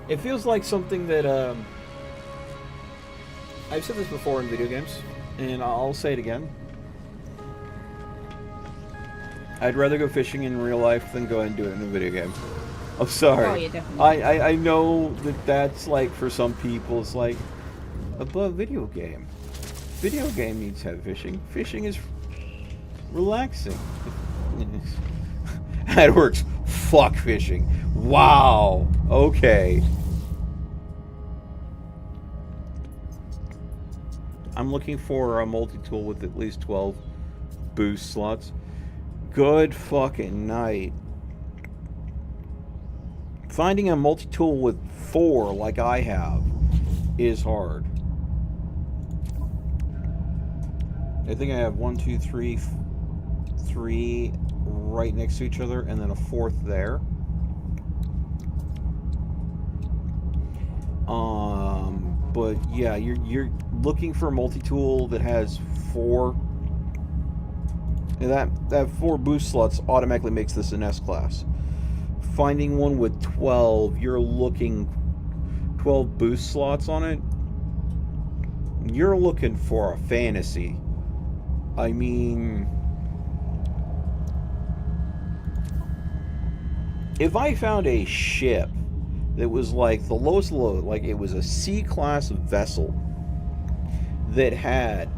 It feels like something that I've said this before in video games, and I'll say it again. I'd rather go fishing in real life than go and do it in a video game. I'm sorry. Oh, yeah, definitely. I know that that's like for some people it's like above video game. Video game needs to have fishing. Fishing is relaxing. That works. Fuck fishing. Wow. Okay. I'm looking for a multi-tool with at least 12 boost slots. Good fucking night. Finding a multi-tool with 4 like I have is hard. I think I have 1, 2, 3 right next to each other and then a 4th there. But yeah, you're looking for a multi-tool that has 4. And that 4 boost slots automatically makes this an S class. Finding one with 12, you're looking 12 boost slots on it. You're looking for a fantasy. I mean, if I found a ship that was like the lowest load, like it was a C-class vessel that had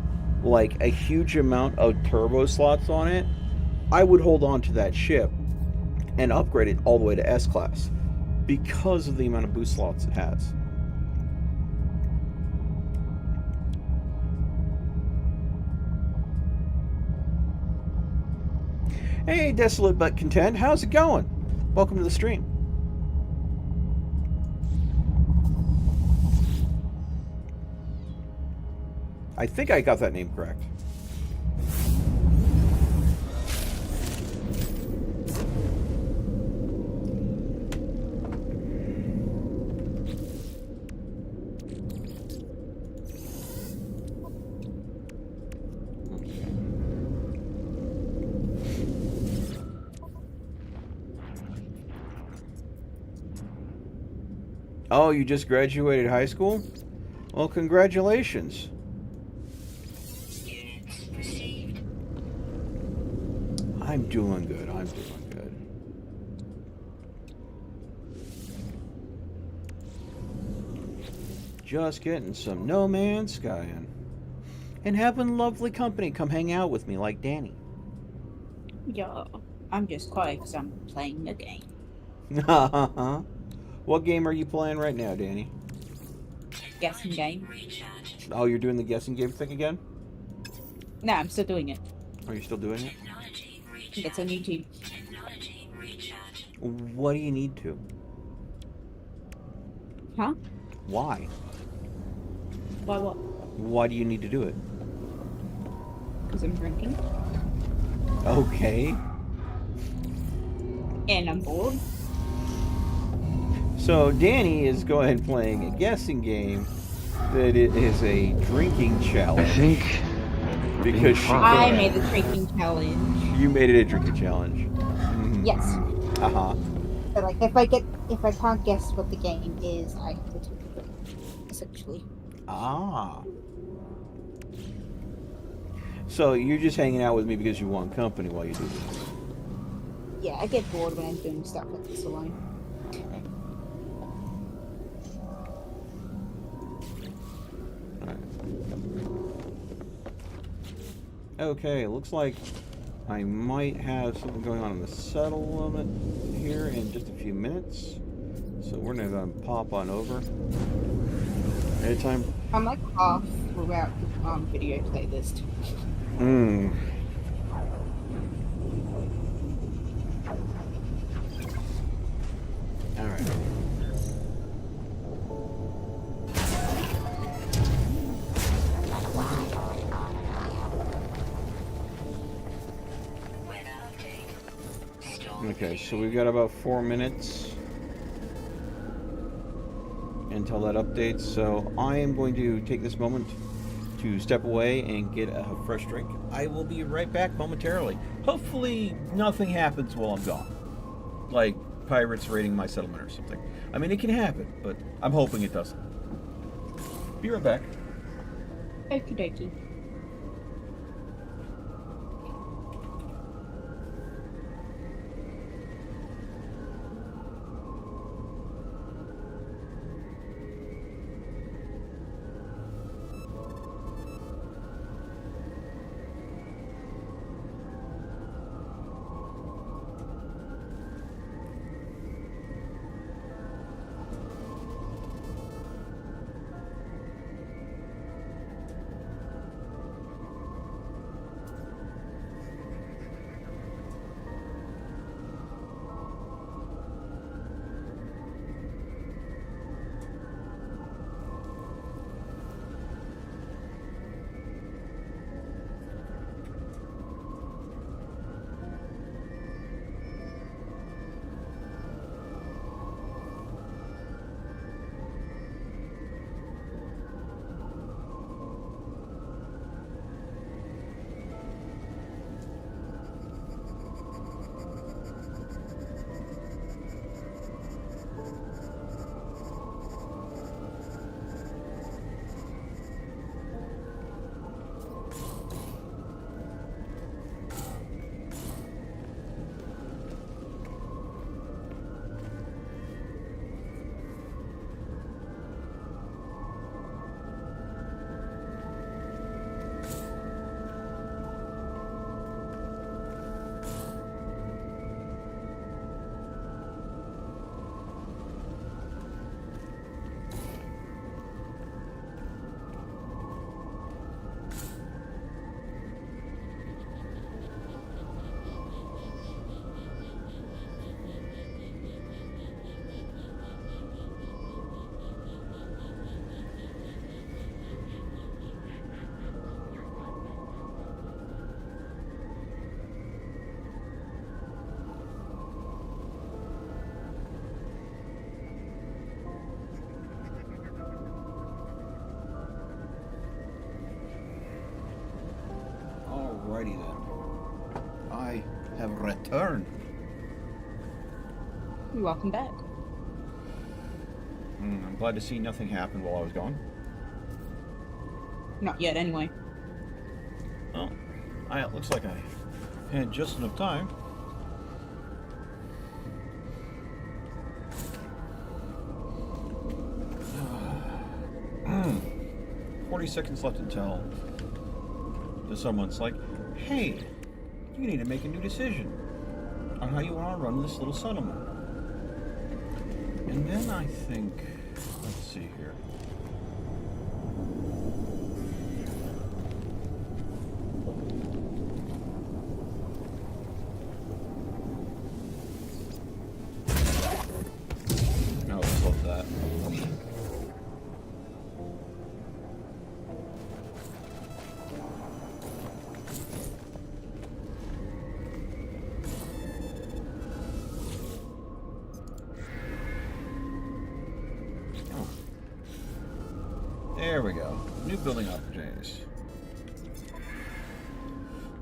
like a huge amount of turbo slots on it, I would hold on to that ship and upgrade it all the way to S-class because of the amount of boost slots it has. Hey, Desolate But Content, how's it going? Welcome to the stream. I think I got that name correct. Oh, you just graduated high school? Well, congratulations. I'm doing good. I'm doing good. Just getting some No Man's Sky in. And having lovely company come hang out with me like Danny. Yeah, I'm just quiet because I'm playing a game. What game are you playing right now, Danny? Guessing game. Oh, you're doing the guessing game thing again? No, I'm still doing it. Are you still doing it? It's on YouTube. What do you need to? Huh? Why? Why what? Why do you need to do it? Because I'm drinking. Okay. And I'm bored. So Danny is going and playing a guessing game that it is a drinking challenge. I think because I made the drinking challenge. you made it a drinking challenge. Yes. Uh-huh. So like if I can't guess what the game is, I have to take a break, essentially. Ah. So you're just hanging out with me because you want company while you do this. Yeah, I get bored when I'm doing stuff like this alone. Okay, looks like I might have something going on in the settlement here in just a few minutes. So we're gonna pop on over. Anytime. I'm like half throughout the video playlist. Hmm. All right. Okay, so we've got about 4 minutes until that updates. So I am going to take this moment to step away and get a fresh drink. I will be right back momentarily. Hopefully nothing happens while I'm gone. Like pirates raiding my settlement or something. I mean, it can happen, but I'm hoping it doesn't. Be right back. Okie dokie. Alrighty then. I have returned. Welcome back. I'm glad to see nothing happened while I was gone. Not yet, anyway. Well, it looks like I had just enough time. Hmm. 40 seconds left until someone's like, hey, you need to make a new decision on how you want to run this little settlement. And then I think, let's see here. No, let's love that. There we go. New building opportunities.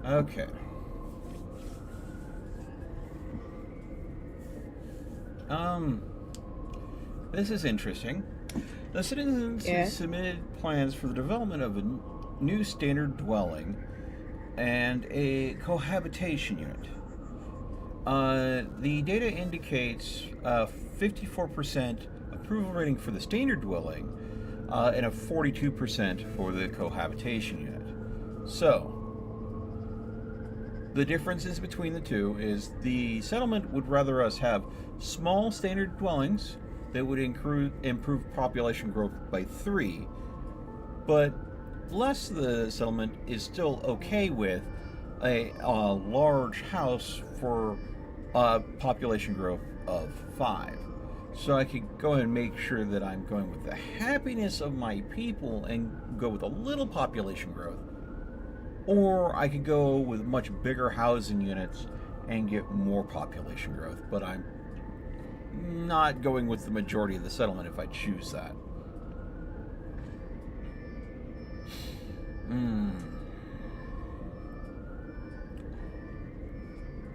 Okay. This is interesting. The citizens Yeah. submitted plans for the development of a new standard dwelling and a cohabitation unit. The data indicates a 54% approval rating for the standard dwelling and a 42% for the cohabitation unit. So, the differences between the two is the settlement would rather us have small standard dwellings that would improve population growth by 3, but less the settlement is still okay with a large house for population growth of 5. So I could go ahead and make sure that I'm going with the happiness of my people and go with a little population growth. Or I could go with much bigger housing units and get more population growth, but I'm not going with the majority of the settlement if I choose that.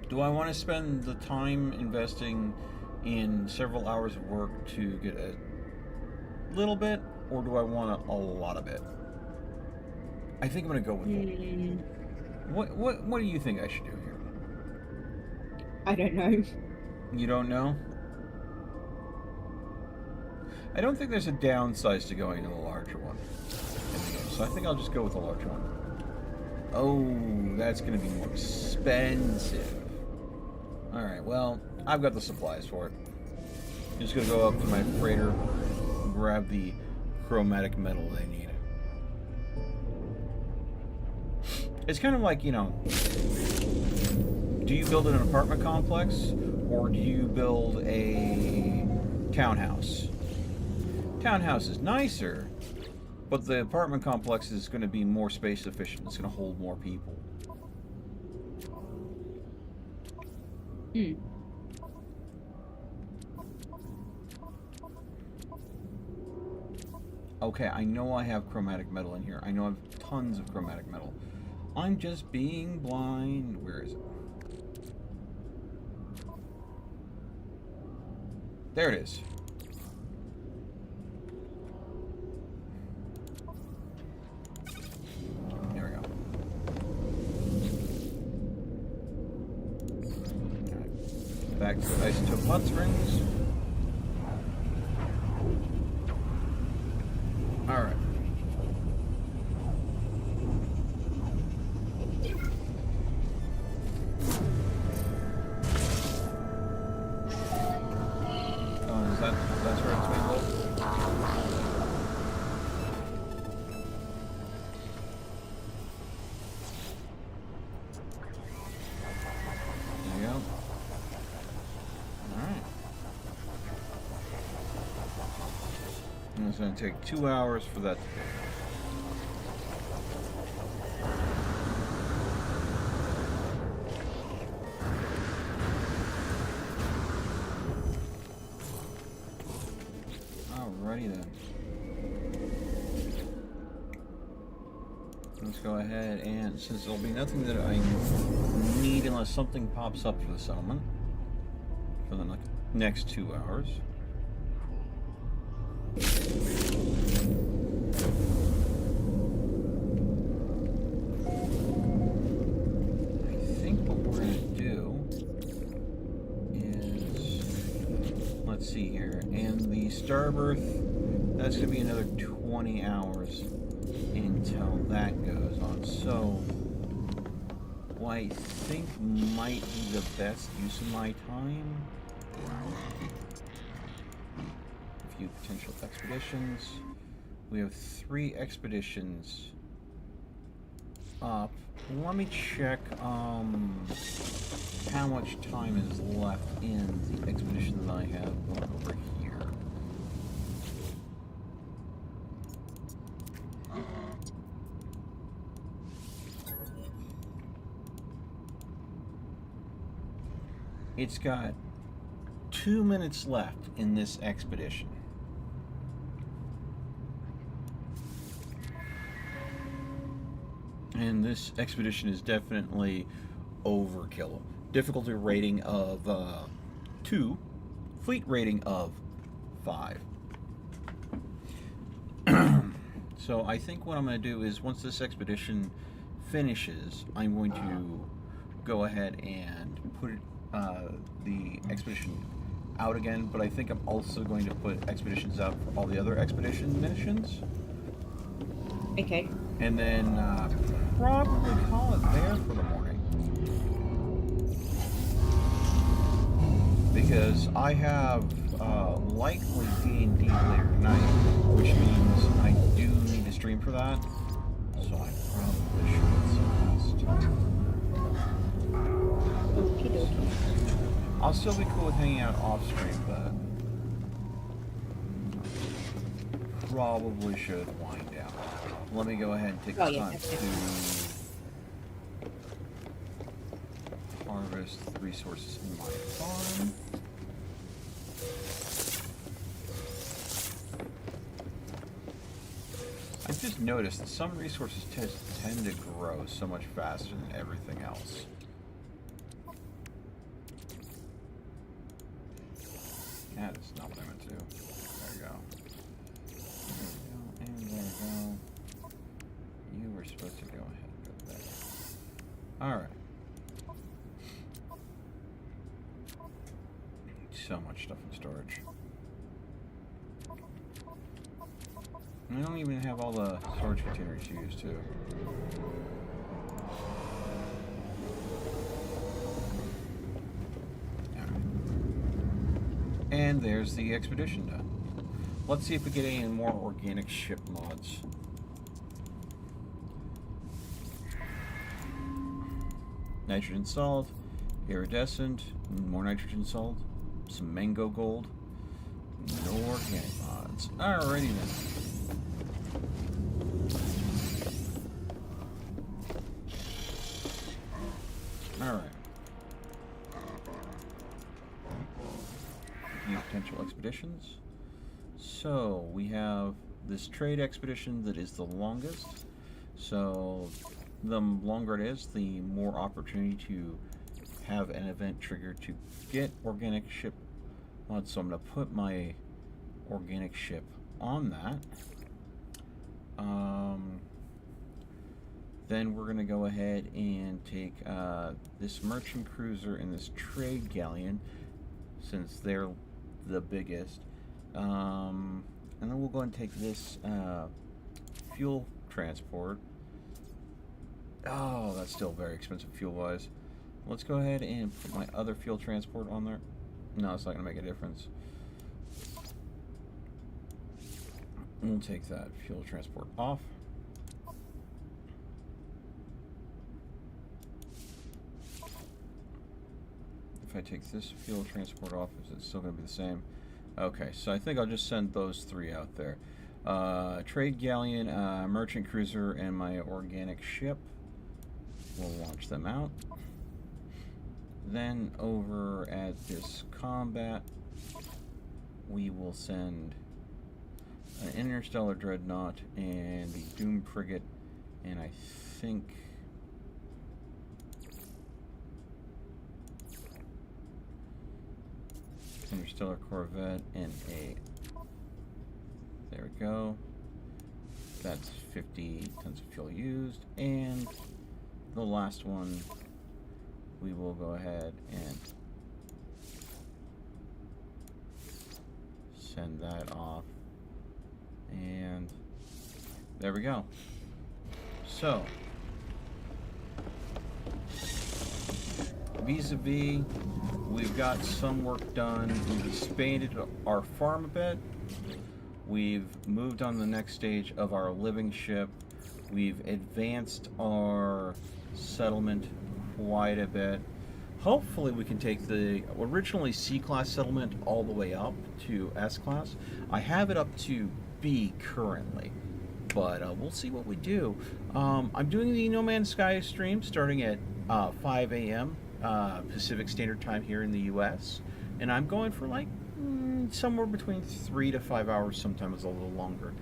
Do I want to spend the time investing in several hours of work to get a little bit, or do I want a lot of it? I think I'm going to go with what do you think I should do here? I don't know. You don't know? I don't think there's a downside to going to the larger one. So I think I'll just go with the larger one. Oh, that's going to be more expensive. Alright, well, I've got the supplies for it. I'm just going to go up to my freighter and grab the chromatic metal they need. It's kind of like, you know, do you build an apartment complex or do you build a townhouse? Townhouse is nicer, but the apartment complex is going to be more space efficient. It's going to hold more people. Okay, I know I have chromatic metal in here. I know I have tons of chromatic metal. I'm just being blind. Where is it? There it is. There we go. Alright. Back to isotope hot springs. Alright. That's where it's being low. There you go. Alright. And it's going to take 2 hours for that to go. Alrighty then. Let's go ahead and, since there'll be nothing that I need unless something pops up for the settlement for the next 2 hours. I think what we're going to do is, let's see here, and the Starbirth, that's going to be another 20 hours until that goes on. So, what I think might be the best use of my time, a few potential expeditions. We have 3 expeditions up. Let me check how much time is left in the expedition that I have going over here. It's got 2 minutes left in this expedition. And this expedition is definitely overkill. Difficulty rating of 2 complete rating of 5. So I think what I'm going to do is once this expedition finishes, I'm going to go ahead and put the expedition out again, but I think I'm also going to put expeditions out for all the other expedition missions. Okay. And then probably call it there for the morning. Because I have likely D&D later tonight, which means I do need to stream for that. So I probably should Okie dokie. I'll still be cool with hanging out off stream, but probably should wind down. Let me go ahead and take this time to harvest the resources in my farm. I've just noticed that some resources tend to grow so much faster than everything else. That is not what I meant to do. There you go. There we go, and there we go. You were supposed to go ahead and go there. Alright. So much stuff in storage. I don't even have all the storage containers used, too. And there's the expedition done. Let's see if we get any more organic ship mods. Nitrogen salt, iridescent, more nitrogen salt, some mango gold, no organic mods. Alrighty then. Alright. New potential expeditions. So we have this trade expedition that is the longest. So the longer it is, the more opportunity to have an event triggered to get organic ship mods. So I'm going to put my organic ship on that. Then we're going to go ahead and take this merchant cruiser and this trade galleon, since they're the biggest. And then we'll go and take this fuel transport. Oh, that's still very expensive fuel-wise. Let's go ahead and put my other fuel transport on there. No, it's not going to make a difference. We'll take that fuel transport off. If I take this fuel transport off, is it still going to be the same? Okay, so I think I'll just send those 3 out there. Trade galleon, merchant cruiser, and my organic ship. We'll launch them out. Then over at this combat, we will send an interstellar dreadnought and the Doom frigate, and I think interstellar corvette and a, there we go, that's 50 tons of fuel used. And the last one, we will go ahead and send that off, and there we go. So vis-a-vis, we've got some work done. We've expanded our farm a bit. We've moved on to the next stage of our living ship. We've advanced our settlement quite a bit. Hopefully we can take the originally C-class settlement all the way up to S-class. I have it up to B currently, but we'll see what we do. I'm doing the No Man's Sky stream starting at 5 a.m. Pacific Standard Time here in the US, and I'm going for like somewhere between 3 to 5 hours, sometimes a little longer.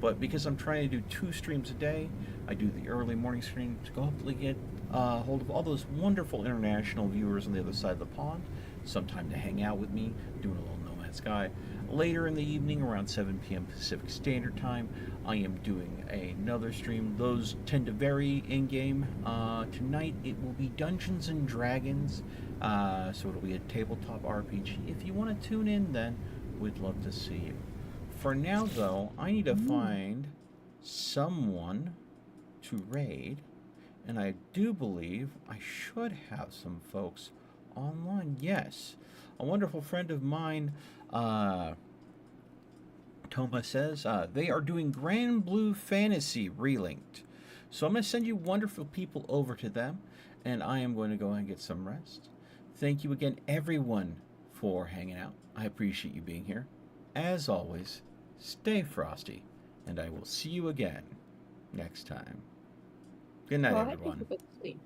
But because I'm trying to do 2 streams a day, I do the early morning stream to hopefully get hold of all those wonderful international viewers on the other side of the pond, some time to hang out with me, doing a little No Sky. Later in the evening, around 7 p.m. Pacific Standard Time, I am doing another stream. Those tend to vary in-game. Tonight, it will be Dungeons and Dragons, so it'll be a tabletop RPG. If you want to tune in, then we'd love to see you. For now, though, I need to find someone to raid, and I do believe I should have some folks online. Yes, a wonderful friend of mine, Toma says, they are doing Grand Blue Fantasy Relinked. So I'm going to send you wonderful people over to them, and I am going to go and get some rest. Thank you again, everyone, for hanging out. I appreciate you being here. As always, stay frosty, and I will see you again next time. Good night, Well, I hope you everyone. have a good sleep.